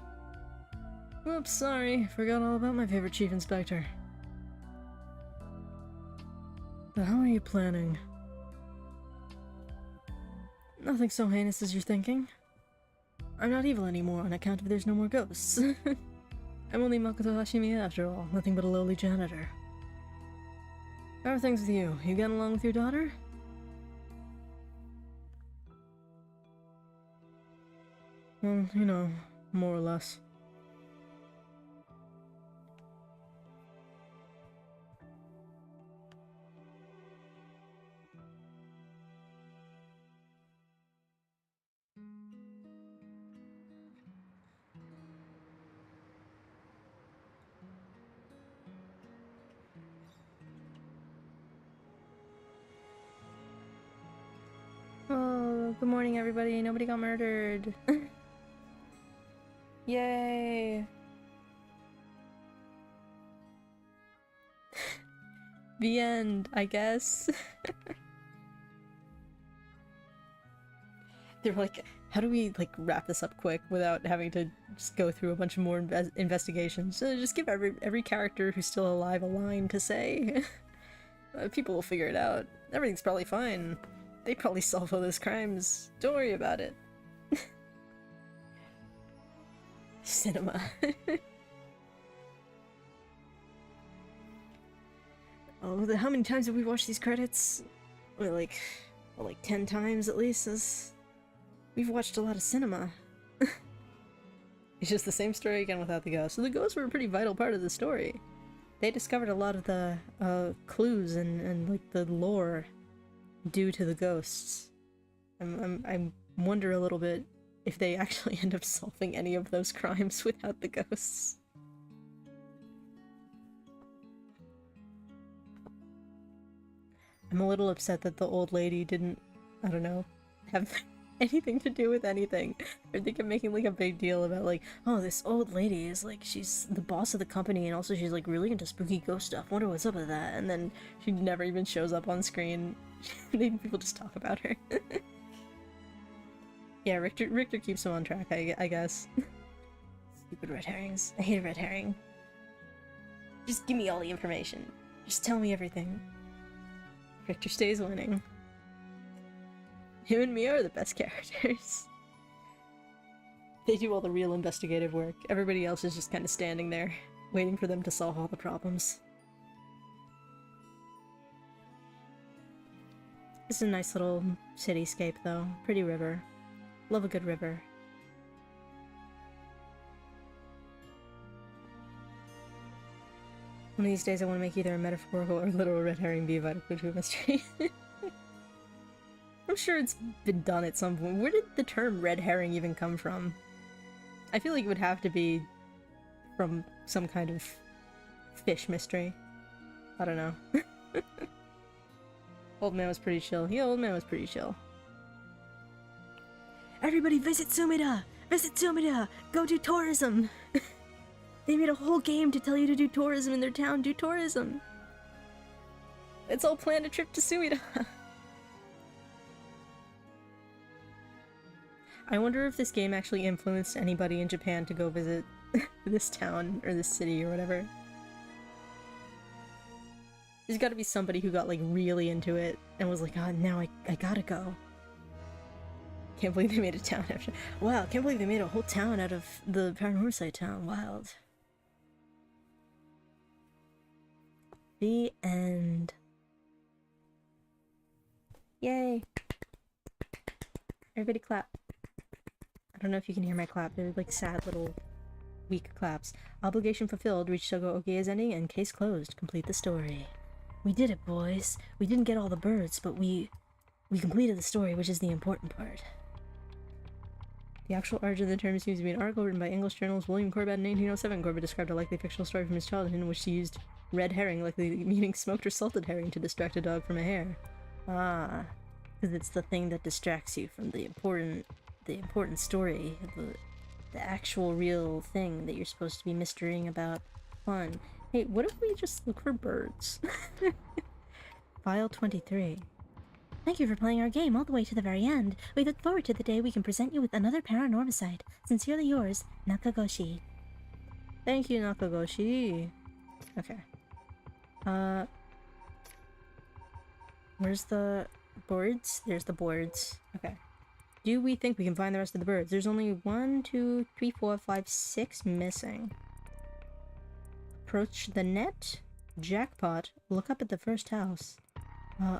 Oops, sorry. Forgot all about my favorite chief inspector. But how are you planning? Nothing so heinous as you're thinking. I'm not evil anymore on account of there's no more ghosts. I'm only Makoto Hashimi after all, nothing but a lowly janitor. How are things with you? You getting along with your daughter? Well, you know, more or less. Oh, good morning, everybody. Nobody got murdered. Yay! The end, I guess. They're like, how do we like wrap this up quick without having to just go through a bunch of more investigations? Just give every character who's still alive a line to say. People will figure it out. Everything's probably fine. They probably solve all those crimes. Don't worry about it. Cinema. Oh, how many times have we watched these credits? Well, like 10 times at least. We've watched a lot of cinema. It's just the same story again without the ghosts. So the ghosts were a pretty vital part of the story. They discovered a lot of the clues and like the lore due to the ghosts. I wonder a little bit if they actually end up solving any of those crimes without the ghosts. I'm a little upset that the old lady didn't, I don't know, have anything to do with anything. Or they kept making like a big deal about like, oh, this old lady is like, she's the boss of the company and also she's like really into spooky ghost stuff. Wonder what's up with that. And then she never even shows up on screen. People just talk about her. Yeah, Richter keeps him on track, I guess. Stupid red herrings. I hate a red herring. Just give me all the information. Just tell me everything. Richter stays winning. Him and Mia are the best characters. They do all the real investigative work. Everybody else is just kind of standing there, waiting for them to solve all the problems. This is a nice little cityscape, though. Pretty river. Love a good river. One of these days I want to make either a metaphorical or literal red herring be about a clue to a mystery. I'm sure it's been done at some point. Where did the term red herring even come from? I feel like it would have to be from some kind of fish mystery. I don't know. Old man was pretty chill. Yeah, old man was pretty chill. Everybody visit Sumida! Visit Sumida! Go do tourism! They made a whole game to tell you to do tourism in their town. Do tourism! Let's all plan a trip to Sumida! I wonder if this game actually influenced anybody in Japan to go visit this town or this city or whatever. There's gotta be somebody who got like really into it and was like, oh, now I gotta go. Can't believe they made a town after— wow, can't believe they made a whole town out of the Paranormasight town. Wild. The end. Yay. Everybody clap. I don't know if you can hear my clap. They're like sad little weak claps. Obligation fulfilled. Reach Shogo Okie's ending and case closed. Complete the story. We did it, boys. We didn't get all the birds, but we completed the story, which is the important part. The actual origin of the term seems to be an article written by English journalist William Corbett in 1807. Corbett described a likely fictional story from his childhood in which he used red herring, likely meaning smoked or salted herring, to distract a dog from a hare. Ah, because it's the thing that distracts you from the important story, the actual real thing that you're supposed to be mysterying about. Fun. Hey, what if we just look for birds? File 23. Thank you for playing our game all the way to the very end. We look forward to the day we can present you with another Paranormasight. Sincerely yours, Nakagoshi. Thank you, Nakagoshi. Okay. Where's the boards? There's the boards. Okay. Do we think we can find the rest of the birds? There's only 1, 2, 3, 4, 5, 6 missing. Approach the net. Jackpot. Look up at the first house.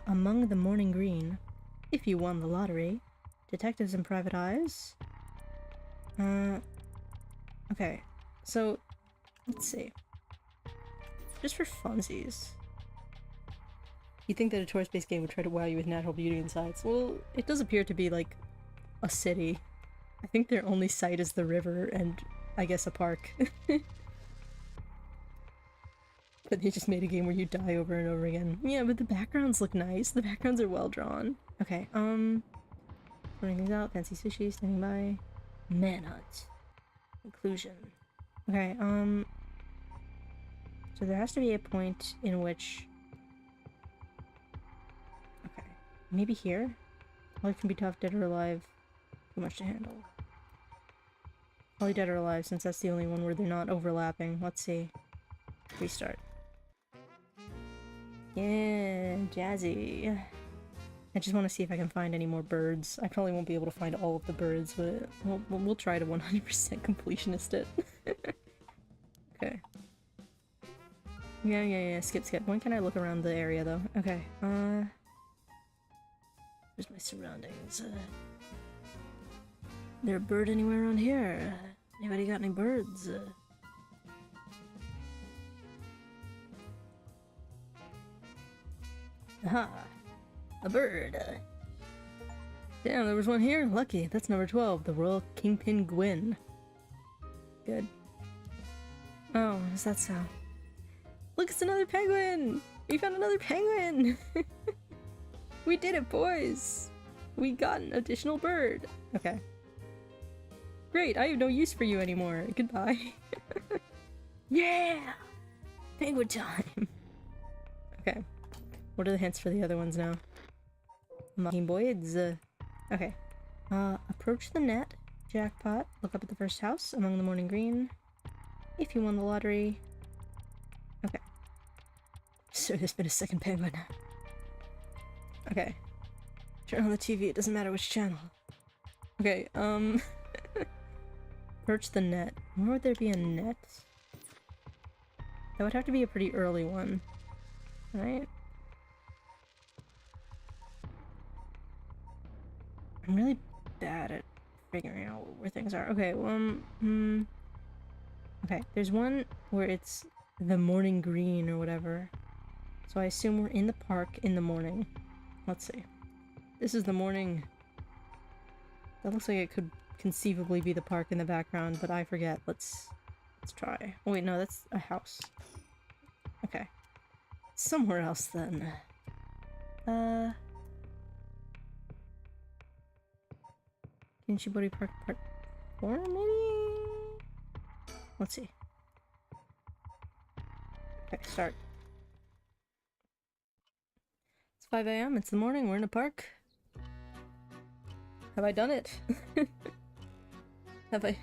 Among the morning green. If you won the lottery. Detectives and private eyes. Okay. So, let's see. Just for funsies. You think that a tourist-based game would try to wow you with natural beauty and sights? Well, it does appear to be like a city. I think their only sight is the river and, I guess, a park. But they just made a game where you die over and over again. Yeah, but the backgrounds look nice. The backgrounds are well drawn. Okay, throwing things out. Fancy sushi, standing by. Manhunt. Conclusion. Okay, so there has to be a point in which... okay, maybe here? Life can be tough, dead or alive. Too much to handle. Probably dead or alive, since that's the only one where they're not overlapping. Let's see. Restart. Yeah, jazzy. I just want to see if I can find any more birds. I probably won't be able to find all of the birds, but we'll try to 100% completionist it. Okay. Yeah, skip. When can I look around the area, though? Okay, where's my surroundings? There a bird anywhere around here? Anybody got any birds? Aha! A bird! Damn, there was one here? Lucky. That's number 12, the Royal Kingpin Gwyn. Good. Oh, is that so? Look, it's another penguin! We found another penguin! We did it, boys! We got an additional bird. Okay. Great, I have no use for you anymore. Goodbye. Yeah! Penguin time! Okay. What are the hints for the other ones now? Mocking boys. Okay. Approach the net. Jackpot. Look up at the first house. Among the morning green. If you won the lottery. Okay. So there's been a second penguin. Okay. Turn on the TV. It doesn't matter which channel. Okay, approach the net. Where would there be a net? That would have to be a pretty early one. Right? I'm really bad at figuring out where things are. Okay, okay, there's one where it's the morning green or whatever. So I assume we're in the park in the morning. Let's see. This is the morning. That looks like it could conceivably be the park in the background, but I forget. Let's try. Oh wait, no, that's a house. Okay. Somewhere else then. Kinchibori Park Part 4, maybe? Let's see. Okay, start. It's 5 a.m. It's the morning. We're in a park. Have I done it? Have I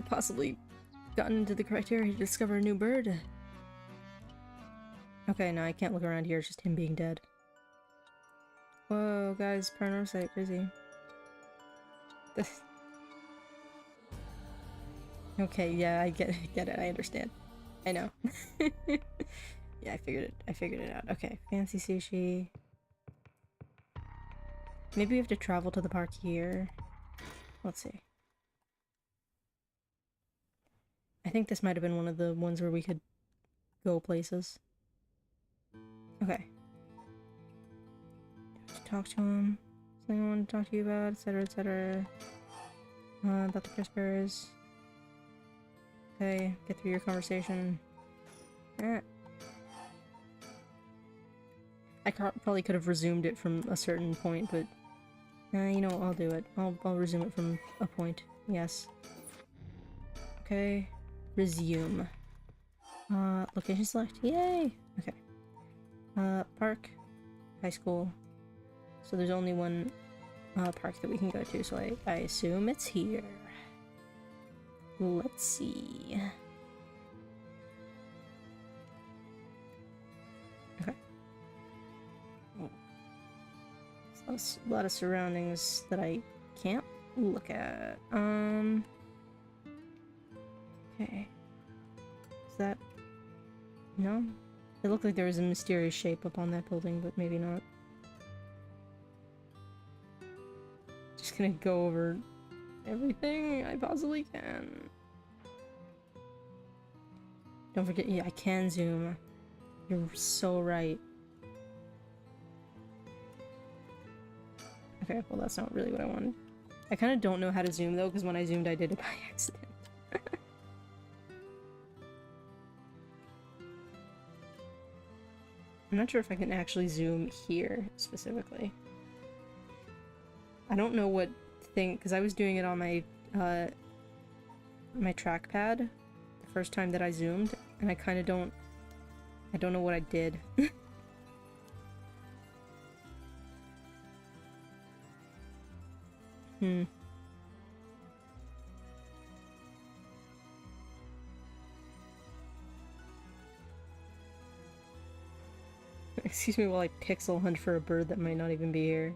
possibly gotten into the criteria to discover a new bird? Okay, no, I can't look around here. It's just him being dead. Whoa, guys, PARANORMASIGHT, crazy. Okay, yeah, I get it, I understand. I know. Yeah, I figured it out. Okay, fancy sushi. Maybe we have to travel to the park here. Let's see. I think this might have been one of the ones where we could go places. Okay. Talk to him. Something I want to talk to you about, etc, etc. About the crispers. Okay, get through your conversation. I probably could have resumed it from a certain point, but you know what, I'll do it. I'll resume it from a point. Yes. Okay. Resume. Location select. Yay! Okay. Park. High school. So there's only one park that we can go to, so I assume it's here. Let's see. Okay. There's a lot of surroundings that I can't look at. Okay. Is that... No? It looked like there was a mysterious shape up on that building, but maybe not. Just gonna go over everything I possibly can. Don't forget, yeah, I can zoom. You're so right. Okay, well that's not really what I wanted. I kind of don't know how to zoom though, because when I zoomed I did it by accident. I'm not sure if I can actually zoom here, specifically. I don't know what thing, because I was doing it on my, my trackpad the first time that I zoomed, and I kind of don't... I don't know what I did. Excuse me while I pixel hunt for a bird that might not even be here.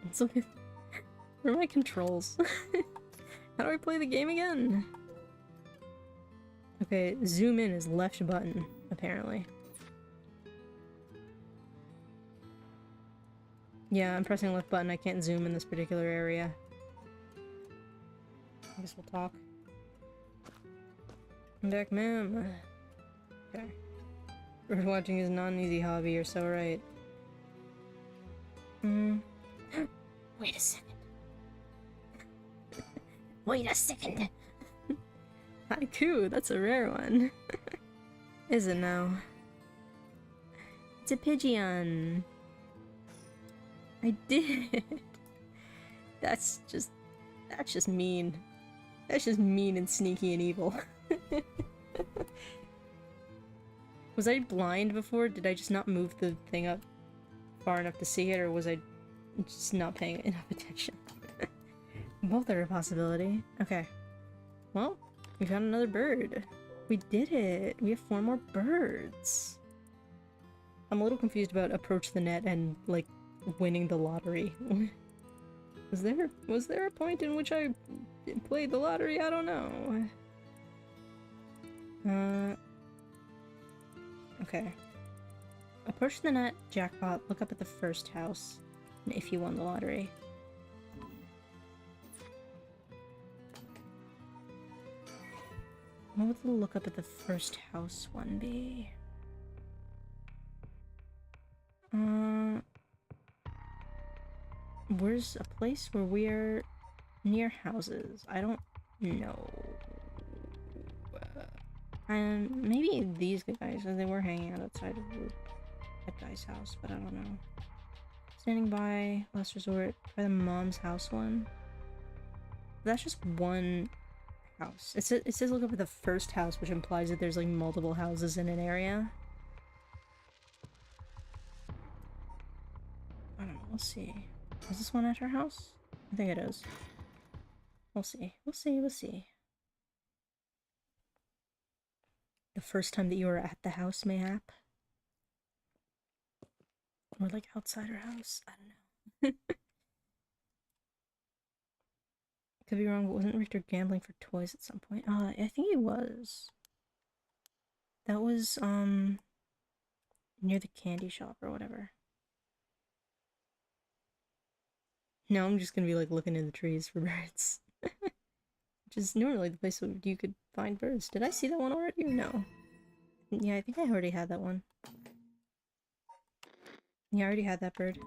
Let's look at... Where are my controls? How do I play the game again? Okay, zoom in is left button, apparently. Yeah, I'm pressing left button. I can't zoom in this particular area. I guess we'll talk. I'm back, ma'am. Okay. Bird watching is not an easy hobby, you're so right. Wait a second. Wait a second. Haiku, that's a rare one. Is it now? It's a Pidgeon. I did. That's just mean. That's just mean and sneaky and evil. Was I blind before? Did I just not move the thing up far enough to see it, or was I just not paying enough attention? Both are a possibility. Okay. Well, we found another bird. We did it! We have 4 more birds. I'm a little confused about approach the net and, like, winning the lottery. Was there a point in which I played the lottery? I don't know. Okay. Approach the net jackpot, look up at the first house if you won the lottery. What would the look up at the first house one be? Where's a place where we're near houses? I don't know. Maybe these guys, they were hanging out outside of that guy's house, but I don't know. Standing by, last resort, try the mom's house one. That's just one house. It says look up at the first house, which implies that there's like multiple houses in an area. I don't know, we'll see. Is this one at her house? I think it is. We'll see. We'll see, we'll see. The first time that you were at the house, mayhap? Or like outside her house? I don't know. Could be wrong, but wasn't Richter gambling for toys at some point? I think he was. That was, near the candy shop or whatever. Now I'm just gonna be like looking in the trees for birds. Which is normally the place where you could find birds. Did I see that one already or no? Yeah, I think I already had that one. Yeah, I already had that bird.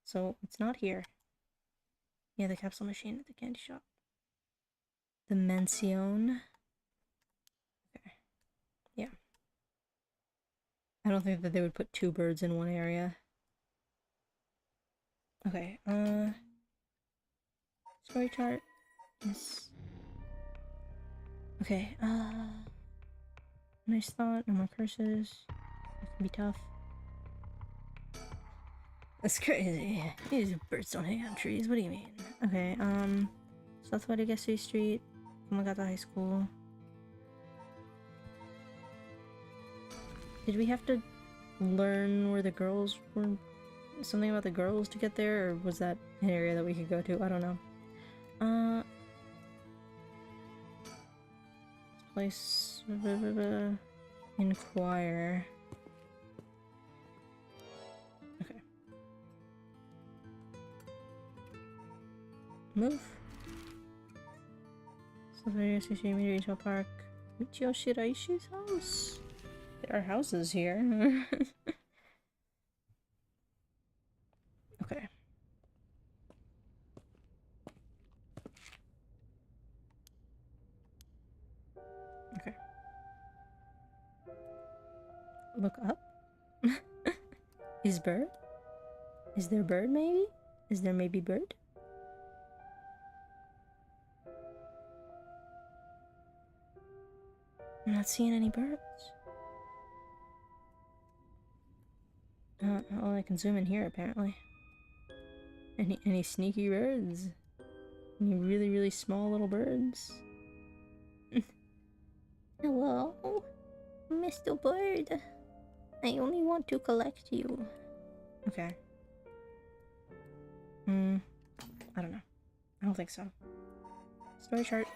So, it's not here. Yeah, the capsule machine at the candy shop. The Mention. Okay. Yeah. I don't think that they would put two birds in one area. Okay, story chart. Yes. Okay, nice thought, no more curses. It can be tough. That's crazy. These birds don't hang on trees, what do you mean? Okay, Southwest Agassiz Street, Kamagata High School. Did we have to learn where the girls were? Something about the girls to get there, or was that an area that we could go to? I don't know. Place... Inquire. Okay. Move. Southwest Agassiz Street, Retail Park. Michio Shiraishi's house. There are houses here. Okay. Okay. Look up? Is bird? Is there bird maybe? Is there maybe bird? I'm not seeing any birds. Well, I can zoom in here apparently. Any sneaky birds? Any really, really small little birds? Hello? Mr. Bird. I only want to collect you. Okay. I don't know. I don't think so. Story chart.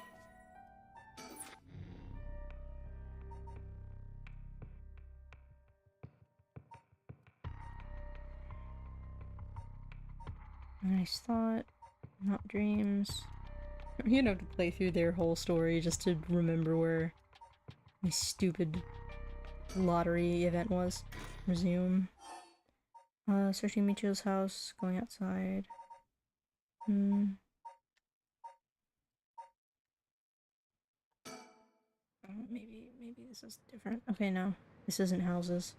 Nice thought. Not dreams. You'd have to play through their whole story just to remember where my stupid lottery event was. Resume. Searching Michio's house, going outside. Maybe this is different. Okay, no. This isn't houses.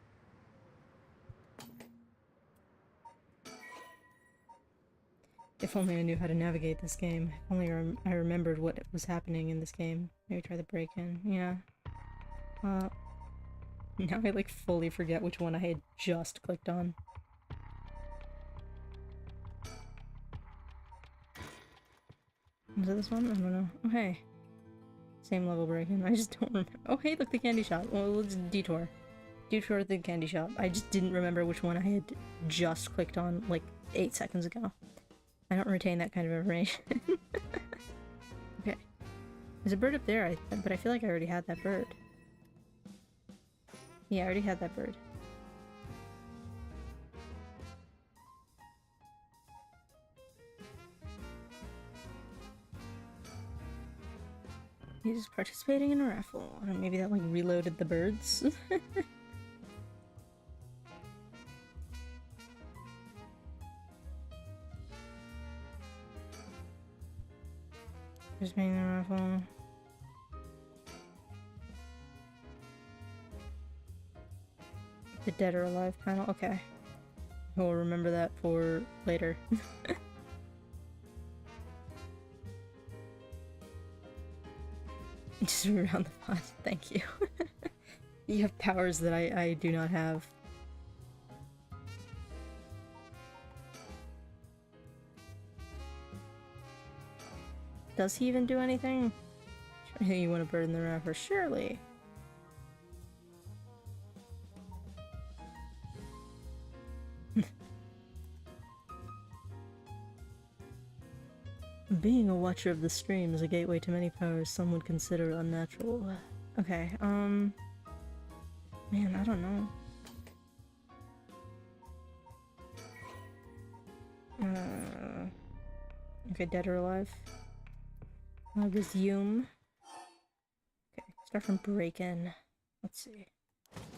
If only I knew how to navigate this game. If only I remembered what was happening in this game. Maybe try the break-in. Yeah. Now I like fully forget which one I had just clicked on. Is it this one? I don't know. Oh hey. Same level break-in. I just don't remember. Oh hey, look, the candy shop. Well, let's detour. Detour the candy shop. I just didn't remember which one I had just clicked on like 8 seconds ago. I don't retain that kind of information. Okay. There's a bird up there, but I feel like I already had that bird. Yeah, I already had that bird. He's participating in a raffle. I don't know, maybe that like reloaded the birds. Participating in a raffle. The dead or alive panel. Okay. We'll remember that for later. Just around the pot. Thank you. You have powers that I do not have. Does he even do anything? You want a bird in the wrapper? Surely. Being a watcher of the stream is a gateway to many powers some would consider unnatural. Okay, man, I don't know. Okay, dead or alive? Resume. Okay, start from break-in. Let's see.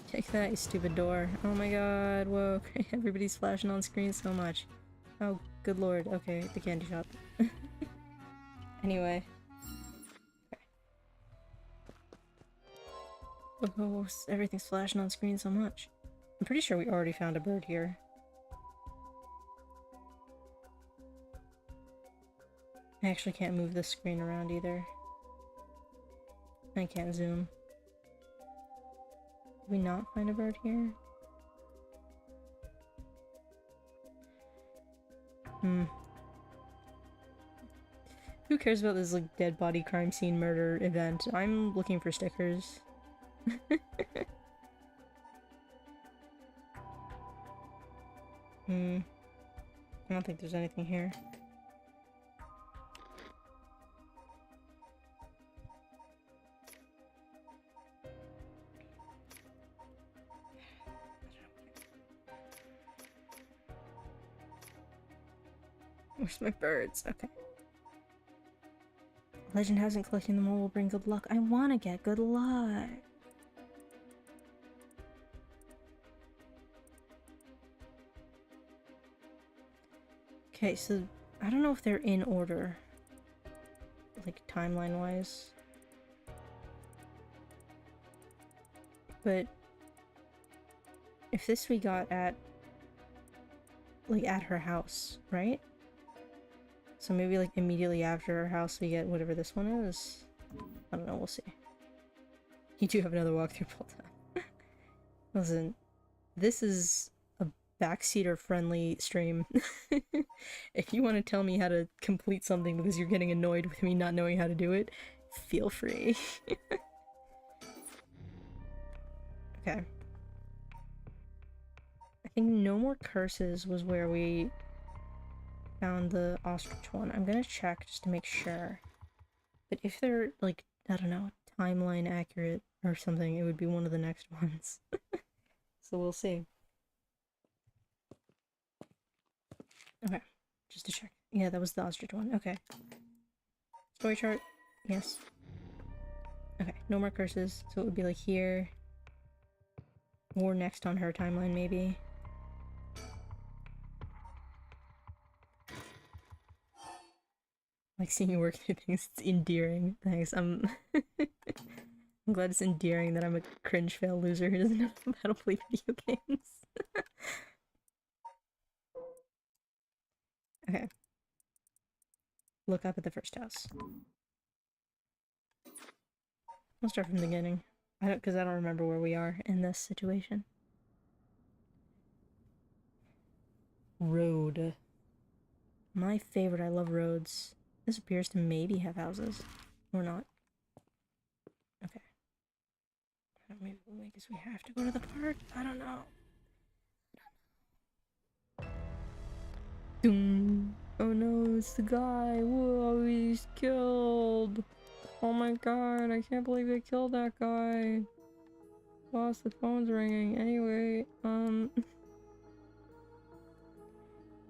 Take that, you stupid door. Oh my god, whoa, everybody's flashing on screen so much. Oh, good lord. Okay, the candy shop. Anyway. Okay. Oh, everything's flashing on screen so much. I'm pretty sure we already found a bird here. I actually can't move this screen around either. I can't zoom. Did we not find a bird here? Who cares about this, like, dead body crime scene murder event? I'm looking for stickers. I don't think there's anything here. Where's my birds? Okay. Legend hasn't collecting them all will bring good luck. I want to get good luck. Okay, so I don't know if they're in order, like timeline-wise. But if this we got at, like, at her house, right? So maybe like immediately after our house we get whatever this one is. I don't know, we'll see. You do have another walkthrough pulled up. Listen, this is a backseater friendly stream. If you want to tell me how to complete something because you're getting annoyed with me not knowing how to do it, feel free. Okay. I think No More Curses was where we found the ostrich one. I'm gonna check just to make sure. But if they're, like, I don't know, timeline accurate or something, it would be one of the next ones. So we'll see. Okay, just to check. Yeah, that was the ostrich one. Okay. Story chart. Yes. Okay, No More Curses. So it would be like here. Or next on her timeline, maybe. Like seeing you work through things, it's endearing. Thanks. I'm glad it's endearing that I'm a cringe fail loser who doesn't know how to play video games. Okay. Look up at the first house. I'll start from the beginning. Because I don't remember where we are in this situation. Road. My favorite. I love roads. This appears to maybe have houses. Or not. Okay. Maybe I guess we have to go to the park? I don't know. Doom. Oh no, it's the guy. Whoa, he's killed. Oh my god, I can't believe they killed that guy. Boss, the phone's ringing. Anyway, I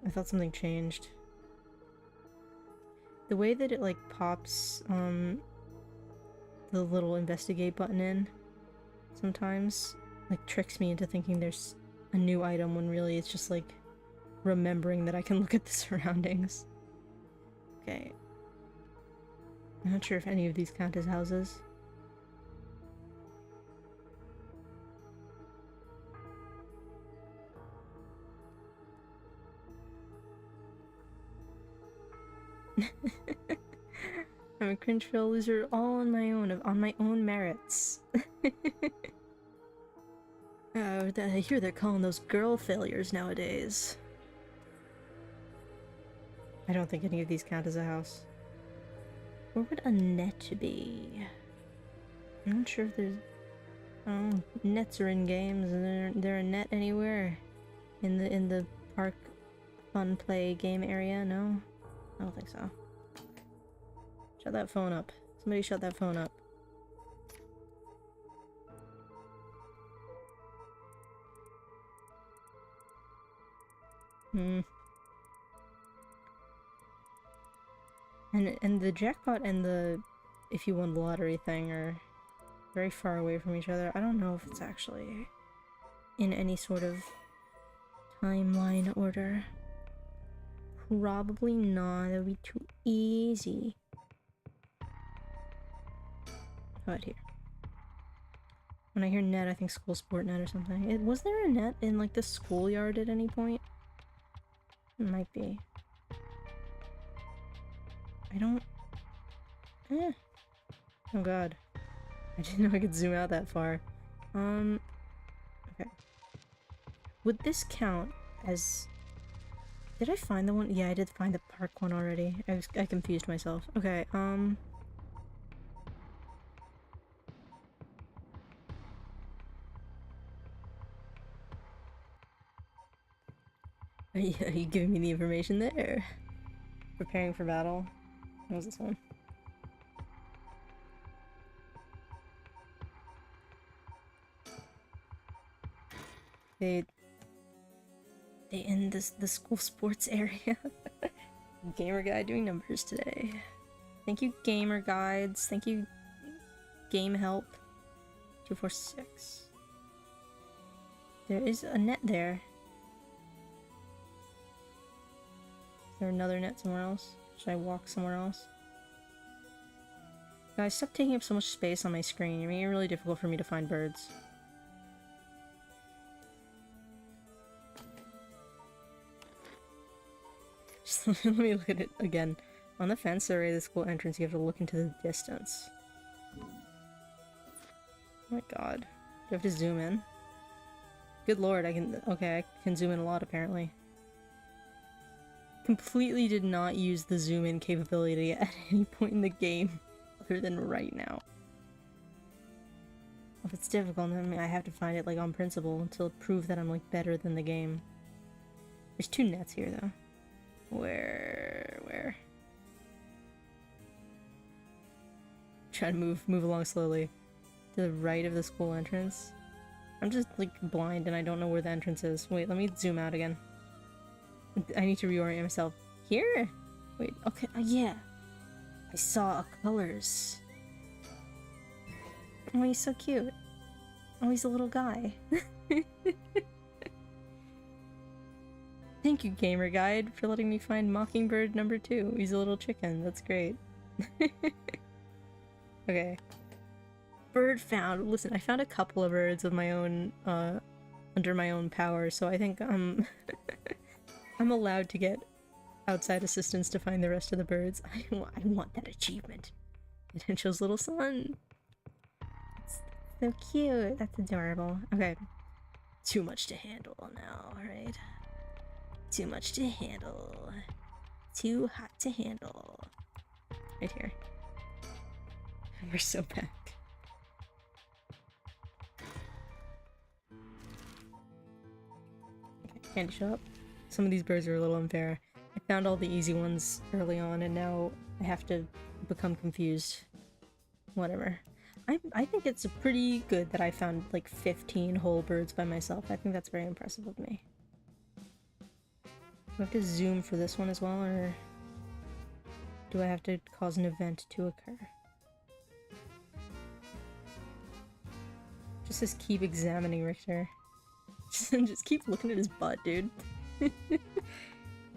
thought something changed. The way that it, like, pops, the little investigate button in, sometimes, like, tricks me into thinking there's a new item when really it's just, like, remembering that I can look at the surroundings. Okay. I'm not sure if any of these count as houses. I'm a cringe fail loser all on my own merits. I hear they're calling those girl failures nowadays. I don't think any of these count as a house. Where would a net be? I'm not sure if there's... Oh, nets are in games. Is there a net anywhere? In the park fun play game area? No? I don't think so. Shut that phone up. Somebody shut that phone up. And the jackpot and the if you won the lottery thing are very far away from each other. I don't know if it's actually in any sort of timeline order. Probably not. That would be too easy. How about here? When I hear net, I think school sport net or something. Was there a net in, like, the schoolyard at any point? It might be. I don't... Oh god. I didn't know I could zoom out that far. Okay. Would this count as... Did I find the one? Yeah, I did find the park one already. I confused myself. Okay, Are you giving me the information there? Preparing for battle. What was this one? They in the school sports area. Gamer guide doing numbers today. Thank you, gamer guides. Thank you, game help. 246. There is a net there. Is there another net somewhere else? Should I walk somewhere else? Guys, stop taking up so much space on my screen. You're making it really difficult for me to find birds. Just let me look at it again. On the fence array of the school entrance, you have to look into the distance. Oh my god. Do I have to zoom in? Good lord, I can- okay, I can zoom in a lot apparently. Completely did not use the zoom in capability at any point in the game, other than right now. If it's difficult, then I have to find it like on principle to prove that I'm like better than the game. There's two nets here though. Where? Try to move along slowly. To the right of the school entrance. I'm just like blind and I don't know where the entrance is. Wait, let me zoom out again. I need to reorient myself. Here? Wait, okay, yeah. I saw colors. Oh, he's so cute. Oh, he's a little guy. Thank you, Gamer Guide, for letting me find Mockingbird number 2. He's a little chicken. That's great. Okay. Bird found. Listen, I found a couple of birds of my own, under my own power, so I think, I'm allowed to get outside assistance to find the rest of the birds. I want that achievement. Potential's little son. It's so cute. That's adorable. Okay. Too much to handle now, right? Too much to handle. Too hot to handle. Right here. We're so back. Okay, candy shop. Some of these birds are a little unfair. I found all the easy ones early on and now I have to become confused. Whatever. I think it's pretty good that I found like 15 whole birds by myself. I think that's very impressive of me. Do I have to zoom for this one as well, or do I have to cause an event to occur? Just says keep examining Richter. Just keep looking at his butt, dude.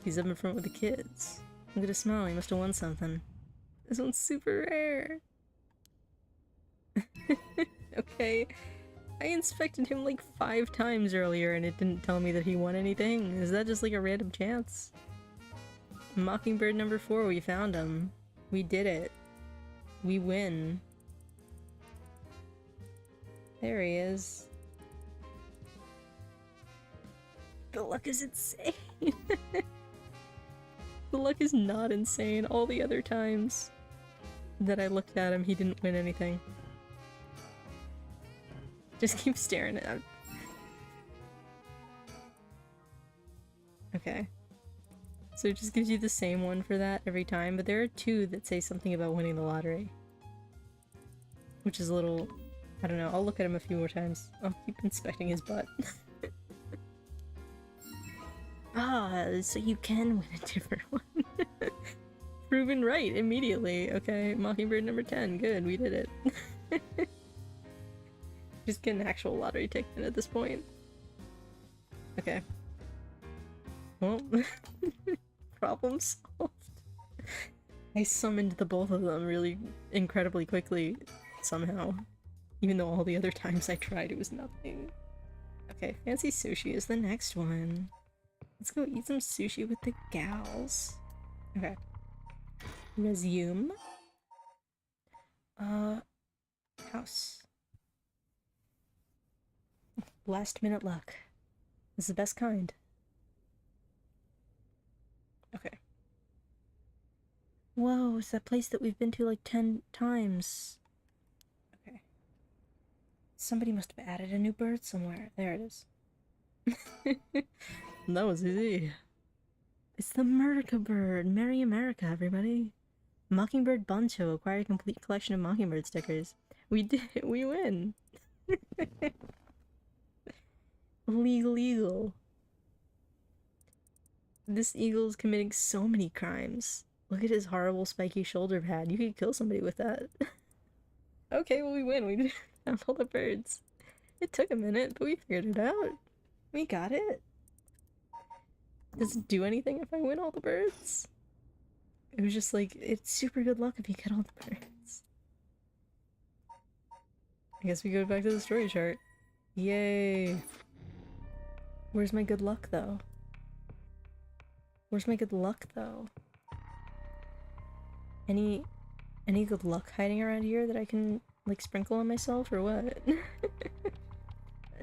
He's up in front with the kids. Look at his smile, he must have won something. This one's super rare. Okay. I inspected him like 5 times earlier and it didn't tell me that he won anything. Is that just like a random chance? Mockingbird number 4, we found him. We did it. We win. There he is. The luck is insane. The luck is not insane. All the other times that I looked at him, he didn't win anything. Just keep staring at him. Okay. So it just gives you the same one for that every time, but there are 2 that say something about winning the lottery. Which is a little... I don't know, I'll look at him a few more times. I'll keep inspecting his butt. Ah, so you can win a different one. Proven right immediately. Okay, Mockingbird number 10. Good, we did it. Just get an actual lottery ticket at this point. Okay. Well, problem solved. I summoned the both of them really incredibly quickly, somehow. Even though all the other times I tried, it was nothing. Okay, fancy sushi is the next one. Let's go eat some sushi with the gals. Okay. Resume. House. Last minute luck. This is the best kind. Okay. Whoa, it's that place that we've been to like 10 times. Okay. Somebody must have added a new bird somewhere. There it is. That was easy. It's the America bird. Merry America, everybody. Mockingbird Buncho. Acquire a complete collection of Mockingbird stickers. We did it. We win. Legal eagle. This eagle is committing so many crimes. Look at his horrible spiky shoulder pad. You could kill somebody with that. Okay, well we win. We found all the birds. It took a minute, but we figured it out. We got it. Does it do anything if I win all the birds? It was just like, it's super good luck if you get all the birds. I guess we go back to the story chart. Yay! Where's my good luck, though? Where's my good luck, though? Any good luck hiding around here that I can, like, sprinkle on myself, or what?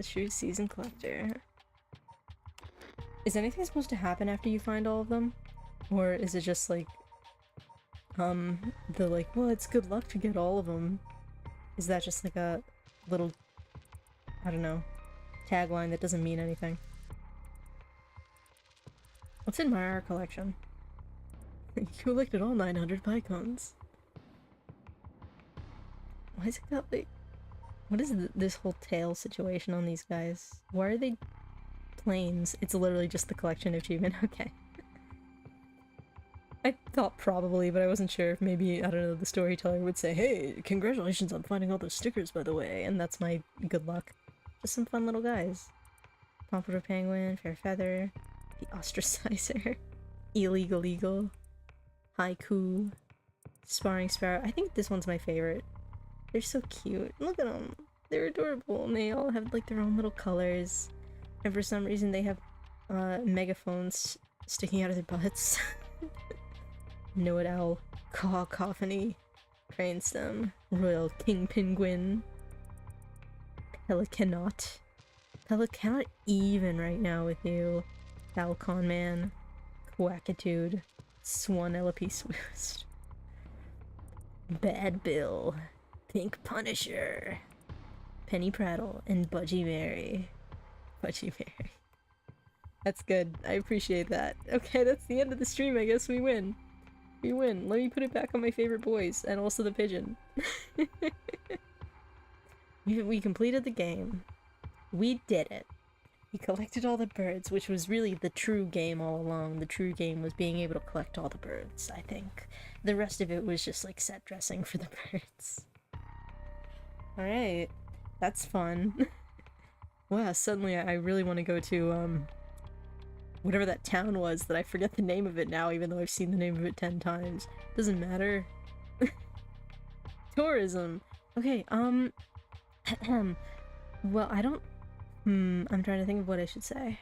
True season collector. Is anything supposed to happen after you find all of them? Or is it just, like, the, like, well, it's good luck to get all of them? Is that just, like, a little, I don't know, tagline that doesn't mean anything? What's in my art collection? You collected all 900 Pycons. Why is it got, like... What is this whole tail situation on these guys? Why are they planes? It's literally just the collection achievement. Okay. I thought probably, but I wasn't sure if maybe, I don't know, the storyteller would say, hey, congratulations on finding all those stickers, by the way, and that's my good luck. Just some fun little guys. Pompadour Penguin, Fair Feather, the Ostracizer, Illegal Eagle, Haiku, Sparring Sparrow. I think this one's my favorite. They're so cute. Look at them. They're adorable, and they all have, like, their own little colors. And for some reason they have, megaphones sticking out of their butts. Know-it Owl, Cacophony, Crainstem, Royal King Penguin, Pelicanot. Pelicanot even right now with you. Falcon Man, Quackitude, Swanellope Swoost, Bad Bill, Pink Punisher, Penny Prattle, and Budgie Mary. Budgie Mary. That's good. I appreciate that. Okay, that's the end of the stream. I guess we win. We win. Let me put it back on my favorite boys, and also the pigeon. We completed the game. We did it. We collected all the birds, which was really the true game all along. The true game was being able to collect all the birds, I think. The rest of it was just like set dressing for the birds. Alright. That's fun. Wow, suddenly I really want to go to, whatever that town was that I forget the name of it now, even though I've seen the name of it 10 times. Doesn't matter. Tourism! Okay, well, I don't... I'm trying to think of what I should say.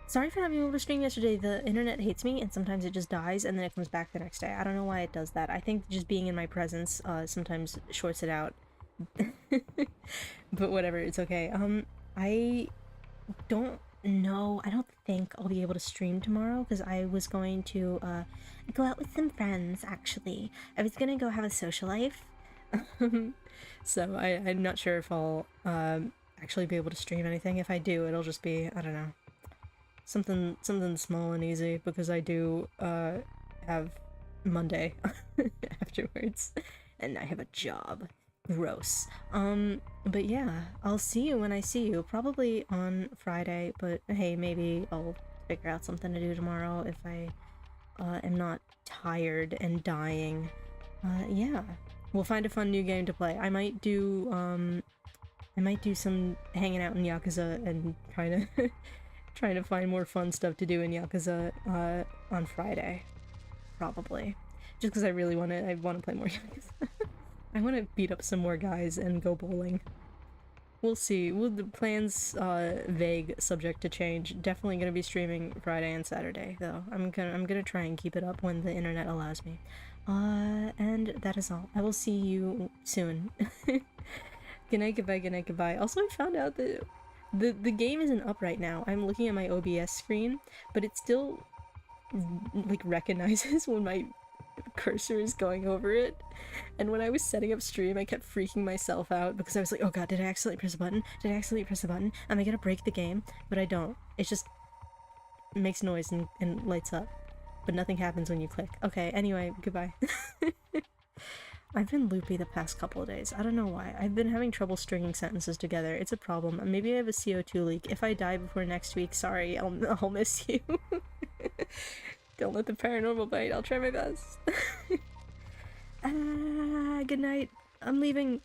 Sorry for not being able to stream yesterday. The internet hates me, and sometimes it just dies, and then it comes back the next day. I don't know why it does that. I think just being in my presence, sometimes shorts it out. But whatever, it's okay. I don't know. I don't think I'll be able to stream tomorrow, because I was going to, go out with some friends, actually. I was gonna go have a social life. So I'm not sure if I'll actually be able to stream anything. If I do, it'll just be, I don't know, something small and easy, because I do have Monday afterwards, and I have a job. Gross. But yeah, I'll see you when I see you, probably on Friday, but hey, maybe I'll figure out something to do tomorrow if I am not tired and dying. Yeah. We'll find a fun new game to play. I might do some hanging out in Yakuza and trying to find more fun stuff to do in Yakuza on Friday, probably. Just because I want to play more Yakuza. I want to beat up some more guys and go bowling. We'll see. The plans vague, subject to change. Definitely gonna be streaming Friday and Saturday though. I'm gonna try and keep it up when the internet allows me. And that is all. I will see you soon. Good night, goodbye, good night, goodbye. Also, I found out that the game isn't up right now. I'm looking at my OBS screen, but it still like recognizes when my cursor is going over it. And when I was setting up stream, I kept freaking myself out because I was like, oh god, did I accidentally press a button? Did I accidentally press a button? Am I gonna break the game? But I don't. It just makes noise and lights up. But nothing happens when you click. Okay, anyway, goodbye. I've been loopy the past couple of days. I don't know why. I've been having trouble stringing sentences together. It's a problem. Maybe I have a CO2 leak. If I die before next week, sorry, I'll miss you. Don't let the paranormal bite. I'll try my best. Good night. I'm leaving.